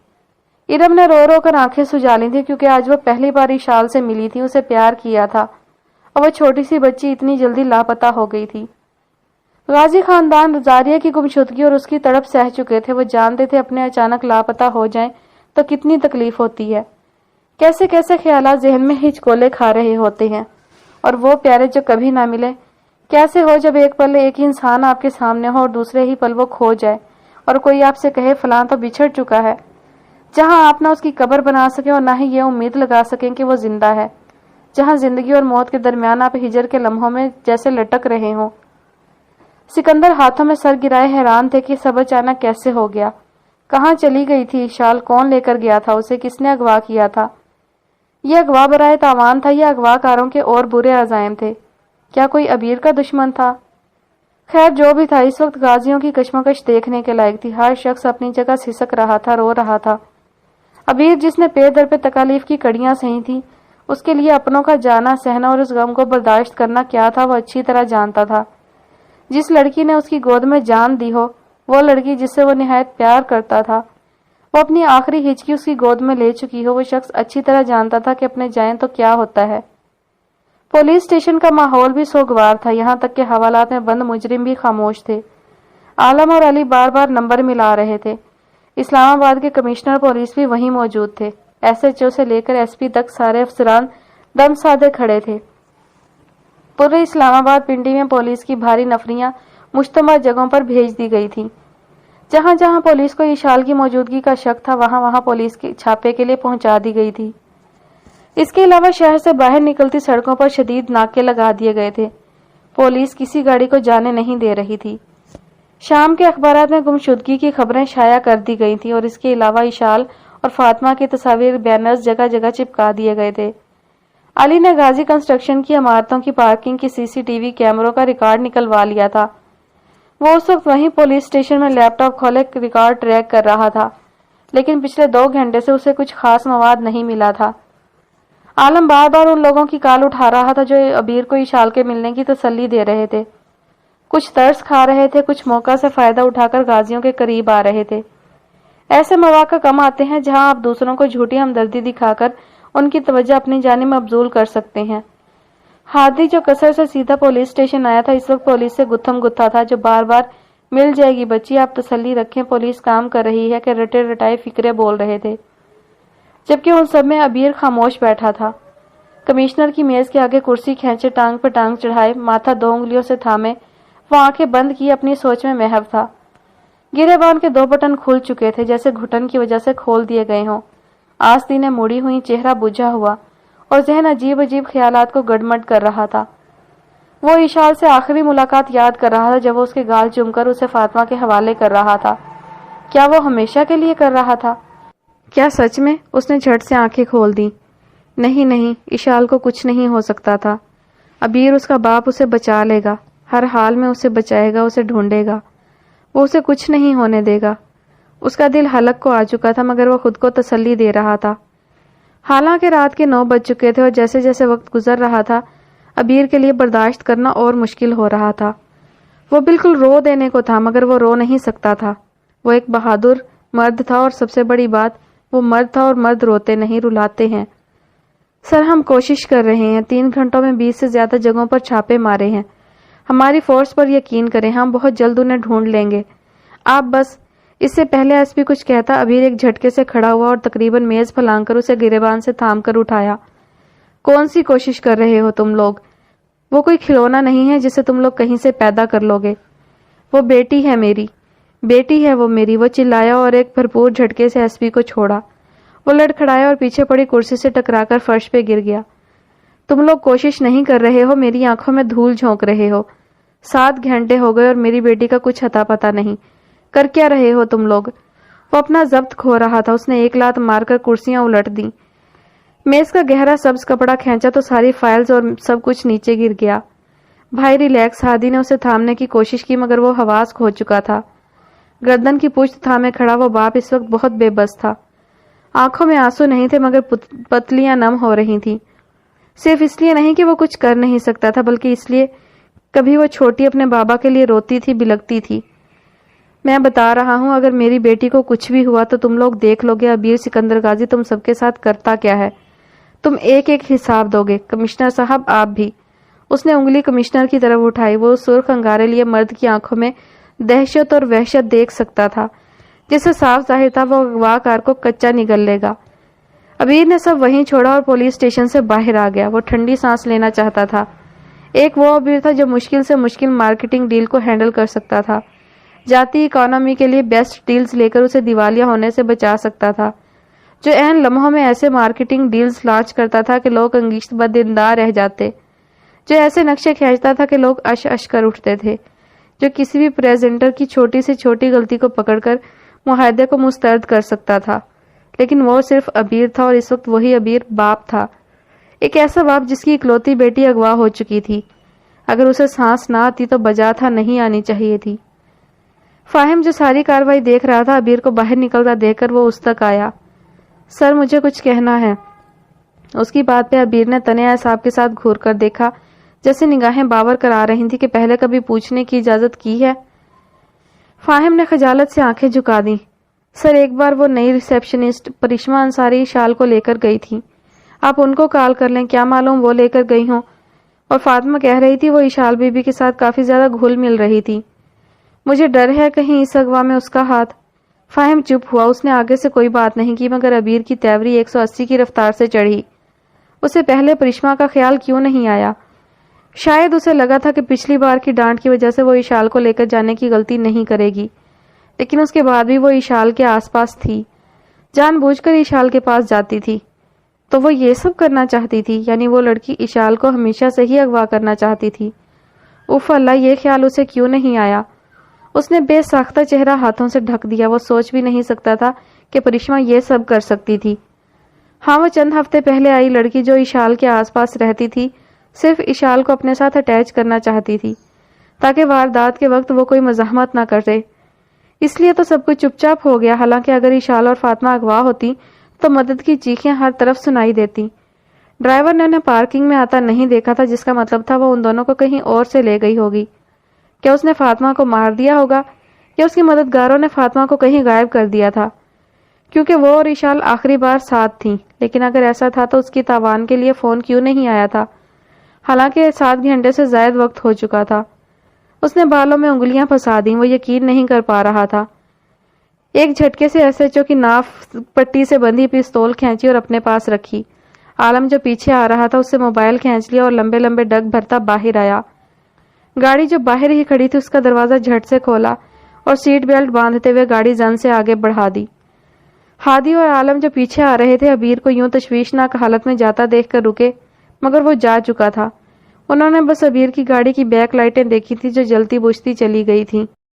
ارم نے رو رو کر آنکھیں سجا لی تھی کیونکہ آج وہ پہلی بار اشال سے ملی تھی، اسے پیار کیا تھا اور وہ چھوٹی سی بچی اتنی جلدی لاپتہ ہو گئی تھی۔ غازی خاندان رضاریہ کی گمشدگی اور اس کی تڑپ سہ چکے تھے۔ وہ جانتے تھے اپنے اچانک لاپتہ ہو جائیں تو کتنی تکلیف ہوتی ہے، کیسے کیسے خیالات ذہن میں ہچکولے کھا رہے ہوتے ہیں، اور وہ پیارے جو کبھی نہ ملے، کیسے ہو جب ایک پل ایک ہی انسان آپ کے سامنے ہو اور دوسرے ہی پل وہ کھو جائے اور کوئی آپ سے کہے فلاں تو بچھڑ چکا ہے، جہاں آپ نہ اس کی قبر بنا سکیں اور نہ ہی یہ امید لگا سکیں کہ وہ زندہ ہے، جہاں زندگی اور موت کے درمیان آپ ہجر کے لمحوں میں جیسے لٹک رہے ہوں۔ سکندر ہاتھوں میں سر گرائے حیران تھے کہ سب اچانک کیسے ہو گیا، کہاں چلی گئی تھی شال، کون لے کر گیا تھا اسے، کس نے اغوا کیا تھا؟ یہ اغوا برائے تاوان تھا یا اغوا کاروں کے اور برے عزائم تھے؟ کیا کوئی عبیر کا دشمن تھا؟ خیر جو بھی تھا، اس وقت غازیوں کی کشمکش دیکھنے کے لائق تھی۔ ہر شخص اپنی جگہ سسک رہا تھا، رو رہا تھا۔ عبیر جس نے پے در پہ تکالیف کی کڑیاں سہی تھیں، اس کے لیے اپنوں کا جانا سہنا اور اس غم کو برداشت کرنا کیا تھا وہ اچھی طرح جانتا تھا۔ جس لڑکی نے اس کی گود میں جان دی ہو، وہ لڑکی جس سے وہ نہایت پیار کرتا تھا، وہ اپنی آخری ہچکی اس کی گود میں لے چکی ہو، وہ شخص اچھی طرح جانتا تھا کہ اپنے جائیں تو کیا ہوتا ہے۔ پولیس اسٹیشن کا ماحول بھی سوگوار تھا، یہاں تک کہ حوالات میں بند مجرم بھی خاموش تھے۔ عالم اور علی بار بار نمبر ملا رہے تھے۔ اسلام آباد کے کمشنر پولیس بھی وہیں موجود تھے۔ ایس ایچ او سے لے کر ایس پی تک سارے افسران دم سادے کھڑے تھے۔ پورے اسلام آباد پنڈی میں پولیس کی بھاری نفریاں مشتبہ جگہوں پر بھیج دی گئی تھیں۔ جہاں جہاں پولیس کو اشال کی موجودگی کا شک تھا، وہاں وہاں پولیس کے چھاپے کے لیے پہنچا دی گئی تھی۔ اس کے علاوہ شہر سے باہر نکلتی سڑکوں پر شدید ناکے لگا دیے گئے تھے۔ پولیس کسی گاڑی کو جانے نہیں دے رہی تھی۔ شام کے اخبارات میں گمشدگی کی خبریں شائع کر دی گئی تھیں اور اس کے علاوہ اشال اور فاطمہ کی تصاویر بینرز جگہ جگہ چپکا دیے گئے تھے۔ علی نے غازی کنسٹرکشن کی عمارتوں کی پارکنگ کی سی سی ٹی وی کیمروں کا ریکارڈ نکلوا لیا تھا۔ وہ اس وقت وہیں پولیس اسٹیشن میں لیپ ٹاپ کھولے ریکارڈ ٹریک کر رہا تھا، لیکن پچھلے 2 گھنٹے سے اسے کچھ خاص مواد نہیں ملا تھا۔ عالم بار بار ان لوگوں کی کال اٹھا رہا تھا جو عبیر کو اشال کے ملنے کی تسلی دے رہے تھے۔ کچھ ترس کھا رہے تھے، کچھ موقع سے فائدہ اٹھا کر غازیوں کے قریب آ رہے تھے۔ ایسے مواقع کم آتے ہیں جہاں آپ دوسروں کو جھوٹی ہمدردی دکھا کر ان کی توجہ اپنی جانب مبذول کر سکتے ہیں۔ ہادی جو قصر سے سیدھا پولیس اسٹیشن آیا تھا، اس وقت پولیس سے گتھم گتھا تھا، جو بار بار مل جائے گی بچی، آپ تسلی رکھیں، پولیس کام کر رہی ہے، کہ رٹے رٹائے فکرے بول رہے تھے۔ جبکہ ان سب میں عبیر خاموش بیٹھا تھا، کمشنر کی میز کے آگے کرسی کھینچے، ٹانگ پہ ٹانگ چڑھائے، ماتھا 2 انگلیوں سے تھامے، وہ آنکھیں بند کی اپنی سوچ میں محو تھا۔ گریبان کے 2 بٹن کھل چکے تھے، جیسے گھٹن کی وجہ سے کھول دیے گئے ہوں۔ آستینیں مڑی ہوئی، چہرہ بجھا ہوا، اور ذہن عجیب عجیب خیالات کو گڑمٹ کر رہا تھا۔ وہ اشال سے آخری ملاقات یاد کر رہا تھا جب وہ اس کے گال چوم کر اسے فاطمہ کے حوالے کر رہا تھا۔ کیا وہ ہمیشہ کے لیے کر رہا تھا؟ کیا سچ میں؟ اس نے جھٹ سے آنکھیں کھول دیں۔ نہیں نہیں، اشال کو کچھ نہیں ہو سکتا تھا۔ عبیر اس کا باپ اسے بچا لے گا، ہر حال میں اسے بچائے گا، اسے ڈھونڈے گا، وہ اسے کچھ نہیں ہونے دے گا۔ اس کا دل حلق کو آ چکا تھا، مگر وہ خود کو تسلی دے رہا تھا۔ حالانکہ رات کے 9 بج چکے تھے اور جیسے جیسے وقت گزر رہا تھا، عبیر کے لیے برداشت کرنا اور مشکل ہو رہا تھا۔ وہ بالکل رو دینے کو تھا، مگر وہ رو نہیں سکتا تھا۔ وہ ایک بہادر مرد تھا، اور سب سے بڑی بات، وہ مرد تھا، اور مرد روتے نہیں، رلاتے ہیں۔ سر، ہم کوشش کر رہے ہیں، 3 گھنٹوں میں 20 سے زیادہ جگہوں پر چھاپے مارے ہیں۔ ہماری فورس پر یقین کریں، ہم بہت جلد انہیں ڈھونڈ لیں گے۔ آپ بس۔ اس سے پہلے ایس پی کچھ کہتا، عبیر ایک جھٹکے سے کھڑا ہوا اور تقریباً میز پھلانگ کر اسے گریبان سے تھام کر اٹھایا۔ کون سی کوشش کر رہے ہو تم لوگ؟ وہ کوئی کھلونا نہیں ہے جسے تم لوگ کہیں سے پیدا کر لوگے۔ وہ بیٹی ہے میری، بیٹی ہے وہ میری، وہ چلایا اور ایک بھرپور جھٹکے سے ایس پی کو چھوڑا۔ وہ لڑکھڑایا اور پیچھے پڑی کرسی سے ٹکرا کر فرش پہ گر گیا۔ تم لوگ کوشش نہیں کر رہے ہو، میری آنکھوں میں دھول جھونک رہے ہو۔ 7 گھنٹے ہو گئے اور میری بیٹی کا کچھ اتا پتا نہیں۔ کر کیا رہے ہو تم لوگ؟ وہ اپنا ضبط کھو رہا تھا، اس نے ایک لات مار کر کرسیاں الٹ دیں۔ میز کا گہرا سبز کپڑا کھینچا تو ساری فائلز اور سب کچھ نیچے گر گیا۔ بھائی ریلیکس، ہادی نے اسے تھامنے کی کوشش کی، مگر وہ حواس کھو چکا تھا۔ گردن کی پشت تھامے کھڑا وہ باپ اس وقت بہت بے بس تھا۔ آنکھوں میں آنسو نہیں تھے، مگر پتلیاں نم ہو رہی تھیں۔ صرف اس لیے نہیں کہ وہ کچھ کر نہیں سکتا تھا، بلکہ اس لیے کبھی وہ چھوٹی اپنے بابا کے لیے روتی تھی، بلکتی تھی۔ میں بتا رہا ہوں، اگر میری بیٹی کو کچھ بھی ہوا تو تم لوگ دیکھ لو گے عبیر سکندر غازی تم سب کے ساتھ کرتا کیا ہے۔ تم ایک ایک حساب دو گے، کمشنر صاحب آپ بھی۔ اس نے انگلی کمشنر کی طرف اٹھائی۔ وہ سرخ انگارے لیے مرد کی آنکھوں میں دہشت اور وحشت دیکھ سکتا تھا، جس سے صاف ظاہر تھا وہ اغوا کار کو کچا نگل لے گا۔ عبیر نے سب وہیں چھوڑا اور پولیس اسٹیشن سے باہر آ گیا۔ وہ ٹھنڈی سانس لینا چاہتا تھا۔ ایک وہ عبیر تھا جو مشکل سے مشکل مارکیٹنگ ڈیل کو ہینڈل کر سکتا تھا، جاتی اکانومی کے لیے بیسٹ ڈیلز لے کر اسے دیوالیہ ہونے سے بچا سکتا تھا، جو عین لمحوں میں ایسے مارکیٹنگ ڈیلز لانچ کرتا تھا کہ لوگ انگیشت بدندار رہ جاتے، جو ایسے نقشے کھینچتا تھا کہ لوگ اش اش کر اٹھتے تھے، جو کسی بھی پریزنٹر کی چھوٹی سے چھوٹی غلطی کو پکڑ کر معاہدے کو مسترد کر سکتا تھا۔ لیکن وہ صرف عبیر تھا، اور اس وقت وہی عبیر باپ تھا، ایک ایسا باپ جس کی اکلوتی بیٹی اغوا ہو چکی تھی۔ اگر اسے سانس نہ آتی تو بجا تھا نہیں آنی چاہیے تھی۔ فاہم جو ساری کاروائی دیکھ رہا تھا، عبیر کو باہر نکلتا دیکھ کر وہ اس تک آیا۔ سر، مجھے کچھ کہنا ہے۔ اس کی بات پہ عبیر نے تنیا اعصاب کے ساتھ گھور کر دیکھا، جیسے نگاہیں باور کرا رہی تھی کہ پہلے کبھی پوچھنے کی اجازت کی ہے۔ فاہم نے خجالت سے آنکھیں جھکا دیں۔ سر، ایک بار وہ نئی ریسیپشنسٹ پریشما انصاری شال کو لے کر گئی تھی، آپ ان کو کال کر لیں، کیا معلوم وہ لے کر گئی ہوں۔ اور فاطمہ کہہ رہی تھی وہ اشال بی بی کے ساتھ کافی زیادہ گھل مل رہی تھی، مجھے ڈر ہے کہیں اس اغوا میں اس کا ہاتھ۔ فاہم چپ ہوا، اس نے آگے سے کوئی بات نہیں کی، مگر عبیر کی تیوری 180 کی رفتار سے چڑھی۔ اسے پہلے پریشما کا خیال کیوں نہیں آیا؟ شاید اسے لگا تھا کہ پچھلی بار کی ڈانٹ کی وجہ سے وہ اشال کو لے کر جانے کی غلطی نہیں کرے گی، لیکن اس کے بعد بھی وہ اشال کے آس پاس تھی، جان بوجھ کر اشال کے پاس جاتی تھی۔ تو وہ یہ سب کرنا چاہتی تھی، یعنی وہ لڑکی اشال کو ہمیشہ سے ہی اغوا کرنا چاہتی تھی۔ اوف اللہ، یہ خیال اسے کیوں نہیں آیا؟ اس نے بے ساختہ چہرہ ہاتھوں سے ڈھک دیا، وہ سوچ بھی نہیں سکتا تھا کہ پریشما یہ سب کر سکتی تھی۔ ہاں، وہ چند ہفتے پہلے آئی لڑکی جو اشال کے آس پاس رہتی تھی، صرف اشال کو اپنے ساتھ اٹیچ کرنا چاہتی تھی تاکہ واردات کے وقت وہ کوئی مزاحمت نہ کرے۔ اس لیے تو سب کچھ چپ چاپ ہو گیا، حالانکہ اگر اشال اور فاطمہ اغوا ہوتی تو مدد کی چیخیں ہر طرف سنائی دیتی۔ ڈرائیور نے انہیں پارکنگ میں آتا نہیں دیکھا تھا، جس کا مطلب تھا وہ ان دونوں کو کہیں اور سے لے گئی ہوگی۔ کیا اس نے فاطمہ کو مار دیا ہوگا، یا اس کی مددگاروں نے فاطمہ کو کہیں غائب کر دیا تھا؟ کیونکہ وہ اور اشال آخری بار ساتھ تھیں، لیکن اگر ایسا تھا تو اس کی تاوان کے لیے فون کیوں نہیں آیا تھا، حالانکہ 7 گھنٹے سے زائد وقت ہو چکا تھا۔ اس نے بالوں میں انگلیاں پھنسا دیں، وہ یقین نہیں کر پا رہا تھا۔ ایک جھٹکے سے SHO کی ناف پٹی سے بندھی پستول کھینچی اور اپنے پاس رکھی۔ عالم جو پیچھے آ رہا تھا اس سے موبائل کھینچ لیا اور لمبے لمبے ڈگ بھرتا باہر آیا۔ گاڑی جو باہر ہی کھڑی تھی اس کا دروازہ جھٹ سے کھولا اور سیٹ بیلٹ باندھتے ہوئے گاڑی زن سے آگے بڑھا دی۔ ہادی اور عالم جو پیچھے آ رہے تھے عبیر کو یوں تشویشناک حالت میں جاتا دیکھ کر رکے، مگر وہ جا چکا تھا۔ انہوں نے بس عبیر کی گاڑی کی بیک لائٹیں دیکھی تھی جو جلتی بجھتی چلی گئی تھی۔